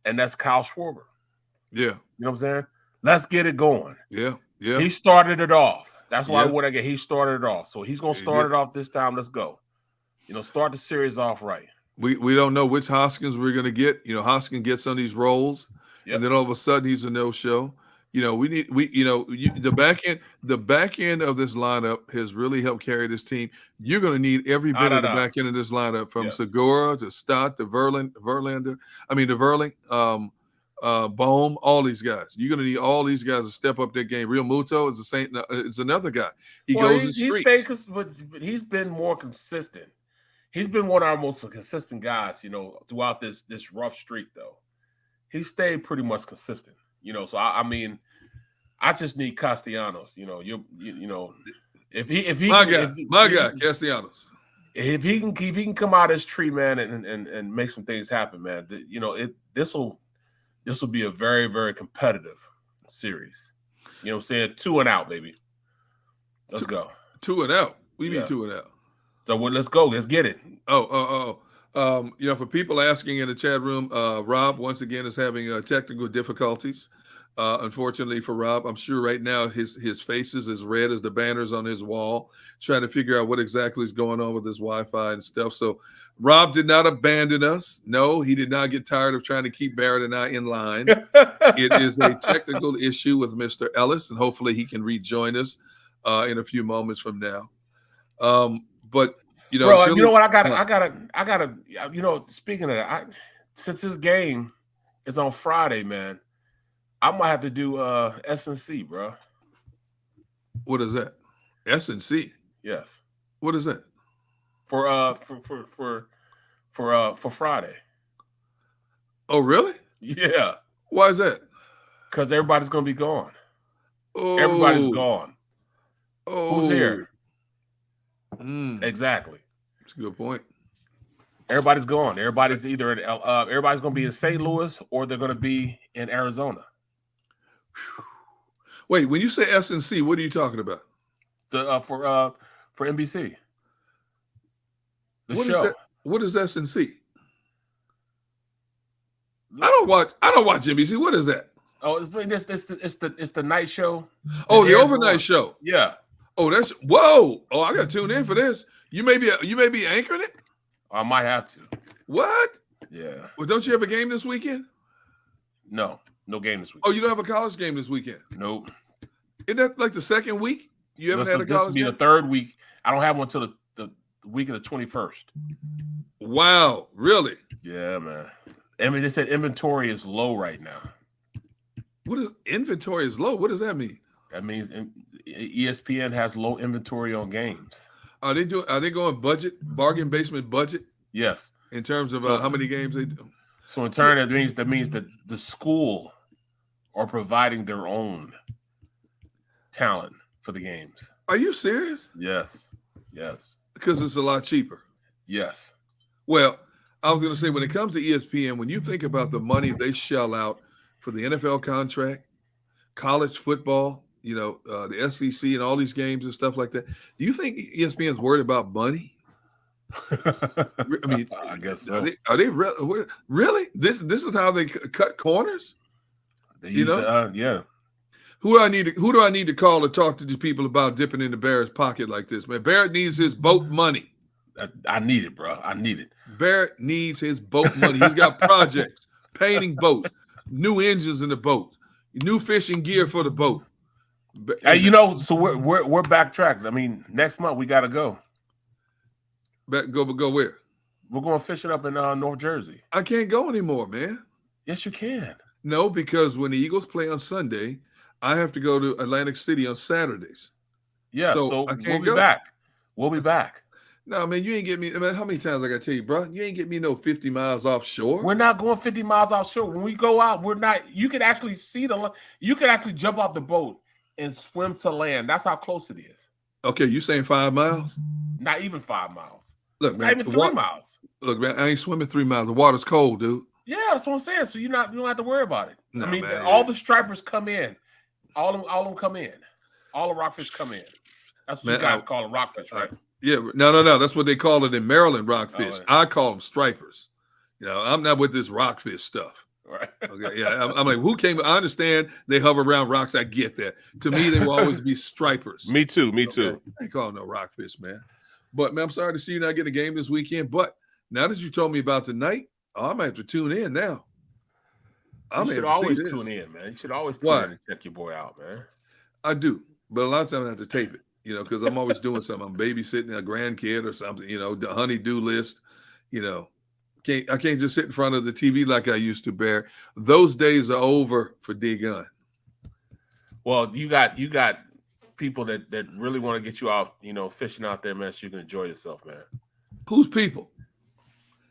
and that's Kyle Schwarber. Yeah, you know what I'm saying? Let's get it going. Yeah, yeah. He started it off. That's why he started it off. So he's gonna start it off this time. Let's go. You know, start the series off right. We don't know which Hoskins we're gonna get. You know, Hoskins gets on these roles, and then all of a sudden he's a no-show. You know, the back end of this lineup has really helped carry this team. You're going to need every bit of the back end of this lineup, from Segura to Stott to Verlander. I mean, to Verling, Bohm, all these guys. You're going to need all these guys to step up their game. Real Muto is the same. It's another guy. He goes his streak. But he's been more consistent. He's been one of our most consistent guys, you know, throughout this rough streak. Though he stayed pretty much consistent. You know, so I mean, I just need Castellanos. You know, you know, if he my guy Castellanos, if he can come out as tree, man, and make some things happen, man. You know, this will be a very, very competitive series. You know what I'm saying? 2 and out, baby. Let's go. 2 and out. We need 2 and out. So let's go. Let's get it. You know, for people asking in the chat room, Rob once again is having technical difficulties. Unfortunately for Rob, I'm sure right now his face is as red as the banners on his wall, trying to figure out what exactly is going on with his Wi-Fi and stuff. So Rob did not abandon us. No, he did not get tired of trying to keep Barrett and I in line. It is a technical issue with Mr. Ellis, and hopefully he can rejoin us in a few moments from now. But you know, bro, you know what? I gotta. You know, speaking of that, since this game is on Friday, man, I might have to do S&C, bro. What is that? S&C? Yes. What is that? For Friday. Oh, really? Yeah. Why is that? Because everybody's gonna be gone. Oh. Everybody's gone. Oh. Who's here? Exactly. That's a good point. Everybody's gone. Everybody's either in everybody's going to be in St. Louis or they're going to be in Arizona. Wait, when you say S&C, what are you talking about? The for NBC. What show. Is that? What is S&C? I don't watch NBC. What is that? Oh, it's the night show. Oh, the overnight show. Yeah. Oh, that's whoa! Oh, I got to tune in for this. You may be anchoring it. I might have to. What? Yeah. Well, don't you have a game this weekend? No game this week. Oh, you don't have a college game this weekend? Nope. Isn't that like the second week? You haven't had a college game? This will be the third week. I don't have one until the week of the 21st. Wow, really? Yeah, man. I mean, they said inventory is low right now. What is inventory is low? What does that mean? That means ESPN has low inventory on games. Are they going bargain basement budget? Yes. In terms of how many games they do. So in turn, that means that the school are providing their own talent for the games. Are you serious? Yes. Yes. Because it's a lot cheaper. Yes. Well, I was going to say, when it comes to ESPN, when you think about the money they shell out for the NFL contract, college football, you know, the SEC and all these games and stuff like that, do you think ESPN is worried about money? I mean, I guess so. Are they really? This is how they cut corners? You know? Yeah. Who do I need to call to talk to these people about dipping into Barrett's pocket like this, man? Barrett needs his boat money. I need it, bro. I need it. Barrett needs his boat money. He's got projects, painting boats. new engines in the boat, new fishing gear for the boat. Hey, so we're backtracked. I mean, next month we got to go. Go where? We're going fishing up in North Jersey. I can't go anymore, man. Yes, you can. No, because when the Eagles play on Sunday, I have to go to Atlantic City on Saturdays. Yeah, so I can't we'll be go. back. We'll be back. No, man, you ain't get me. I mean, how many times I got to tell you, bro? You ain't get me no 50 miles offshore. We're not going 50 miles offshore. When we go out, we're not. You can actually see you can actually jump off the boat and swim to land. That's how close it is. Okay, you saying 5 miles? Not even 5 miles. Look, man, not even 3 miles. Look, man, I ain't swimming 3 miles. The water's cold, dude. Yeah, that's what I'm saying. So you don't have to worry about it. No, I mean, man, all the stripers come in. All of them come in. All the rockfish come in. That's what you guys call them, rockfish, right? Yeah, no. That's what they call it in Maryland, rockfish. Oh, yeah. I call them stripers. I'm not with this rockfish stuff. Right. Okay. Yeah. I'm like, who came? I understand they hover around rocks. I get that. To me, they will always be stripers. Me too. Okay? I ain't calling no rockfish, man. But man, I'm sorry to see you not get a game this weekend. But now that you told me about tonight, I might have to tune in now. You should always tune in, man. You should always tune in and check your boy out, man. I do, but a lot of times I have to tape it. Because I'm always doing something. I'm babysitting a grandkid or something. The honey-do list. I can't just sit in front of the TV like I used to, Bear. Those days are over for D-Gun. Well, you got people that really want to get you out, fishing out there, man, so you can enjoy yourself, man. Who's people?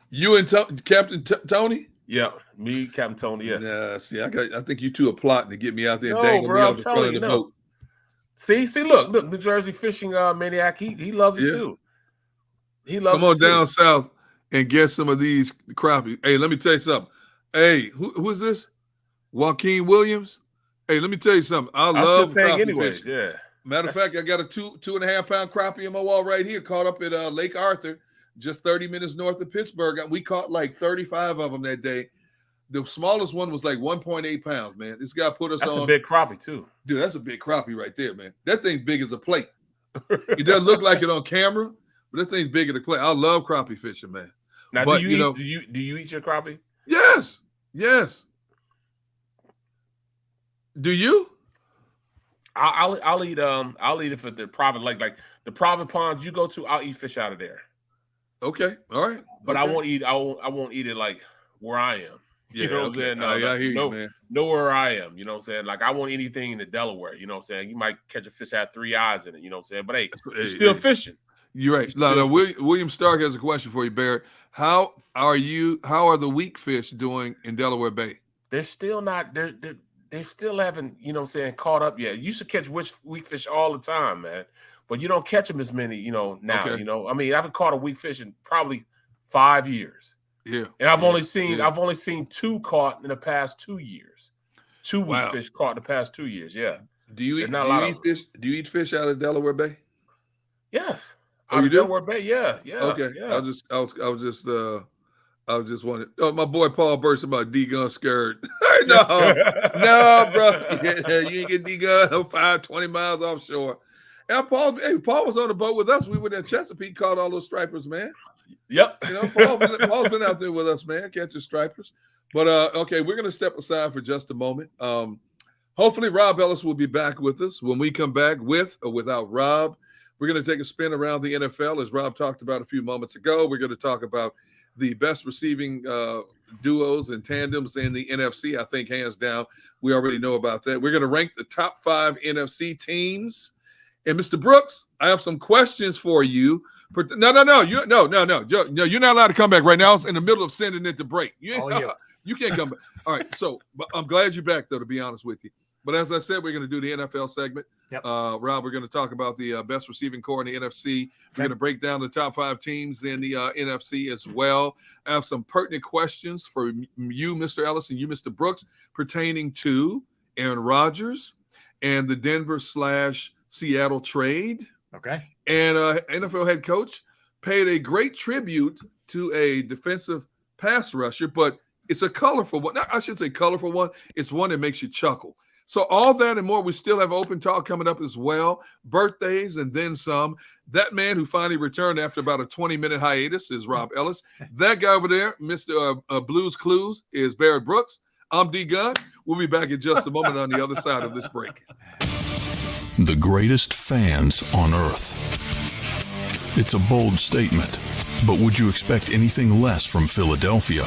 You and Captain Tony? Yeah, me, Captain Tony. Yes. Nah, see, I think you two are plotting to get me out there and No, dangle bro, me I'm off the front telling of the you, boat. See, look, New Jersey fishing maniac. He loves it too. He loves. Come on it too. down south and get some of these crappie. Hey, let me tell you something. Hey, who is this? Joaquin Williams. Hey, let me tell you something. I love crappie anyways. fishing. Yeah. Matter of fact, I got a 2.5 pound crappie in my wall right here, caught up at Lake Arthur, just 30 minutes north of Pittsburgh. We caught like 35 of them that day. The smallest one was like 1.8 pounds, man. This guy put us on. That's a big crappie too. Dude, that's a big crappie right there, man. That thing's big as a plate. It doesn't look like it on camera, but that thing's big as a plate. I love crappie fishing, man. Now, but, do you eat your crappie? Yes. Do you? I'll eat it for the private lake, like the private ponds you go to. I'll eat fish out of there. Okay, all right. But okay. I won't eat it like where I am. Yeah, you know what I'm saying? I hear you, man. Know where I am. You know what I'm saying? Like I won't eat anything in the Delaware. You know what I'm saying? You might catch a fish that had 3 eyes in it. You know what I'm saying? But hey, you're still fishing. You're right. No, William Stark has a question for you, Barrett. How are the weak fish doing in Delaware Bay? They're still not. They still haven't. You know what I'm saying? Caught up yet. You used to catch weak fish all the time, man. But you don't catch them as many. Now. Okay. I mean, I haven't caught a weak fish in probably 5 years. Yeah. And I've only seen 2 caught in the past 2 years. 2 weak fish caught in the past 2 years. Yeah. Do you eat fish? Do you eat fish out of Delaware Bay? Yes. Oh, you do? Delaware Bay, yeah. Okay. Yeah. I was just oh, my boy Paul Burst about D-Gun scared. no, bro. Yeah, you ain't get D-Gun 20 miles offshore. And Paul was on the boat with us. We were in Chesapeake, caught all those stripers, man. Yep. Paul's been out there with us, man, catching stripers. But okay, we're gonna step aside for just a moment. Hopefully Rob Ellis will be back with us when we come back with or without Rob. We're going to take a spin around the NFL, as Rob talked about a few moments ago. We're going to talk about the best receiving duos and tandems in the NFC. I think hands down, we already know about that. We're going to rank the top 5 NFC teams. And Mr. Brooks, I have some questions for you. No. You're not allowed to come back right now. I was in the middle of sending it to break. You can't come back. All right. So I'm glad you're back, though, to be honest with you. But as I said, we're going to do the NFL segment. Yep. Rob, we're going to talk about the best receiving core in the NFC. We're going to break down the top 5 teams in the NFC as well. I have some pertinent questions for you, Mr. Ellis, and you, Mr. Brooks, pertaining to Aaron Rodgers and the Denver/Seattle trade. Okay. And NFL head coach paid a great tribute to a defensive pass rusher, but it's a colorful one. I should say colorful one. It's one that makes you chuckle. So all that and more, we still have open talk coming up as well. Birthdays and then some. That man who finally returned after about a 20-minute hiatus is Rob Ellis. That guy over there, Mr. Blues Clues, is Barrett Brooks. I'm D Gunn. We'll be back in just a moment on the other side of this break. The greatest fans on earth. It's a bold statement, but would you expect anything less from Philadelphia?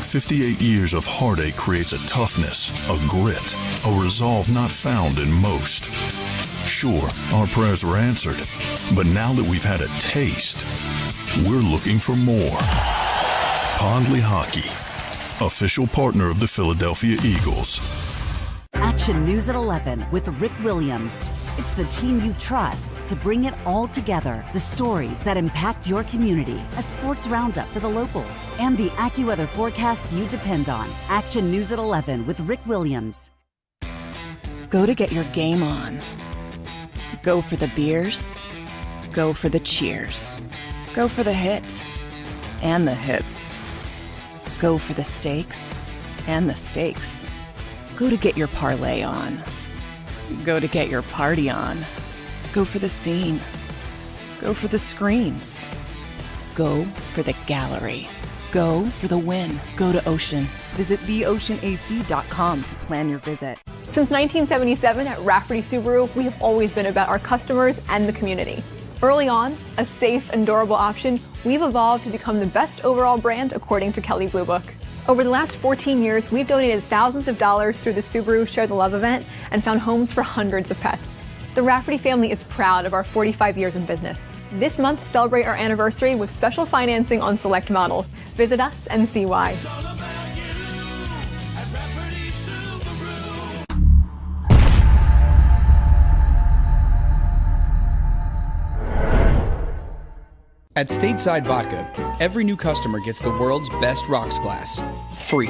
58 years of heartache creates a toughness, a grit, a resolve not found in most. Sure, our prayers were answered, but now that we've had a taste, we're looking for more. Pondley Hockey, official partner of the Philadelphia Eagles. Action News at 11 with Rick Williams. It's the team you trust to bring it all together. The stories that impact your community. A sports roundup for the locals. And the AccuWeather forecast you depend on. Action News at 11 with Rick Williams. Go to get your game on. Go for the beers. Go for the cheers. Go for the hit and the hits. Go for the stakes and the stakes. Go to get your parlay on. Go to get your party on. Go for the scene. Go for the screens. Go for the gallery. Go for the win. Go to Ocean. Visit theoceanac.com to plan your visit. Since 1977 at Rafferty Subaru, we have always been about our customers and the community. Early on, a safe and durable option, we've evolved to become the best overall brand according to Kelley Blue Book. Over the last 14 years, we've donated thousands of dollars through the Subaru Share the Love event and found homes for hundreds of pets. The Rafferty family is proud of our 45 years in business. This month, celebrate our anniversary with special financing on select models. Visit us and see why. At Stateside Vodka, every new customer gets the world's best rocks glass. Free.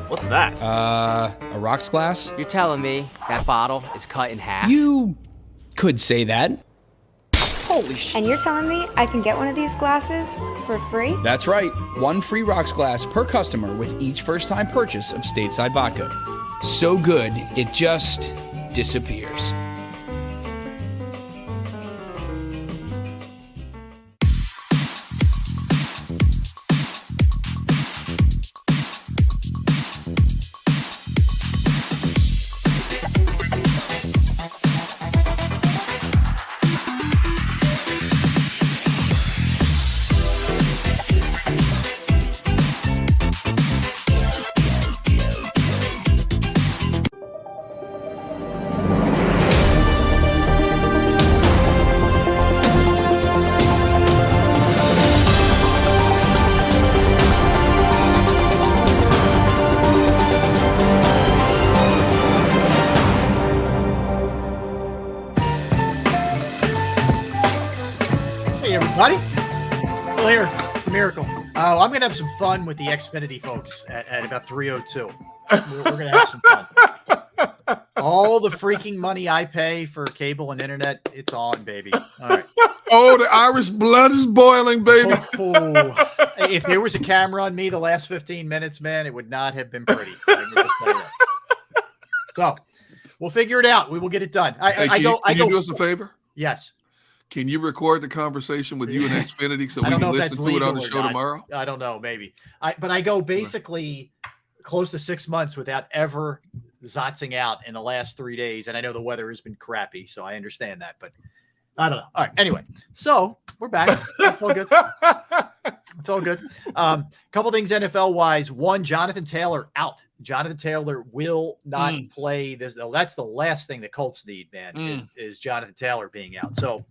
What's that? A rocks glass? You're telling me that bottle is cut in half? You could say that. Holy shit. And you're telling me I can get one of these glasses for free? That's right. One free rocks glass per customer with each first-time purchase of Stateside Vodka. So good, it just disappears. I'm going to have some fun with the Xfinity folks at about 3:02. We're going to have some fun. All the freaking money I pay for cable and internet, it's on, baby. All right. Oh, the Irish blood is boiling, baby. Oh. If there was a camera on me the last 15 minutes, man, it would not have been pretty. I can just tell you that. So we'll figure it out. We will get it done. Can you do us a favor? Yes. Can you record the conversation with you and Xfinity so we can listen to it on the show tomorrow? I don't know, maybe. But I go basically close to 6 months without ever zotzing out in the last 3 days. And I know the weather has been crappy, so I understand that. But I don't know. All right. Anyway, so we're back. It's all good. It's all good. Couple things NFL-wise. One, Jonathan Taylor out. Jonathan Taylor will not play this. That's the last thing the Colts need, man, is Jonathan Taylor being out. So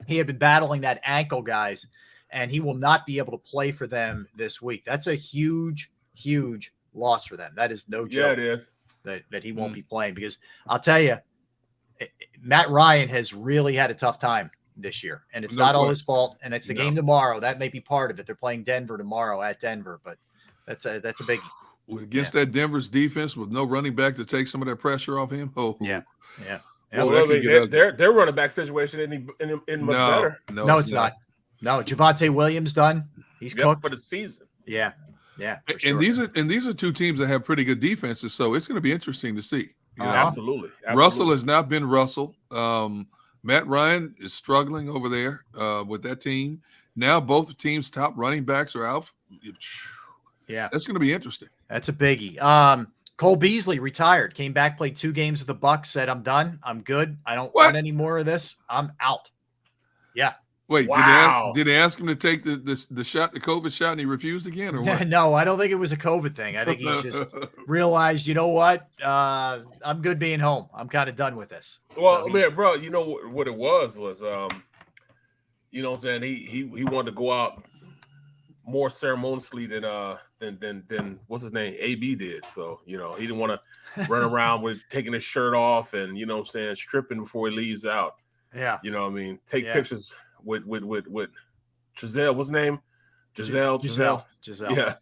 he had been battling that ankle, guys, and he will not be able to play for them this week. That's a huge, huge loss for them. That is no joke. Yeah, it is. That he won't be playing, because I'll tell you, Matt Ryan has really had a tough time this year, and it's not all his fault. And it's the game tomorrow. That may be part of it. They're playing Denver tomorrow at Denver, but that's a big against that Denver's defense with no running back to take some of that pressure off him. Oh, yeah. Well, their running back situation isn't much better. No, it's not. No, Javonte Williams done. He's cooked for the season. Yeah. And these are two teams that have pretty good defenses, so it's going to be interesting to see. You know? Absolutely. Russell has not been Russell. Matt Ryan is struggling over there with that team. Now both teams' top running backs are out. Yeah. That's going to be interesting. That's a biggie. Cole Beasley retired, came back, played 2 games with the Bucks, said, I'm done. I'm good. I don't want any more of this. I'm out. Yeah. Wait, wow. did they ask him to take the shot, the COVID shot, and he refused again, or what? No, I don't think it was a COVID thing. I think he's just realized, you know what? I'm good being home. I'm kind of done with this. Well, man, bro, you know what it was, you know what I'm saying? He wanted to go out more ceremoniously than what's his name? AB did. So, you know, he didn't want to run around with taking his shirt off and, you know what I'm saying, stripping before he leaves out. Yeah. You know what I mean? Take pictures with Giselle, what's his name? Giselle. Yeah.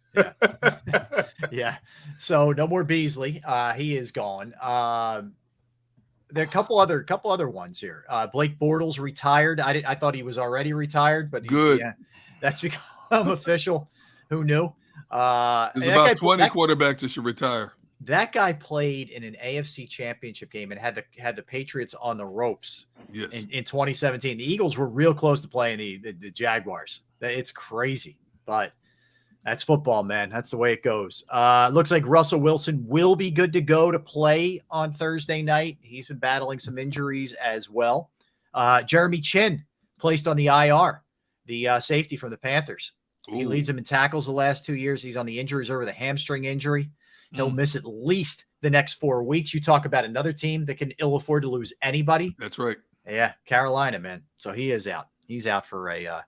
Yeah. So no more Beasley. He is gone. There are a couple other ones here. Blake Bortles retired. I thought he was already retired, but good. That's become official. Who knew? There's about 20 quarterbacks that should retire. That guy played in an AFC championship game and had the Patriots on the ropes. Yes. In 2017. The Eagles were real close to playing the Jaguars. It's crazy, but that's football, man. That's the way it goes. Looks like Russell Wilson will be good to go to play on Thursday night. He's been battling some injuries as well. Jeremy Chin placed on the IR, the safety from the Panthers. Ooh. He leads them in tackles the last 2 years. He's on the injury reserve with a hamstring injury. He'll miss at least the next 4 weeks. You talk about another team that can ill afford to lose anybody. That's right. Yeah, Carolina, man. So he is out. He's out for an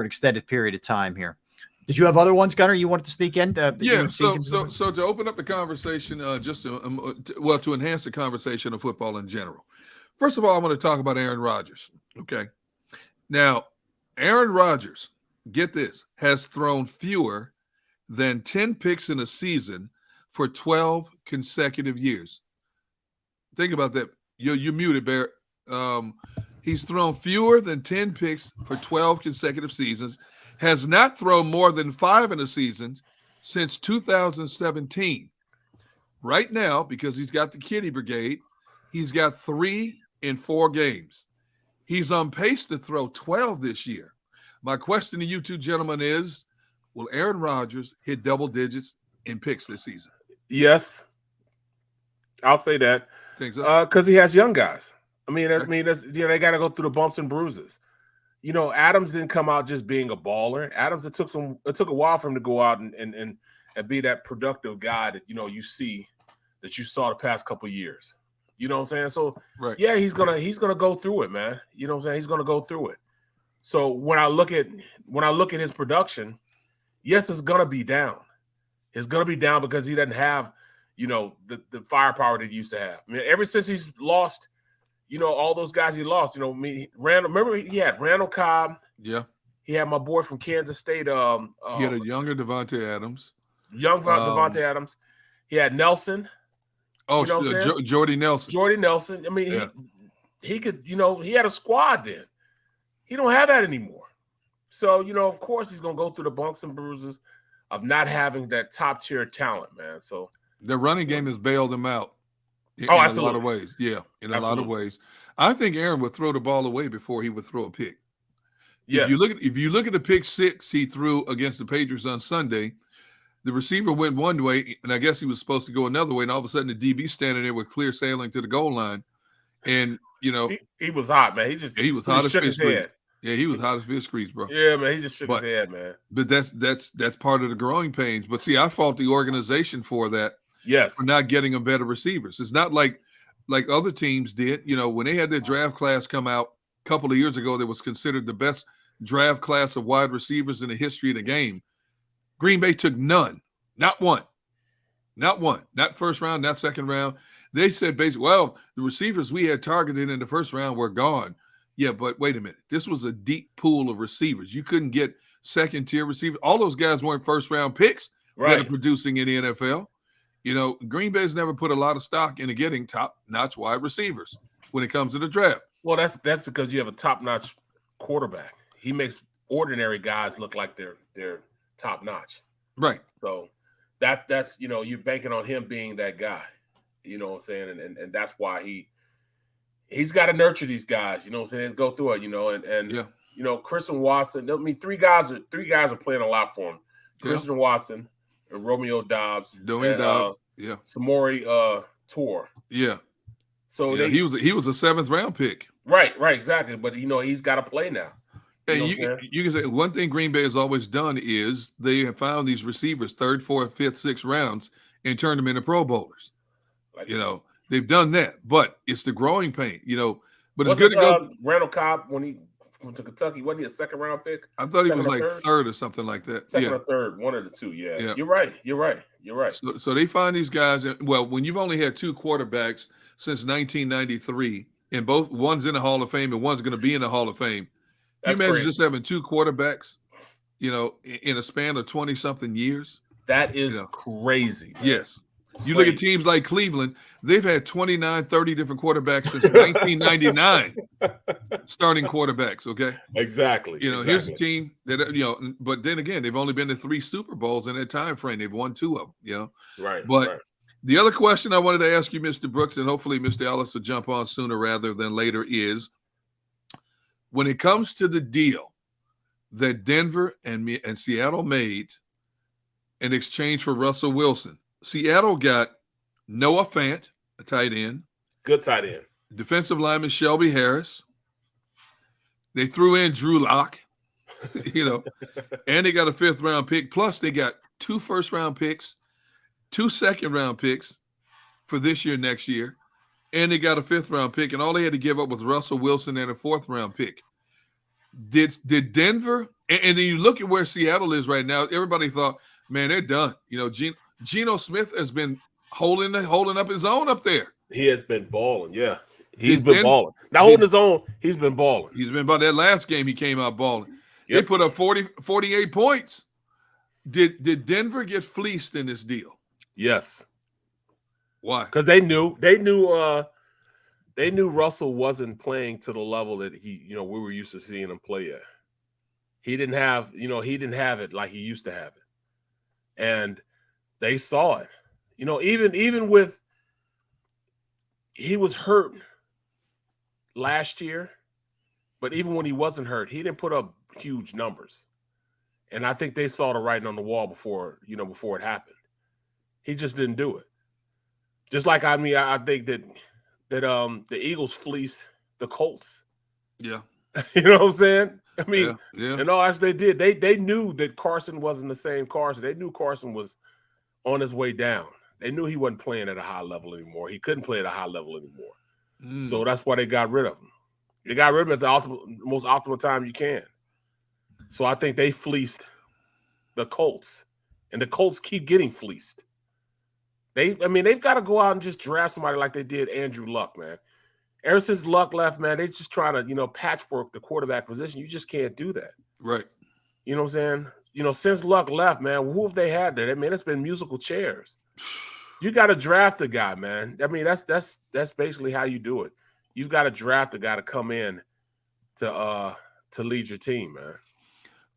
extended period of time here. Did you have other ones, Gunnar? You wanted to sneak in? So to open up the conversation, just to enhance the conversation of football in general. First of all, I want to talk about Aaron Rodgers. Okay. Now, Aaron Rodgers, get this, has thrown fewer than 10 picks in a season for 12 consecutive years. Think about that. You're muted, Barrett. He's thrown fewer than 10 picks for 12 consecutive seasons, has not thrown more than 5 in a season since 2017. Right now, because he's got the Kitty Brigade, he's got 3 in 4 games. He's on pace to throw 12 this year. My question to you two gentlemen is, will Aaron Rodgers hit double digits in picks this season? Yes, I'll say that. Because he has young guys. They got to go through the bumps and bruises. You know, Adams didn't come out just being a baller. Adams, it took a while for him to go out and be that productive guy that you saw the past couple of years. You know what I'm saying? So yeah, he's gonna go through it, man. You know what I'm saying? He's gonna go through it. So when I look at his production, yes, it's gonna be down. It's going to be down because he doesn't have, the firepower that he used to have. Ever since he's lost, all those guys he lost, Randall, remember he had Randall Cobb. Yeah. He had my boy from Kansas State. He had a younger Devontae Adams. Devontae Adams. He had Nelson. Oh, Jordy Nelson. Jordy Nelson. He could, he had a squad then. He don't have that anymore. So, of course he's going to go through the bumps and bruises of not having that top tier talent, man. So the running game has bailed him out in a lot of ways. Yeah, in a lot of ways. I think Aaron would throw the ball away before he would throw a pick. Yeah. If you look at the pick 6 he threw against the Patriots on Sunday, the receiver went one way, and I guess he was supposed to go another way, and all of a sudden the DB standing there with clear sailing to the goal line, and he was hot, man. He was hot as fish grease. Yeah, he was hot as fish grease, bro. Yeah, man, he just shook his head, man. But that's part of the growing pains. But see, I fault the organization for that. Yes, for not getting them better receivers. It's not like other teams did. When they had their draft class come out a couple of years ago, that was considered the best draft class of wide receivers in the history of the game. Green Bay took none, not one, not first round, not second round. They said basically, well, the receivers we had targeted in the first round were gone. Yeah, but wait a minute. This was a deep pool of receivers. You couldn't get second-tier receivers. All those guys weren't first-round picks that are producing in the NFL. Green Bay's never put a lot of stock into getting top-notch wide receivers when it comes to the draft. Well, that's because you have a top-notch quarterback. He makes ordinary guys look like they're top-notch. Right. So that's you're banking on him being that guy. You know what I'm saying? And that's why he's got to nurture these guys, you know what I'm saying? Go through it, Christian Watson. 3 guys are playing a lot for him. Christian Watson, Romeo Dobbs, yeah, Samori Tour. Yeah. So he was a 7th round pick. Right, exactly. But he's got to play now. And you can say one thing Green Bay has always done is they have found these receivers 3rd, 4th, 5th, 6th rounds and turned them into Pro Bowlers. They've done that, but it's the growing pain. But it's good to go. Randall Cobb, when he went to Kentucky, wasn't he a 2nd round pick? I thought he was like 3rd or something like that. 2nd or 3rd, one of the two. Yeah. You're right. So they find these guys. Well, when you've only had 2 quarterbacks since 1993, and one's in the Hall of Fame and one's going to be in the Hall of Fame. You imagine just having 2 quarterbacks, in a span of 20-something years? That is crazy. Man. Yes. You look at teams like Cleveland, they've had 29, 30 different quarterbacks since 1999, starting quarterbacks, okay? Exactly. Here's a team that, but then again, they've only been to 3 Super Bowls in that time frame. They've won 2 of them, Right. But the other question I wanted to ask you, Mr. Brooks, and hopefully Mr. Ellis will jump on sooner rather than later, is when it comes to the deal that Denver and Seattle made in exchange for Russell Wilson, Seattle got Noah Fant, a tight end. Good tight end. Defensive lineman Shelby Harris. They threw in Drew Lock, and they got a 5th round pick. Plus, they got 2 first-round picks, 2 second-round picks for this year, next year. And they got a 5th round pick, and all they had to give up was Russell Wilson and a 4th round pick. Did Denver, and then you look at where Seattle is right now, everybody thought, man, they're done. Geno Smith has been holding up his own up there. He has been balling, yeah. He's been balling. Not holding his own, he's been balling. He's been about that last game he came out balling. Yep. They put up 48 points. Did Denver get fleeced in this deal? Yes. Why? Because they knew Russell wasn't playing to the level that we were used to seeing him play at. He didn't have it like he used to have it. And they saw it. Even with he was hurt last year, but even when he wasn't hurt, he didn't put up huge numbers. And I think they saw the writing on the wall before it happened. He just didn't do it. Just like I think that the Eagles fleeced the Colts. Yeah. You know what I'm saying? Yeah. And all as they did, they knew that Carson wasn't the same Carson. They knew Carson was on his way down. They knew he wasn't playing at a high level anymore. He couldn't play at a high level anymore. So that's why they got rid of him. They got rid of him at the most optimal time you can. So I think they fleeced the Colts, and the Colts keep getting fleeced. They've got to go out and just draft somebody like they did Andrew Luck, man. Ever since Luck left, man, they just trying to, patchwork the quarterback position. You just can't do that. Right. You know what I'm saying? Since Luck left, man, who have they had there? It's been musical chairs. You got to draft a guy, man. That's basically how you do it. You've got to draft a guy to come in to lead your team, man.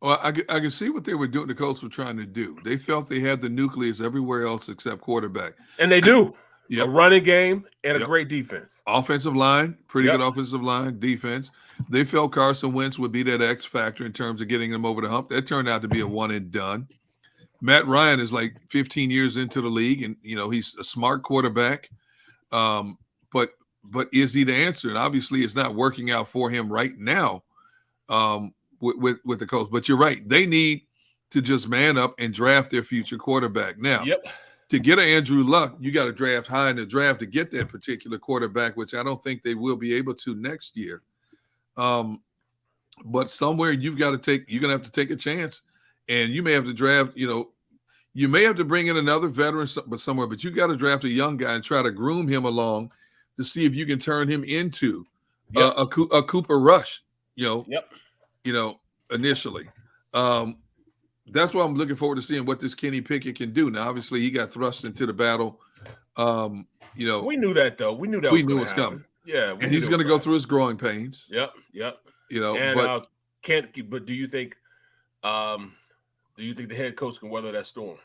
Well, I can see what they were doing. The Colts were trying to do. They felt they had the nucleus everywhere else except quarterback. And they do. Yep. A running game and a great defense. Offensive line, pretty good offensive line, defense. They felt Carson Wentz would be that X factor in terms of getting them over the hump. That turned out to be a one and done. Matt Ryan is like 15 years into the league, and he's a smart quarterback. But is he the answer? And obviously, it's not working out for him right now with the Colts. But you're right; they need to just man up and draft their future quarterback now. Yep. To get an Andrew Luck, you got to draft high in the draft to get that particular quarterback, which I don't think they will be able to next year. But somewhere you're going to have to take a chance, and you may have to draft, you may have to bring in another veteran somewhere, but you got to draft a young guy and try to groom him along to see if you can turn him into a Cooper Rush, initially. That's why I'm looking forward to seeing what this Kenny Pickett can do. Now, obviously, he got thrust into the battle. We knew that, though. We knew that was coming. Yeah, and he's going to go through his growing pains. Yep. But do you think the head coach can weather that storm?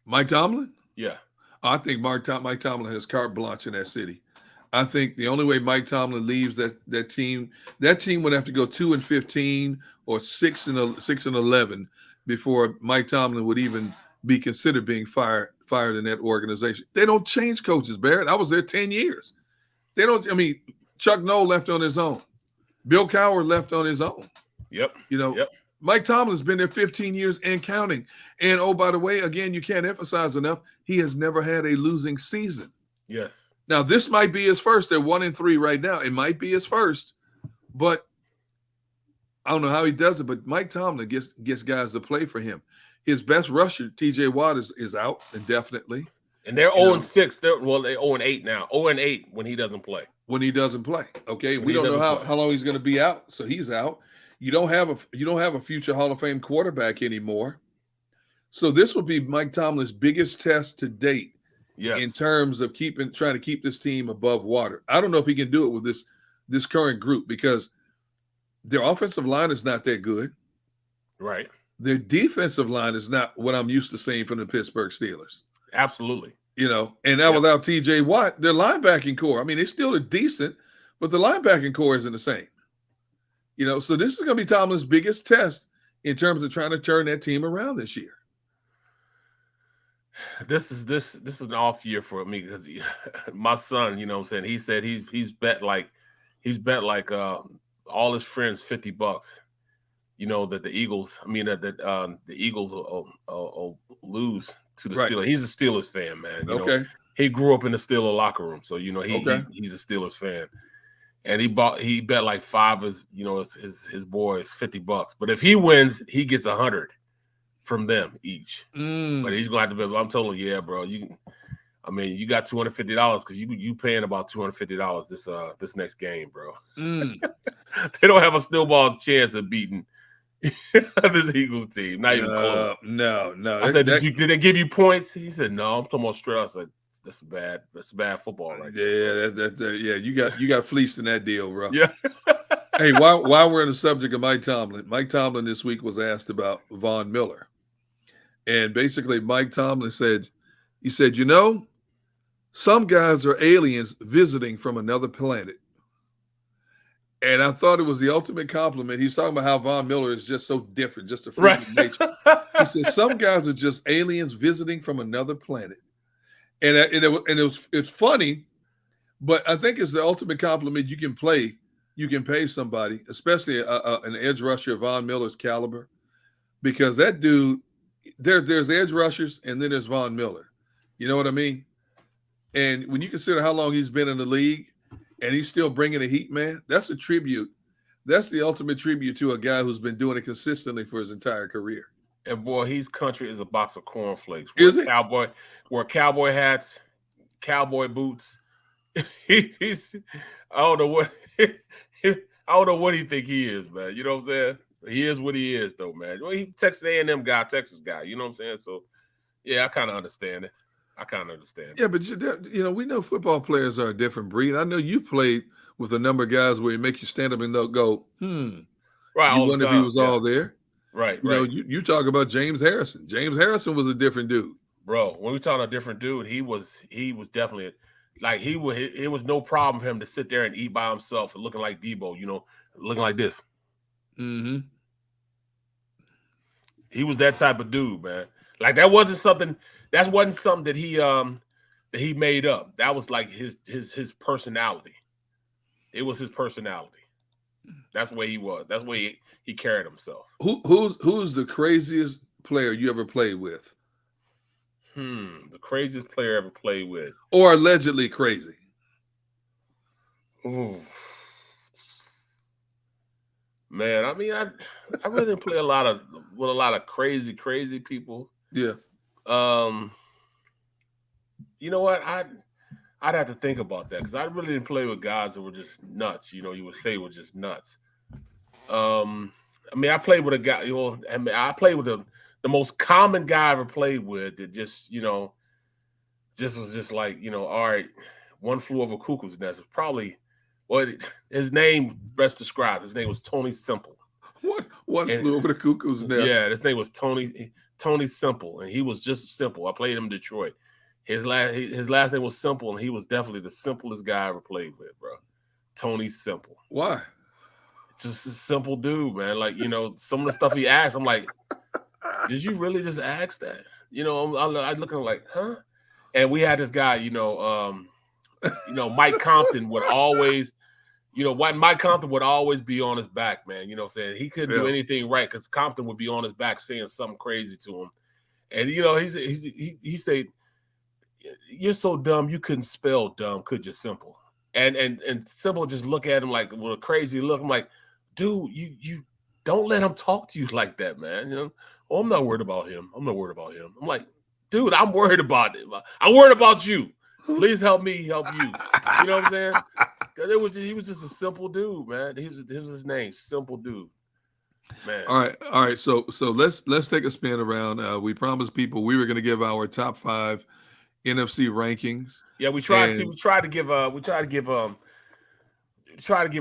Mike Tomlin? Yeah, I think Mike Tomlin has carte blanche in that city. I think the only way Mike Tomlin leaves that team would have to go 2-15 or 6-11 before Mike Tomlin would even be considered being fired in that organization. They don't change coaches, Barrett. I was there 10 years. They don't. I mean, Chuck Noll left on his own. Bill Cowher left on his own. Yep. You know, Yep. Mike Tomlin's been there 15 years and counting. And oh, by the way, again, you can't emphasize enough, he has never had a losing season. Yes. Now, this might be his first. They're 1-3 right now. It might be his first, but I don't know how he does it. But Mike Tomlin gets guys to play for him. His best rusher, T.J. Watt, is out indefinitely. And they're 0-6. They're 0-8 now. 0-8 when he doesn't play. When he doesn't play, okay. We don't know how long he's going to be out, so he's out. You don't have a future Hall of Fame quarterback anymore. So this will be Mike Tomlin's biggest test to date. Yes. In terms of trying to keep this team above water. I don't know if he can do it with this current group because their offensive line is not that good. Right. Their defensive line is not what I'm used to seeing from the Pittsburgh Steelers. Absolutely. You know, and now without T.J. Watt, their linebacking core, I mean, they still are decent, but the linebacking core isn't the same. You know, so this is going to be Tomlin's biggest test in terms of trying to turn that team around this year. This is an off year for me because my son, you know what I'm saying, he said he's bet like all his friends $50, you know, that the Eagles the Eagles will lose to the Steelers. He's a Steelers fan, man. You know, he grew up in the Steelers locker room, so you know he's a Steelers fan. And he bet like 5 of his boys $50. But if he wins, he gets 100 from them each. But he's gonna have to bet. I'm telling you, yeah, bro. You got $250 because you paying about $250 this next game, bro. They don't have a snowball's chance of beating this Eagles team. Not even close. No. I said, did they give you points? He said, no. I'm talking about straight. I said, that's bad football, right? Yeah. You got fleeced in that deal, bro. Yeah. Hey, while we're on the subject of Mike Tomlin this week was asked about Von Miller. And basically, Mike Tomlin said, you know, some guys are aliens visiting from another planet. And I thought it was the ultimate compliment. He's talking about how Von Miller is just so different, just a freak of nature. He said, some guys are just aliens visiting from another planet. And it's funny, but I think it's the ultimate compliment you can pay somebody, especially an edge rusher of Von Miller's caliber, because that dude, there's edge rushers and then there's Von Miller. You know what I mean? And when you consider how long he's been in the league and he's still bringing the heat, man, that's a tribute. That's the ultimate tribute to a guy who's been doing it consistently for his entire career. And boy, his country is a box of cornflakes. Is it? Wear cowboy hats, cowboy boots. He's I don't know what he think he is, man. You know what I'm saying? He is what he is, though, man. Well, he Texas A&M guy, Texas guy. You know what I'm saying? So, yeah, I kind of understand it. Yeah, but you know, we know football players are a different breed. I know you played with a number of guys where it makes you stand up and go, Right. You wonder if he was all there. Right. You know, you talk about James Harrison. James Harrison was a different dude. Bro, when we talk about a different dude, he was definitely like it was no problem for him to sit there and eat by himself and looking like Debo, you know, looking like this. Mm-hmm. He was that type of dude, man. Like that wasn't something that he made up. That was like his personality. It was his personality. That's the way he was. That's the way he carried himself. Who's the craziest player you ever played with? The craziest player I ever played with. Or allegedly crazy. Ooh. Man, I mean, I really didn't play with a lot of crazy people. Yeah. You know what? I'd have to think about that because I really didn't play with guys that were just nuts. You know, you would say were just nuts. I mean, I played with a guy. You know, I mean, I played with the most common guy I ever played with that just, you know, was just like, you know, all right, one flew over cuckoo's nest. It's probably his name best described. His name was Tony Simple. One flew over the cuckoo's nest. Yeah, his name was Tony Simple, and he was just simple. I played him in Detroit. His last name was Simple, and he was definitely the simplest guy I ever played with, bro. Tony Simple. Why? Just a simple dude, man. Like, you know, some of the stuff he asked, I'm like, did you really just ask that? You know, I'm looking like, huh? And we had this guy, Mike Compton would always, Mike Compton would always be on his back, man. You know what I'm saying? He couldn't do anything right because Compton would be on his back saying something crazy to him. And, he said, you're so dumb, you couldn't spell dumb, could you, Simple? And Simple just look at him like with a crazy look. I'm like, dude, you don't let him talk to you like that, man. Oh, I'm not worried about him. I'm I'm like, dude, I'm worried about him. I'm worried about you. Please help me help you. You know what I'm saying? Because he was just a simple dude, man. He was his name, Simple Dude. Man. All right. So let's take a spin around. We promised people we were going to give our top 5 NFC rankings. Yeah, we tried to give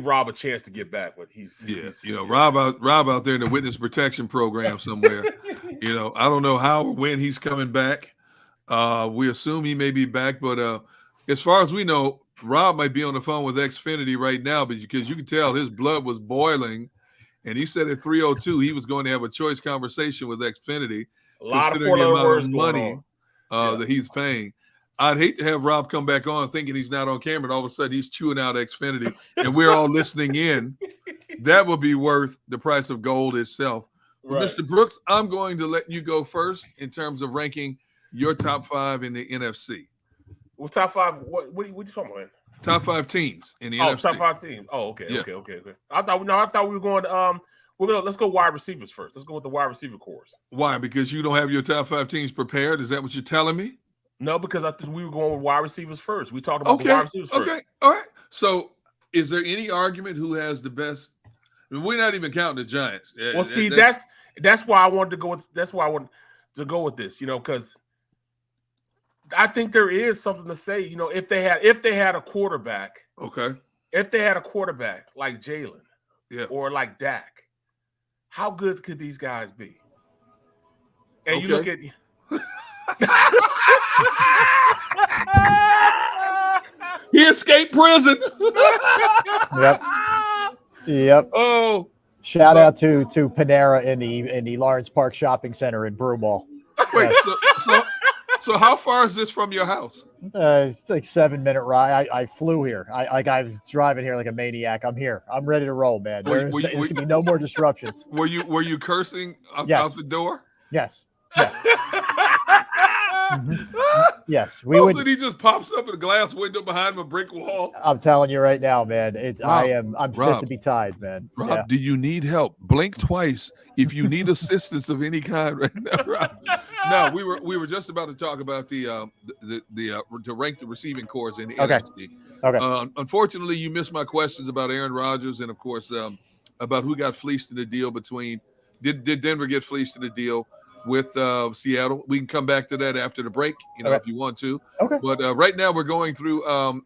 Rob a chance to get back, but he's Rob out there in the witness protection program somewhere. I don't know how or when he's coming back. We assume he may be back, but as far as we know, Rob might be on the phone with Xfinity right now, because you can tell his blood was boiling, and he said at 3:02 he was going to have a choice conversation with Xfinity. A lot of four-letter words money that he's paying. I'd hate to have Rob come back on thinking he's not on camera, and all of a sudden he's chewing out Xfinity, and we're all listening in. That would be worth the price of gold itself. Right. Well, Mr. Brooks, I'm going to let you go first in terms of ranking your top 5 in the NFC. Well, top 5. What are you talking about? Top 5 teams in the NFC. Top 5 teams. Oh, okay, yeah. Okay. I thought we were going. Let's go wide receivers first. Let's go with the wide receiver cores. Why? Because you don't have your top 5 teams prepared? Is that what you're telling me? No, because I think we were going with wide receivers first. We talked about the wide receivers first. Okay, all right. So, is there any argument who has the best? I mean, we're not even counting the Giants. Well, see, that's why I wanted to go with. That's why I wanted to go with this. Because I think there is something to say. If they had a quarterback. Okay. If they had a quarterback like Jalen, or like Dak, how good could these guys be? And you look at. He escaped prison. Yep. Oh, shout out to Panera in the Lawrence Park Shopping Center in Broomall. Wait, so how far is this from your house? It's like 7-minute ride. I flew here. I was driving here like a maniac. I'm here. I'm ready to roll, man. There's going to be no more disruptions. Were you cursing out the door? Yes. Mm-hmm. Yes, He just pops up in a glass window behind a brick wall. I'm telling you right now, man. I'm fit to be tied, man. Rob, do you need help? Blink twice if you need assistance of any kind right now, Rob. No, we were just about to talk about to rank the receiving cores in the NFC. Okay. Unfortunately, you missed my questions about Aaron Rodgers and of course about who got fleeced in the deal between. Did Denver get fleeced in the deal with Seattle? We can come back to that after the break, if you want to. Okay. But right now we're going through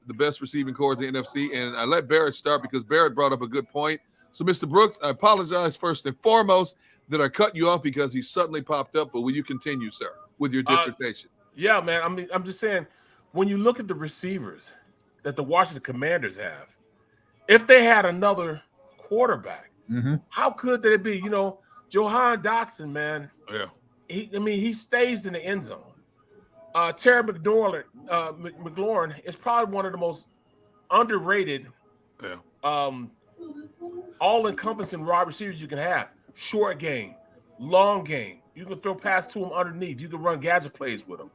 the best receiving cores in the NFC, and I let Barrett start because Barrett brought up a good point. So, Mr. Brooks, I apologize first and foremost that I cut you off because he suddenly popped up, but will you continue, sir, with your dissertation? Yeah, man. I mean, I'm just saying, when you look at the receivers that the Washington Commanders have, if they had another quarterback, how good did it be? Johan Dotson, man. Yeah. He stays in the end zone. Terry McLaurin is probably one of the most underrated, all-encompassing wide receivers you can have. Short game, long game. You can throw past to him underneath. You can run gadget plays with him.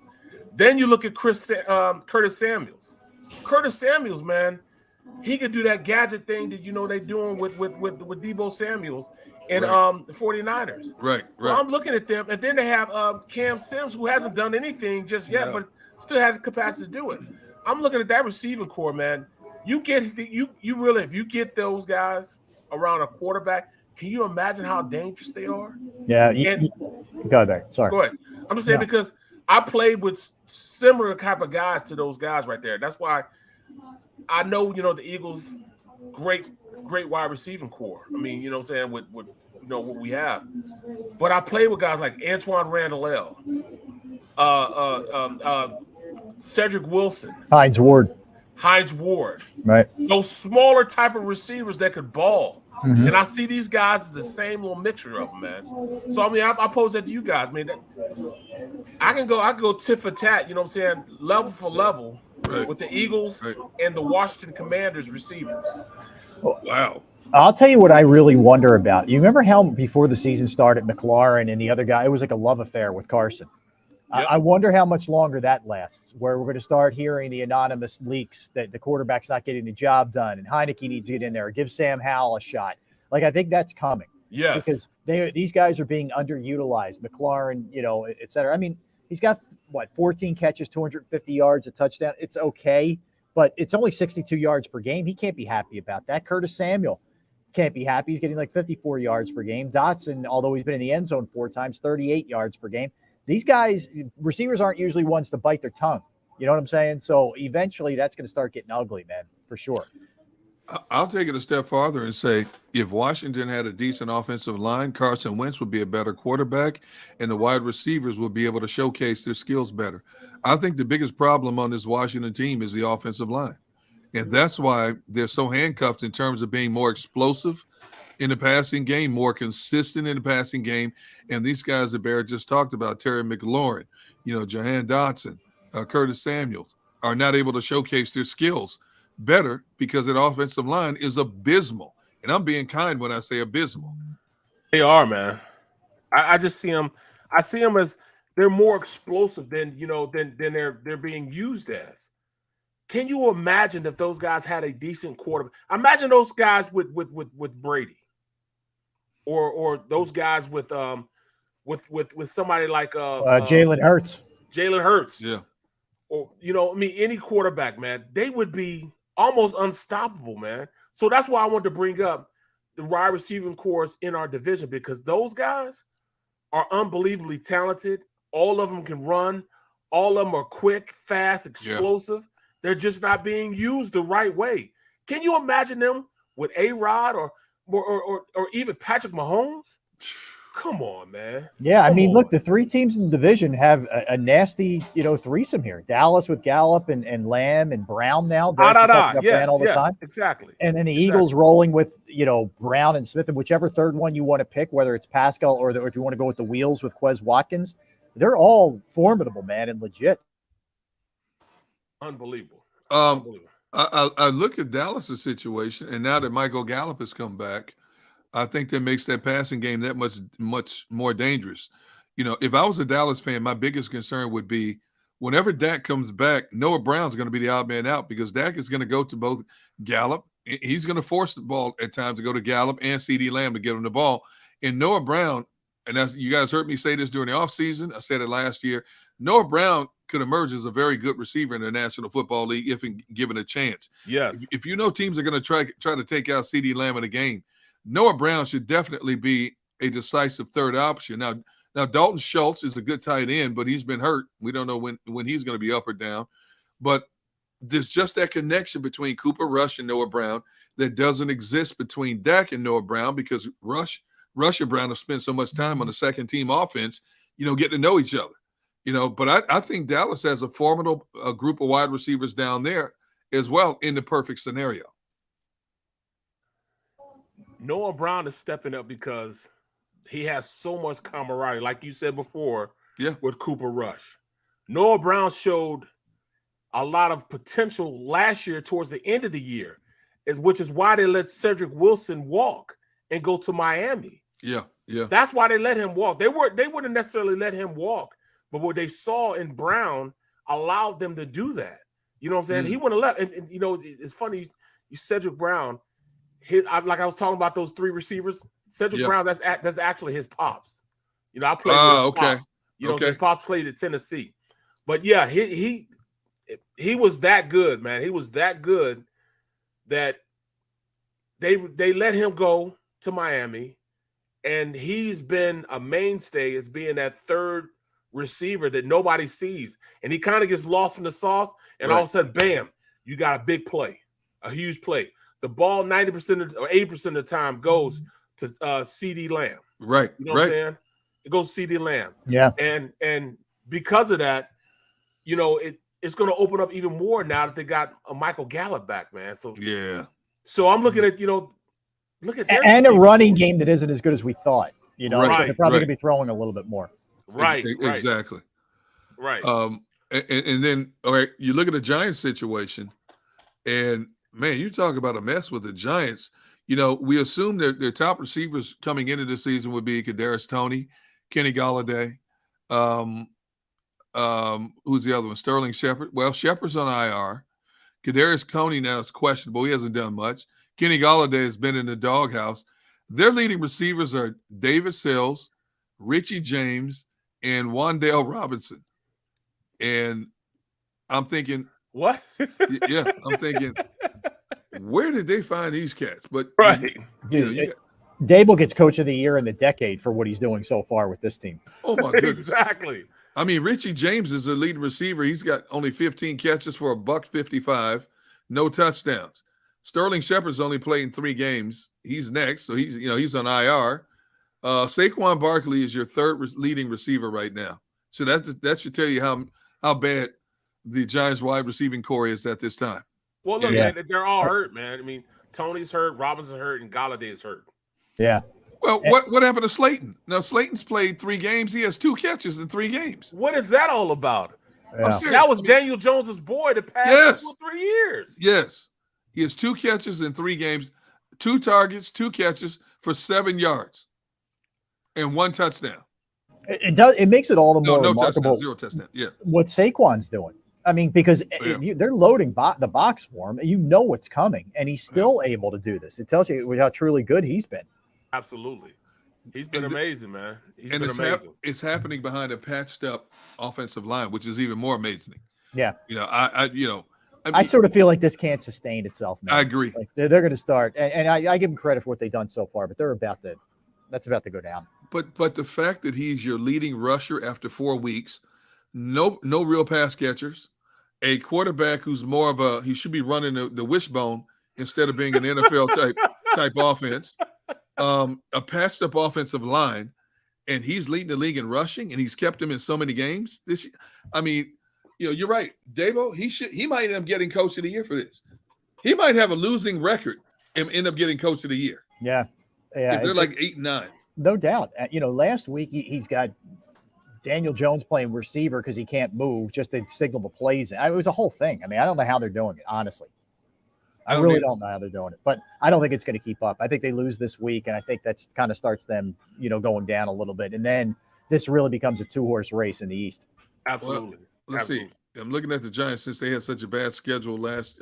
Then you look at Curtis Samuels. Curtis Samuels, man, he could do that gadget thing that they're doing with Deebo Samuels and the 49ers. Right. Well, I'm looking at them, and then they have Cam Sims, who hasn't done anything just yet, but still has the capacity to do it. I'm looking at that receiving core, man. You really, if you get those guys around a quarterback, can you imagine how dangerous they are? Yeah. Go ahead, Barry. Sorry. Go ahead. I'm just saying because I played with similar type of guys to those guys right there. That's why I know, the Eagles, great wide receiving core. I mean, what I'm saying, with what we have. But I played with guys like Antoine Randall, Cedric Wilson, Hines Ward. Right. Those smaller type of receivers that could ball. Mm-hmm. And I see these guys as the same little mixture of them, man. So I mean, I pose that to you guys. I mean, I can go tit for tat. You know what I'm saying? Level for level with the Eagles and the Washington Commanders receivers. Wow. I'll tell you what I really wonder about. You remember how before the season started, McLaurin and the other guy, it was like a love affair with Carson. Yep. I wonder how much longer that lasts, where we're going to start hearing the anonymous leaks that the quarterback's not getting the job done and Heineke needs to get in there or give Sam Howell a shot. Like, I think that's coming. Yes. Because these guys are being underutilized. McLaurin, et cetera. I mean, he's got, 14 catches, 250 yards, a touchdown. It's okay, but it's only 62 yards per game. He can't be happy about that. Curtis Samuel can't be happy. He's getting like 54 yards per game. Dotson, although he's been in the end zone 4 times, 38 yards per game. These guys, receivers aren't usually ones to bite their tongue. You know what I'm saying? So eventually that's going to start getting ugly, man, for sure. I'll take it a step farther and say if Washington had a decent offensive line, Carson Wentz would be a better quarterback and the wide receivers would be able to showcase their skills better. I think the biggest problem on this Washington team is the offensive line. And that's why they're so handcuffed in terms of being more explosive in the passing game, more consistent in the passing game. And these guys that Barrett just talked about, Terry McLaurin, Jahan Dotson, Curtis Samuels, are not able to showcase their skills better because that offensive line is abysmal. And I'm being kind when I say abysmal. They are, man. I just see them. I see them as they're more explosive than they're being used as. Can you imagine if those guys had a decent quarterback? Imagine those guys with Brady, or those guys with somebody like Jalen Hurts. Jalen Hurts, yeah. Or any quarterback, man, they would be almost unstoppable, man. So that's why I wanted to bring up the wide receiving corps in our division, because those guys are unbelievably talented. All of them can run. All of them are quick, fast, explosive. Yeah. They're just not being used the right way. Can you imagine them with A-Rod or even Patrick Mahomes? Come on, man. Yeah, I mean, look, the 3 teams in the division have a nasty, threesome here. Dallas with Gallup and Lamb and Brown now. Yes, all the time. Exactly. And then the Eagles rolling with, Brown and Smith, and whichever third one you want to pick, whether it's Pascal or if you want to go with the wheels with Quez Watkins. They're all formidable, man, and legit. Unbelievable. I look at Dallas's situation, and now that Michael Gallup has come back, I think that makes that passing game that much more dangerous. If I was a Dallas fan, my biggest concern would be whenever Dak comes back, Noah Brown's going to be the odd man out because Dak is going to go to both Gallup. He's going to force the ball at times to go to Gallup and CeeDee Lamb to get him the ball. And Noah Brown, and as you guys heard me say this during the offseason, I said it last year, Noah Brown could emerge as a very good receiver in the National Football League if given a chance. Yes. If teams are going to try to take out CeeDee Lamb in a game, Noah Brown should definitely be a decisive third option. Now Dalton Schultz is a good tight end, but he's been hurt. We don't know when he's going to be up or down. But there's just that connection between Cooper Rush and Noah Brown that doesn't exist between Dak and Noah Brown because Rush and Brown have spent so much time on the second team offense, getting to know each other. But I think Dallas has a formidable group of wide receivers down there as well in the perfect scenario. Noah Brown is stepping up because he has so much camaraderie, like you said before, with Cooper Rush. Noah Brown showed a lot of potential last year towards the end of the year, which is why they let Cedric Wilson walk and go to Miami. Yeah. That's why they let him walk. They wouldn't necessarily let him walk, but what they saw in Brown allowed them to do that. You know what I'm saying? He wouldn't have left. And it's funny, Cedric Brown, like I was talking about those 3 receivers, Cedric Brown, that's actually his pops. I played with his pops. His pops played at Tennessee. But yeah, he was that good, man. He was that good that they let him go to Miami, and he's been a mainstay as being that third receiver that nobody sees. And he kind of gets lost in the sauce, and all of a sudden, bam, you got a big play, a huge play. The ball 90% or 80% of the time goes to CeeDee Lamb. Right. You know what I'm saying? It goes to CeeDee Lamb. Yeah. And because of that, it's going to open up even more now that they got a Michael Gallup back, man. So yeah. So I'm looking at, the Look at and a running game that isn't as good as we thought. You know, Right, so they're probably right. going to be throwing a little bit more. Right. Exactly. Right. And then, all right, you look at the Giants situation, and man, you talk about a mess with the Giants. You know, we assume that their top receivers coming into the season would be Kadarius Toney, Kenny Golladay. Who's the other one? Sterling Shepard. Well, Shepard's on IR. Kadarius Toney now is questionable. He hasn't done much. Kenny Golladay has been in the doghouse. Their leading receivers are David Sills, Richie James, and Wan'Dale Robinson. And I'm thinking, what? Yeah, I'm thinking, where did they find these cats? But right, Dable gets Coach of the Year in the decade for what he's doing so far with this team. Oh my goodness, exactly. I mean, Richie James is the leading receiver. He's got only 15 catches for $155, no touchdowns. Sterling Shepard's only played in 3 games. He's next, so he's on IR. Saquon Barkley is your third leading receiver right now. So that should tell you how bad the Giants wide receiving core is at this time. Well, look, man, they're all hurt, man. I mean, Tony's hurt, Robinson's hurt, and Golladay is hurt. Yeah. Well, what happened to Slayton? Now, Slayton's played 3 games. He has 2 catches in 3 games. What is that all about? I'm serious. That was Daniel Jones's boy the past 2 or 3 years. Yes. He has 2 catches in 3 games, 2 targets, 2 catches for 7 yards and 1 touchdown. It makes it all the more no remarkable. touchdown, 0 touchdown. Yeah. What Saquon's doing. I mean, because they're loading the box for him. You know what's coming, and he's still able to do this. It tells you how truly good he's been. Absolutely. He's been amazing, man. He's been it's amazing. It's happening behind a patched up offensive line, which is even more amazing. Yeah. You know, I mean, I sort of feel like this can't sustain itself now. I agree. Like they're going to start, and I give them credit for what they've done so far, but that's about to go down. But the fact that he's your leading rusher after 4 weeks, no real pass catchers, a quarterback who's more of he should be running the wishbone instead of being an NFL type offense, a patched up offensive line, and he's leading the league in rushing, and he's kept him in so many games. I mean, you're right, Dabo. He might end up getting Coach of the Year for this. He might have a losing record and end up getting Coach of the Year. Yeah. If they're like 8-9. No doubt. Last week he's got Daniel Jones playing receiver because he can't move, just to signal the plays. It was a whole thing. I mean, I don't know how they're doing it, honestly. I really don't know how they're doing it, but I don't think it's going to keep up. I think they lose this week, and I think that's kind of starts them, going down a little bit. And then this really becomes a 2-horse race in the East. Absolutely. Well, let's see. I'm looking at the Giants since they had such a bad schedule last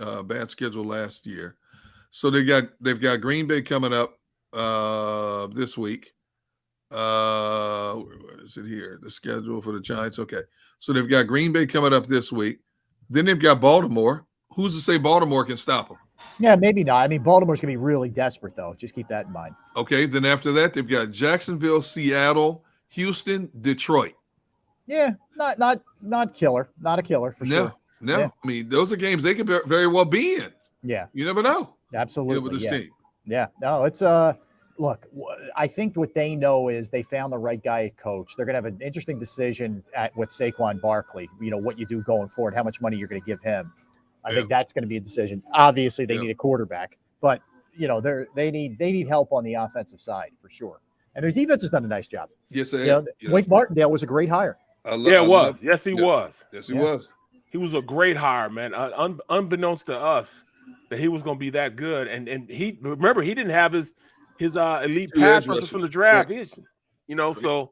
year. So they've got Green Bay coming up this week. Where is it here? The schedule for the Giants. Okay. So they've got Green Bay coming up this week. Then they've got Baltimore. Who's to say Baltimore can stop them? Yeah, maybe not. I mean, Baltimore's going to be really desperate, though. Just keep that in mind. Okay. Then after that, they've got Jacksonville, Seattle, Houston, Detroit. Yeah, not killer. Not a killer for sure. No. Yeah. I mean, those are games they could very well be in. Yeah. You never know. Absolutely. With this team. Yeah. No, it's look, I think what they know is they found the right guy at coach. They're going to have an interesting decision with Saquon Barkley, what you do going forward, how much money you're going to give him. I think that's going to be a decision. Obviously, they need a quarterback, but they need help on the offensive side for sure. And their defense has done a nice job. Yes, they have. Wink Martindale was a great hire. Yes, he was. Yes, he was. He was a great hire, man. Unbeknownst to us, that he was going to be that good. And he didn't have his elite pass rushers from the draft. Right. So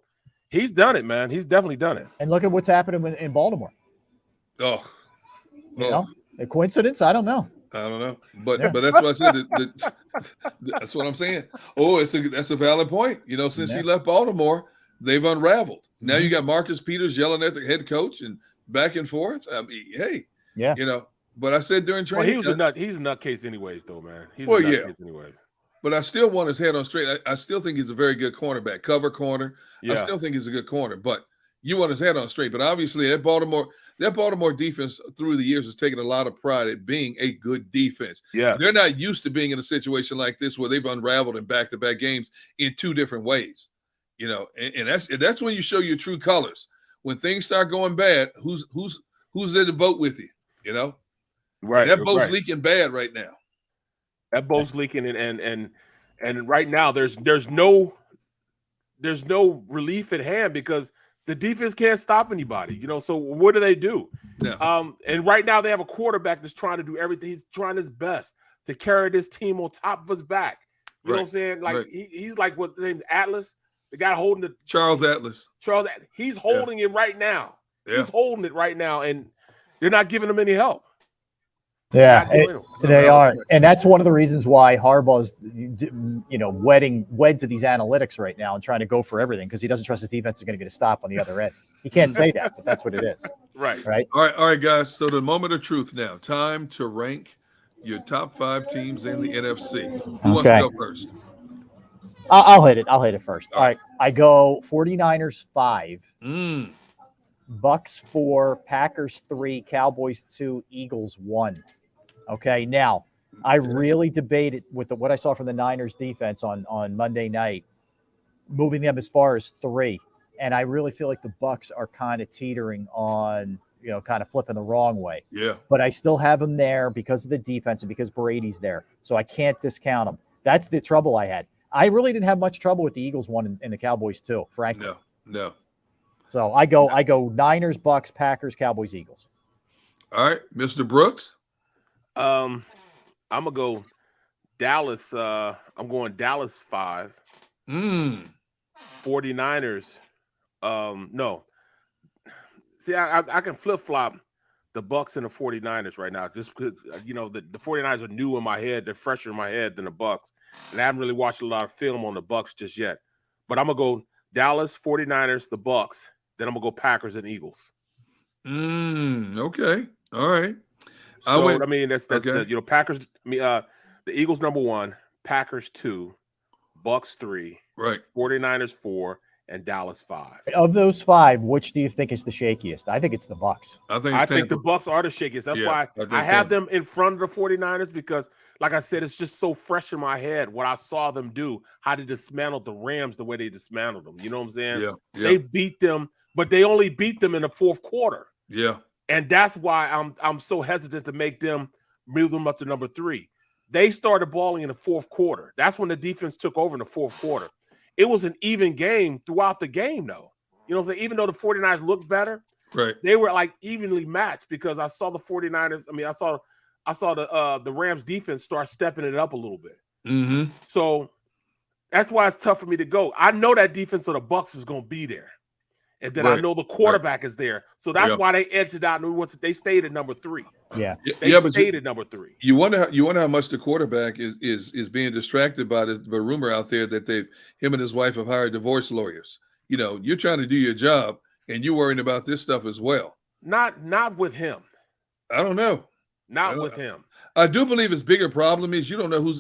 he's done it, man. He's definitely done it. And look at what's happening in Baltimore. A coincidence? I don't know. I don't know, but that's what I said. That's what I'm saying. Oh, that's a valid point. Since he left Baltimore, they've unraveled. Now you got Marcus Peters yelling at the head coach and back and forth. I mean, hey, But I said during training, he's a nutcase anyways, though, man. He's a nutcase anyways. But I still want his head on straight. I still think he's a very good cornerback, cover corner. Yeah. I still think he's a good corner, but you want his head on straight. But obviously, that Baltimore defense through the years has taken a lot of pride at being a good defense. Yeah, they're not used to being in a situation like this where they've unraveled in back-to-back games in 2 different ways. And that's when you show your true colors. When things start going bad, who's in the boat with you? Right. And that boat's leaking bad right now. That boat's leaking, and And right now, there's no relief at hand because the defense can't stop anybody. You know, so what do they do? Yeah. And right now they have a quarterback that's trying to do everything. He's trying his best to carry this team on top of his back. You know what I'm saying? Like he's like what's the name? Atlas, the guy holding the Charles Atlas. He's holding it right now. Yeah. He's holding it right now, and they're not giving him any help. Yeah, they are, and that's one of the reasons why Harbaugh's, wed to these analytics right now and trying to go for everything because he doesn't trust his defense is going to get a stop on the other end. He can't say that, but that's what it is. Right. All right, guys. So the moment of truth now. Time to rank your top 5 teams in the NFC. Who wants to go first? I'll hit it first. All right. I go 49ers 5. Bucks 4, Packers 3, Cowboys 2, Eagles 1. Okay, now I really debated with what I saw from the Niners defense on Monday night, moving them as far as 3, and I really feel like the Bucks are kind of teetering on, kind of flipping the wrong way. Yeah. But I still have them there because of the defense and because Brady's there, so I can't discount them. That's the trouble I had. I really didn't have much trouble with the Eagles 1 and the Cowboys 2, frankly. No. So I go Niners, Bucks, Packers, Cowboys, Eagles. All right, Mr. Brooks. I'm gonna go Dallas. I'm going Dallas 5. 49ers. No. See, I can flip flop the Bucks and the 49ers right now, just because the 49ers are new in my head, they're fresher in my head than the Bucks, and I haven't really watched a lot of film on the Bucks just yet. But I'm gonna go Dallas, 49ers, the Bucks. Then I'm gonna go Packers and Eagles. Okay. All right. So I mean that's the Packers. The Eagles number 1, Packers 2, Bucks 3, right? 49ers 4, and Dallas 5. Of those 5, which do you think is the shakiest? I think it's the Bucks. I think the Bucks are the shakiest. That's why I have them in front of the 49ers because, like I said, it's just so fresh in my head what I saw them do, how they dismantled the Rams the way they dismantled them. You know what I'm saying? Yeah. They beat them, but they only beat them in the 4th quarter. Yeah. And that's why I'm so hesitant to move them up to number 3. They started balling in the 4th quarter. That's when the defense took over in the 4th quarter. It was an even game throughout the game, though. You know what I'm saying? Even though the 49ers looked better, right? They were like evenly matched because I saw the 49ers. I mean, I saw the Rams defense start stepping it up a little bit. Mm-hmm. So that's why it's tough for me to go. I know that defense of the Bucks is going to be there. And then I know the quarterback is there. So that's why they edged it out and they stayed at number 3. Yeah. They stayed at number 3. You wonder how much the quarterback is being distracted by the rumor out there that him and his wife have hired divorce lawyers. You're trying to do your job and you're worrying about this stuff as well. Not with him. I don't know. Not with him. I do believe his bigger problem is you don't know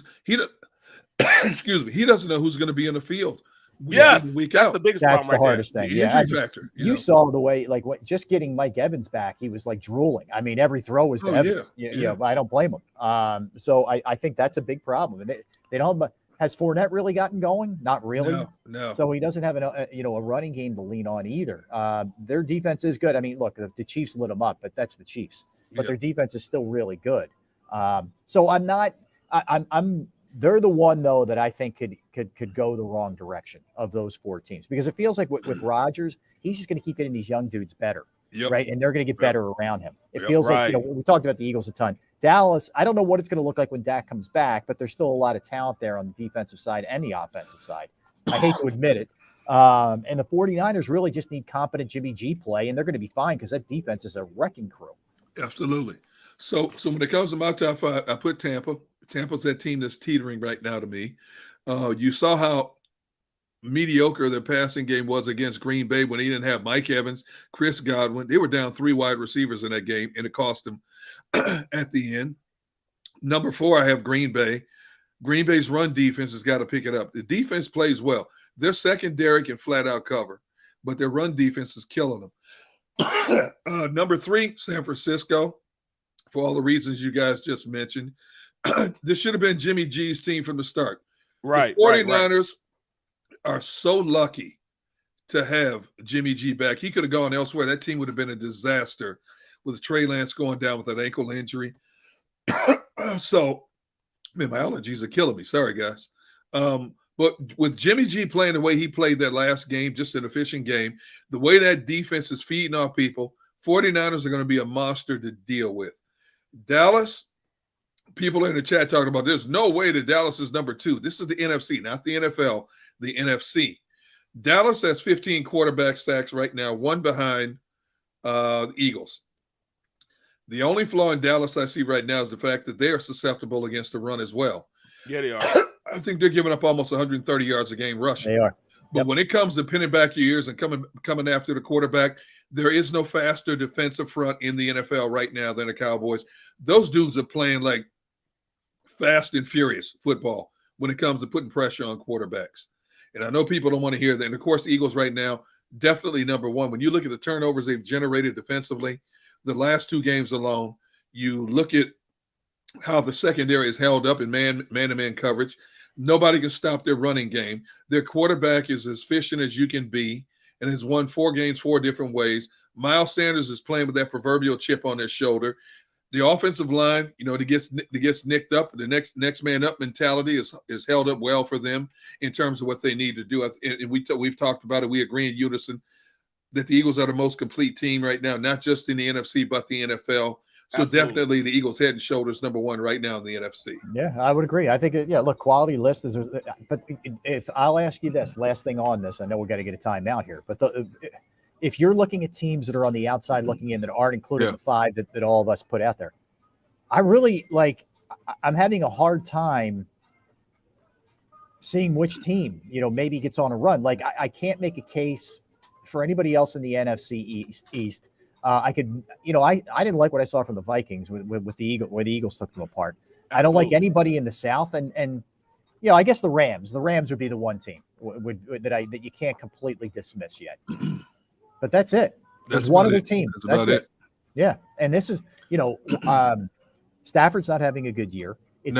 excuse me, he doesn't know who's going to be in the field. Week out. The biggest that's problem the hardest thing. The injury factor. You saw the way, just getting Mike Evans back, he was like drooling. I mean, every throw was to Evans. Yeah, I don't blame him. So I think that's a big problem. And they don't have. Has Fournette really gotten going? Not really. No. So he doesn't have a running game to lean on either. Their defense is good. I mean, look, the Chiefs lit them up, but that's the Chiefs. But their defense is still really good. So I'm not. They're the one though that I think could go the wrong direction of those 4 teams because it feels like with Rodgers, he's just going to keep getting these young dudes better, right? And they're going to get better around him. It feels like we talked about the Eagles a ton. Dallas, I don't know what it's going to look like when Dak comes back, but there's still a lot of talent there on the defensive side and the offensive side. I hate to admit it. And the 49ers really just need competent Jimmy G play, and they're going to be fine because that defense is a wrecking crew. Absolutely. So when it comes to my top 5, I put Tampa. Tampa's that team that's teetering right now to me. You saw how mediocre their passing game was against Green Bay when he didn't have Mike Evans, Chris Godwin. They were down 3 wide receivers in that game, and it cost them at the end. Number 4, I have Green Bay. Green Bay's run defense has got to pick it up. The defense plays well. Their secondary can flat out cover, but their run defense is killing them. Number 3, San Francisco, for all the reasons you guys just mentioned. This should have been Jimmy G's team from the start. Right. The 49ers are so lucky to have Jimmy G back. He could have gone elsewhere. That team would have been a disaster with Trey Lance going down with an ankle injury. So, man, my allergies are killing me. Sorry, guys. But with Jimmy G playing the way he played that last game, just an efficient game, the way that defense is feeding off people, 49ers are going to be a monster to deal with. Dallas, people in the chat talking about there's no way that Dallas is number 2. This is the NFC, not the NFL, the NFC. Dallas has 15 quarterback sacks right now, one behind the Eagles. The only flaw in Dallas I see right now is the fact that they are susceptible against the run as well. Yeah, they are. I think they're giving up almost 130 yards a game rushing. They are. But when it comes to pinning back your ears and coming after the quarterback, there is no faster defensive front in the NFL right now than the Cowboys. Those dudes are playing like fast and furious football when it comes to putting pressure on quarterbacks. And I know people don't want to hear that. And, of course, the Eagles right now, definitely number 1. When you look at the turnovers they've generated defensively, the last 2 games alone, you look at how the secondary is held up in man-to-man coverage. Nobody can stop their running game. Their quarterback is as efficient as you can be and has won 4 games 4 different ways. Miles Sanders is playing with that proverbial chip on his shoulder. The offensive line, it gets nicked up. The next man up mentality is held up well for them in terms of what they need to do. And we've talked about it. We agree in unison that the Eagles are the most complete team right now, not just in the NFC, but the NFL. So definitely the Eagles head and shoulders number 1 right now in the NFC. Yeah, I would agree. I think, look, quality list is, but if I'll ask you this, last thing on this, I know we got to get a timeout here, but if you're looking at teams that are on the outside looking in that aren't included in the 5 that all of us put out there, I'm having a hard time seeing which team, maybe gets on a run. Like I can't make a case for anybody else in the NFC East. I could, I didn't like what I saw from the Vikings with the Eagles, where the Eagles took them apart. I don't like anybody in the South, and I guess the Rams would be the one team that you can't completely dismiss yet. But that's it. There's one other team. That's it. Yeah, and this is, Stafford's not having a good year. It's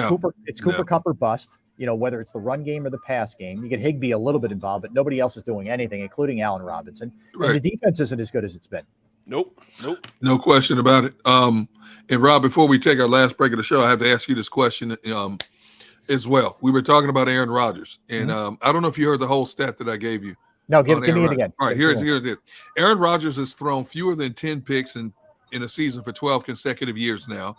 Cooper Kupp or bust. Whether it's the run game or the pass game. You get Higbee a little bit involved, but nobody else is doing anything, including Allen Robinson. Right. And the defense isn't as good as it's been. Nope. No question about it. And Rob, before we take our last break of the show, I have to ask you this question as well. We were talking about Aaron Rodgers, and I don't know if you heard the whole stat that I gave you. No, give me it again. All right, here's it. Aaron Rodgers has thrown fewer than 10 picks in a season for 12 consecutive years now.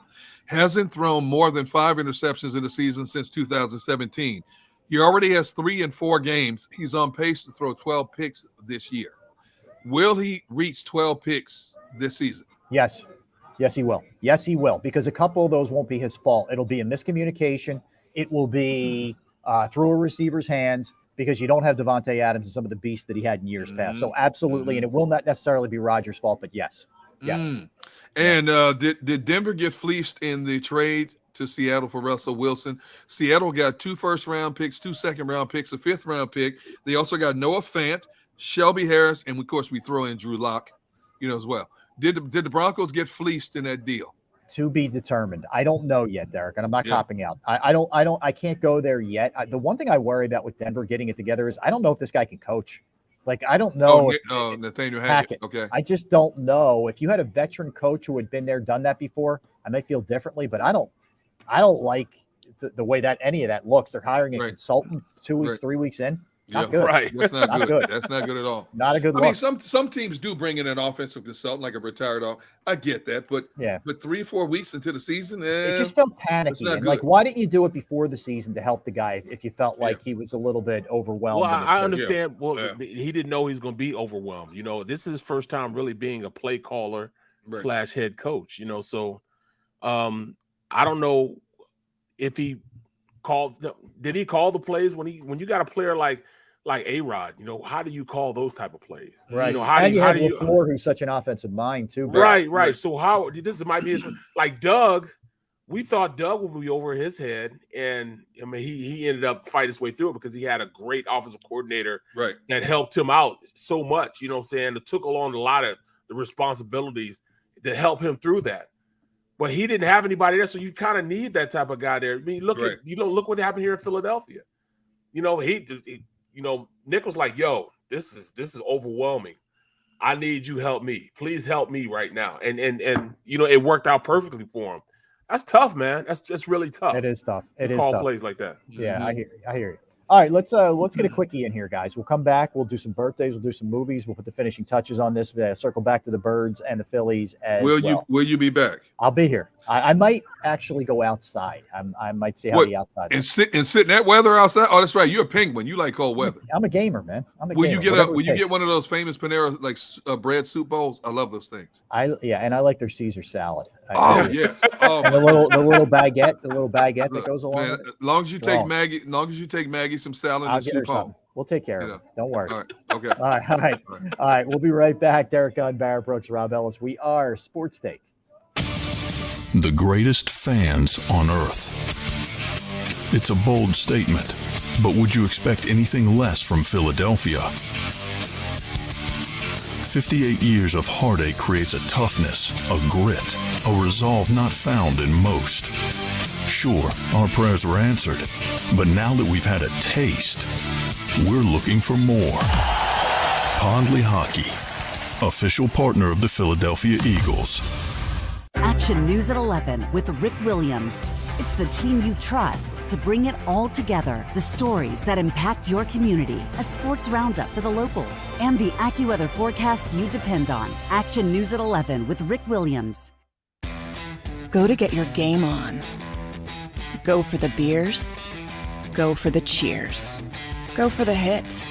Hasn't thrown more than 5 interceptions in a season since 2017. He already has 3 in 4 games. He's on pace to throw 12 picks this year. Will he reach 12 picks this season? Yes. Yes, he will. Yes, he will. Because a couple of those won't be his fault. It'll be a miscommunication. It will be through a receiver's hands because you don't have Devontae Adams and some of the beasts that he had in years past. So absolutely. And it will not necessarily be Rodgers' fault, but yes. Yes. And did Denver get fleeced in the trade to Seattle for Russell Wilson? Seattle got 2 first-round picks, 2 second-round picks, a 5th-round pick. They also got Noah Fant, Shelby Harris, and of course we throw in Drew Lock, as well. Did the Broncos get fleeced in that deal? To be determined. I don't know yet, Derek, and I'm not copping out. I can't go there yet. The one thing I worry about with Denver getting it together is I don't know if this guy can coach. Like, I don't know. Nathaniel Hackett. Okay. I just don't know. If you had a veteran coach who had been there, done that before, I might feel differently, but I don't like the way that any of that looks. They're hiring a consultant 2 weeks, 3 weeks in. Not good. Right. That's not good. That's not good at all. Not a good look. I mean, some teams do bring in an offensive consultant, like a retired off. I get that, but 3 or 4 weeks into the season, it just felt panicky. And like, why didn't you do it before the season to help the guy if you felt like he was a little bit overwhelmed? Well, I understand. Well, he didn't know he's going to be overwhelmed. This is his first time really being a play caller / head coach. So I don't know if he called. Did he call the plays when you got a player like A-Rod, how do you call those type of plays? Right. How do you have LaFleur, who's such an offensive mind too? Right. So this might be like Doug. We thought Doug would be over his head, and I mean he ended up fighting his way through it because he had a great offensive coordinator that helped him out so much. It took along a lot of the responsibilities to help him through that. But he didn't have anybody there, so you kind of need that type of guy there. I mean, look what happened here in Philadelphia. Nick was like, "Yo, this is overwhelming. I need you help me. Please help me right now." And it worked out perfectly for him. That's tough, man. That's really tough. It is tough. It is call plays like that. Yeah, I hear you. All right, let's get a quickie in here, guys. We'll come back. We'll do some birthdays. We'll do some movies. We'll put the finishing touches on this. Circle back to the Birds and the Phillies as well. Will you be back? I'll be here. I might actually go outside. I might see how the outside and sit in that weather outside. Oh, that's right. You're a penguin. You like cold weather. I'm a gamer, man. Will you get one of those famous Panera like bread soup bowls? I love those things. And I like their Caesar salad. Yes. And the little baguette, that goes along with it. As long as you take Maggie, some salad I'll and get her soup home. something. We'll take care of it. Don't worry. All right. Okay. All right. We'll be right back. Derek Gunn, Barrett Brooks, Rob Ellis. We are Sports Take. The greatest fans on earth. It's a bold statement, but would you expect anything less from Philadelphia? 58 years of heartache creates a toughness, a grit, a resolve not found in most. Sure, our prayers were answered, but now that we've had a taste, we're looking for more. Pondley Hockey, official partner of the Philadelphia Eagles. Action News at 11 with Rick Williams. It's the team you trust to bring it all together. The stories that impact your community. A sports roundup for the locals. And the AccuWeather forecast you depend on. Action News at 11 with Rick Williams. Go to get your game on. Go for the beers. Go for the cheers. Go for the hit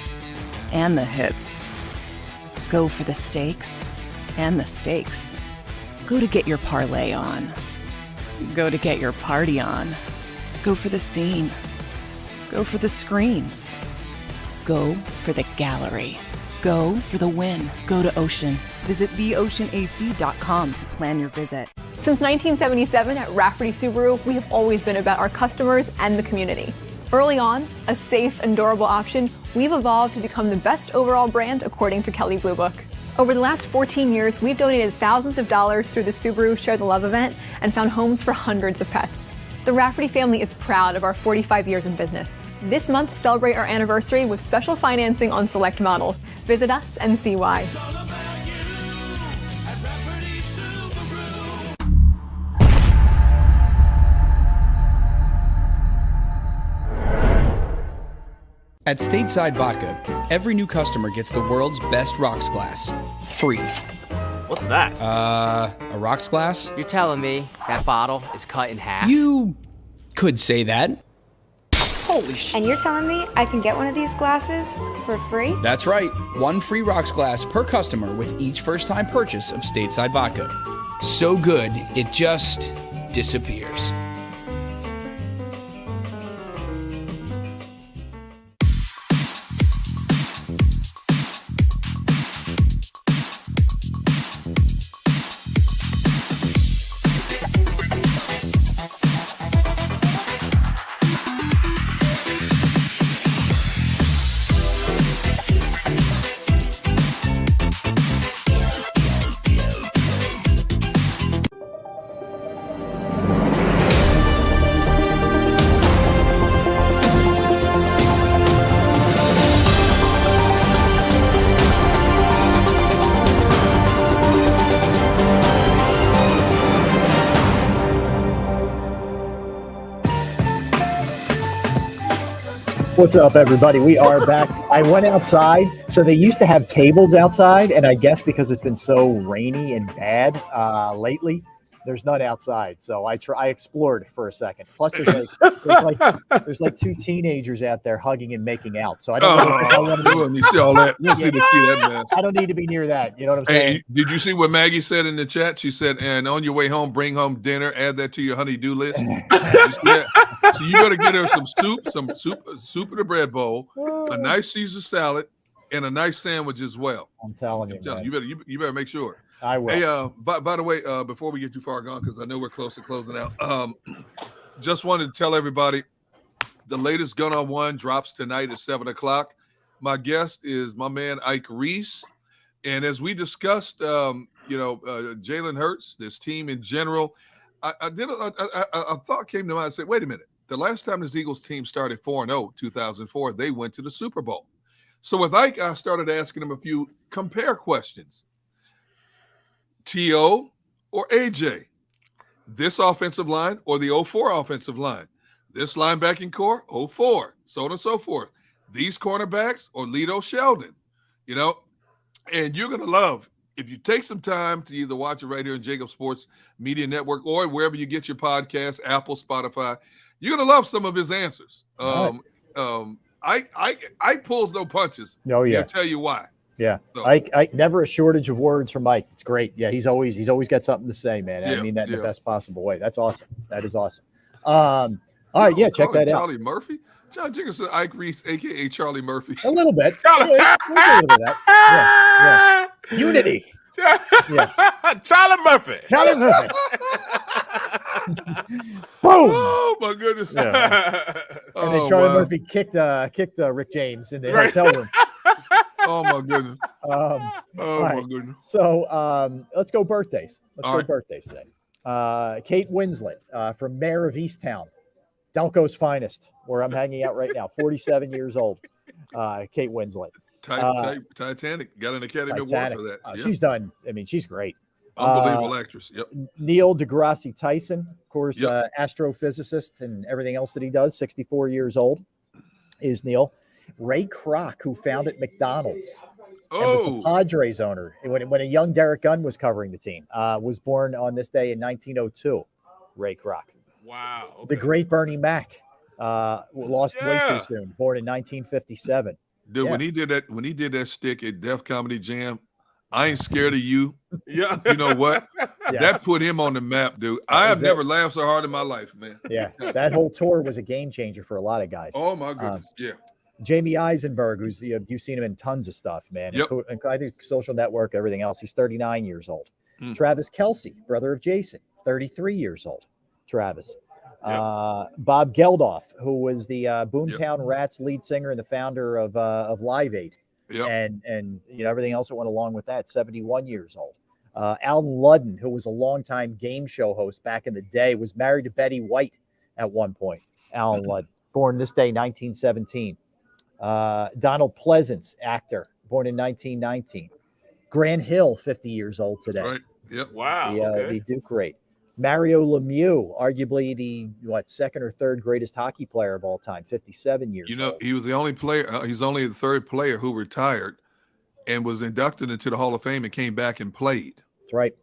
and the hits. Go for the stakes and the stakes. Go to get your parlay on. Go to get your party on. Go for the scene. Go for the screens. Go for the gallery. Go for the win. Go to Ocean. Visit theoceanac.com to plan your visit. Since 1977 at Rafferty Subaru, we have always been about our customers and the community. Early on, a safe and durable option, we've evolved to become the best overall brand according to Kelley Blue Book. Over the last 14 years, we've donated thousands of dollars through the Subaru Share the Love event and found homes for hundreds of pets. The Rafferty family is proud of our 45 years in business. This month, celebrate our anniversary with special financing on select models. Visit us and see why. At Stateside Vodka, every new customer gets the world's best rocks glass. Free. What's that? A rocks glass? You're telling me that bottle is cut in half? You could say that. Holy shit. And you're telling me I can get one of these glasses for free? That's right. One free rocks glass per customer with each first-time purchase of Stateside Vodka. So good, it just disappears. What's up, everybody? We are back. I went outside. So they used to have tables outside, and I guess because it's been so rainy and bad lately, there's none outside. So I explored for a second. Plus, there's like two teenagers out there hugging and making out. So I don't. You see all that? You see that mess. I don't need to be near that. You know what I'm saying? Hey, did you see what Maggie said in the chat? She said, "And on your way home, bring home dinner. Add that to your honey-do list." So you better get her some soup in a bread bowl, a nice Caesar salad, and a nice sandwich as well. I'm telling you, you better make sure. I will. Hey, by the way, before we get too far gone, because I know we're close to closing out, just wanted to tell everybody the latest Gun on One drops tonight at 7:00. My guest is my man Ike Reese, and as we discussed, Jalen Hurts, this team in general, a thought came to mind. I said, wait a minute. The last time this Eagles team started 4-0, 2004, they went to the Super Bowl. So with Ike, I started asking him a few compare questions. T.O. or A.J., this offensive line or the 04 offensive line? This linebacking core, 04, so on and so forth. These cornerbacks, Orlito Sheldon, you know, and you're going to love, if you take some time to either watch it right here in JAKIB Sports Media Network or wherever you get your podcasts, Apple, Spotify, you're going to love some of his answers. I pulls no punches. Oh, yeah. I'll tell you why. Yeah. So. I never a shortage of words from Mike. It's great. Yeah, he's always got something to say, man. Yeah, I mean that in yeah. the best possible way. That's awesome. That is awesome. All right, yeah, check that out. Charlie Murphy? John Jacobson, Ike Reese, a.k.a. Charlie Murphy. A little bit. Yeah, there's a little bit of that. Yeah. Unity. Yeah. Charlie Murphy. Charlie Murphy. Boom. Oh my goodness. Yeah. And then Charlie Murphy kicked Rick James in the hotel room. Oh my goodness. My goodness. So let's go birthdays. Let's go birthdays today. Kate Winslet from Mayor of Easttown, Delco's finest, where I'm hanging out right now. 47 years old. Kate Winslet. Titanic got an Academy Award for that. She's done. I mean, she's great. Unbelievable actress. Yep. Neil deGrasse Tyson, of course, astrophysicist and everything else that he does. 64 years old is Neil. Ray Kroc, who founded McDonald's and was the Padres owner when a young Derek Gunn was covering the team, was born on this day in 1902. Ray Kroc. Wow. Okay. The great Bernie Mac lost way too soon. Born in 1957. Dude, when he did that stick at Def Comedy Jam, I ain't scared of you. Yeah. You know what? That put him on the map, dude. I have never laughed so hard in my life, man. Yeah. That whole tour was a game changer for a lot of guys. Oh my goodness. Jamie Eisenberg, who's you've seen him in tons of stuff, man. And I think Social Network, everything else. He's 39 years old. Travis Kelce, brother of Jason, 33 years old. Travis. Bob Geldof, who was the Boomtown Rats lead singer and the founder of Live Aid, and you know everything else that went along with that. 71 years old. Alan Ludden, who was a longtime game show host back in the day, was married to Betty White at one point. Alan Ludden, born this day, 1917. Donald Pleasance, actor, born in 1919. Grant Hill, 50 years old today. Right. Yep. Wow. The Duke great. Mario Lemieux, arguably the second or third greatest hockey player of all time, 57 years old. He was the only player. He's only the third player who retired and was inducted into the Hall of Fame and came back and played. That's right.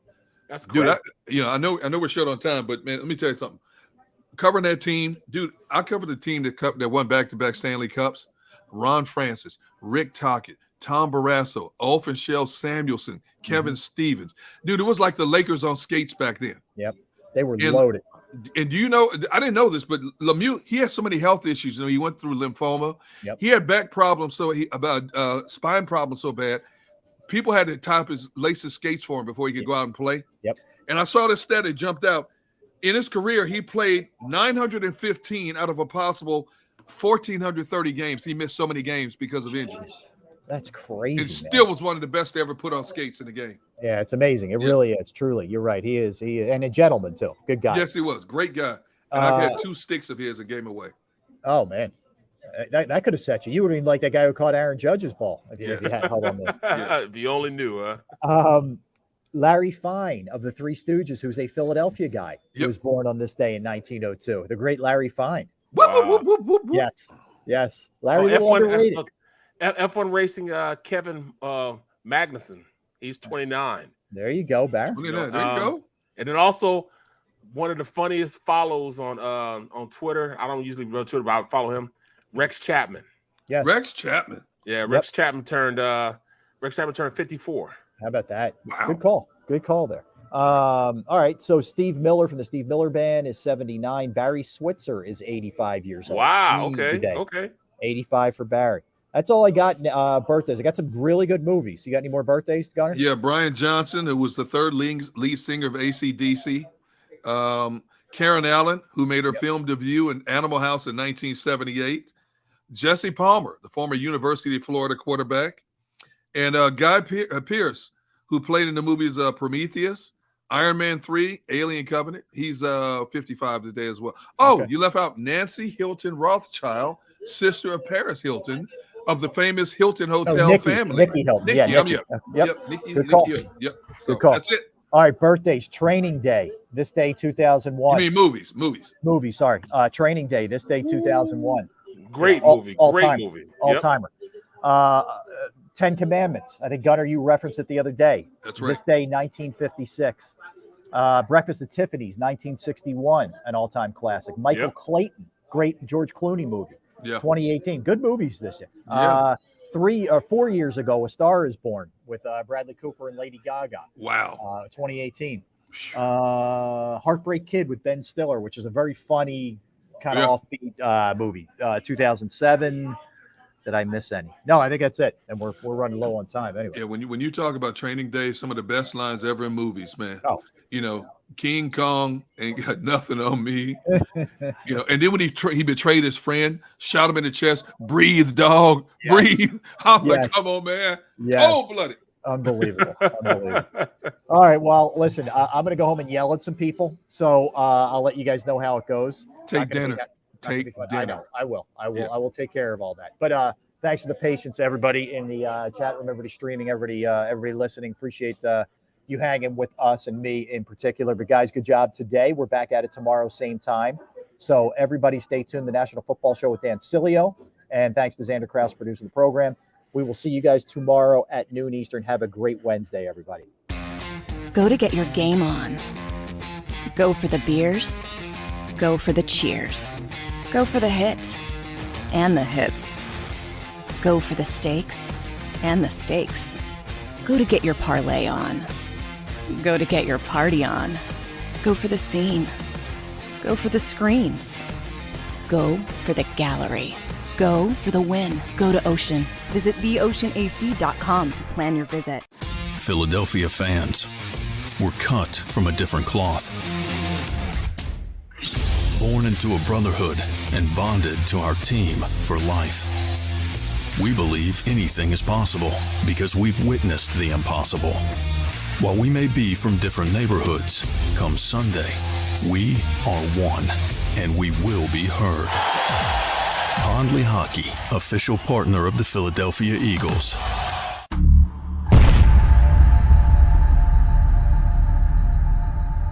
That's great. Dude, I know we're short on time, but man, let me tell you something. Covering that team, dude, I covered the team that won back-to-back Stanley Cups. Ron Francis, Rick Tocchet, Tom Barrasso, Ulf and Shell Samuelson, Kevin Stevens. Dude, it was like the Lakers on skates back then. Yep. They were loaded. And do you know, I didn't know this, but Lemieux, he had so many health issues. You know, he went through lymphoma. Yep. He had back problems, spine problems so bad, people had to top lace his skates for him before he could go out and play. Yep. And I saw this stat that jumped out. In his career, he played 915 out of a possible 1,430 games. He missed so many games because of injuries. That's crazy. It still was one of the best to ever put on skates in the game. Yeah, it's amazing. It really is. Truly, you're right. He is, and a gentleman too. Good guy. Yes, he was. Great guy. And I had 2 sticks of his and gave him away. Oh man, that could have set you. You would have been like that guy who caught Aaron Judge's ball if you had held on this. If you only knew, huh? Larry Fine of the Three Stooges, who's a Philadelphia guy, who was born on this day in 1902. The great Larry Fine. Wow. Yes. Larry, F1, underrated. F1 racing, Kevin Magnussen. He's 29. There you go, Barry. There you go. And then also one of the funniest follows on Twitter. I don't usually go to Twitter, but I follow him. Rex Chapman. Yes. Rex Chapman. Yeah, Rex Chapman turned 54. How about that? Wow. Good call there. All right. So Steve Miller from the Steve Miller Band is 79. Barry Switzer is 85 years old. Wow. Okay. 85 for Barry. That's all I got. Birthdays. I got some really good movies. You got any more birthdays, Gunner? Yeah, Brian Johnson, who was the third lead singer of AC/DC. Karen Allen, who made her film debut in Animal House in 1978. Jesse Palmer, the former University of Florida quarterback. And Guy Pearce, who played in the movies Prometheus, Iron Man 3, Alien Covenant. He's 55 today as well. Oh, You left out Nancy Hilton Rothschild, sister of Paris Hilton, of the famous Hilton Hotel family. Nikki Hilton. Nikki, Nikki. Nikki. Good call. Yep. So Good call. that's it. All right, birthdays. Training Day, this day, 2001. You mean movies? Movies, sorry. Training Day, this day, 2001. Great movie. All-timer. 10 Commandments. I think, Gunnar, you referenced it the other day. That's right. This day, 1956. Breakfast at Tiffany's, 1961, an all-time classic. Michael Clayton, great George Clooney movie. 2018. Good movies this year. 3 or 4 years ago, A Star Is Born with Bradley Cooper and Lady Gaga. Wow. 2018. Heartbreak Kid with Ben Stiller, which is a very funny kind of offbeat movie. 2007. Did I miss any? No, I think that's it. And we're running low on time anyway. Yeah, when you talk about Training Day, some of the best lines ever in movies, man. Oh. You know, King Kong ain't got nothing on me. You know, and then when he betrayed his friend, shot him in the chest, breathe, dog, breathe. I'm like, come on, man. Cold-blooded. Unbelievable. All right, well, listen, I'm going to go home and yell at some people. So I'll let you guys know how it goes. Take dinner. I know. I will. I will take care of all that. But thanks for the patience, everybody in the chat room, everybody streaming, everybody listening. Appreciate you hanging with us and me in particular. But guys, good job today. We're back at it tomorrow, same time. So everybody stay tuned. The National Football Show with Dan Cilio. And thanks to Xander Krause producing the program. We will see you guys tomorrow at noon Eastern. Have a great Wednesday, everybody. Go to get your game on. Go for the beers. Go for the cheers. Go for the hit and the hits. Go for the stakes and the stakes. Go to get your parlay on. Go to get your party on. Go for the scene. Go for the screens. Go for the gallery. Go for the win. Go to Ocean. Visit theoceanac.com to plan your visit. Philadelphia fans, we're cut from a different cloth. Born into a brotherhood and bonded to our team for life. We believe anything is possible because we've witnessed the impossible. While we may be from different neighborhoods, come Sunday, we are one, and we will be heard. Pondley Hockey, official partner of the Philadelphia Eagles.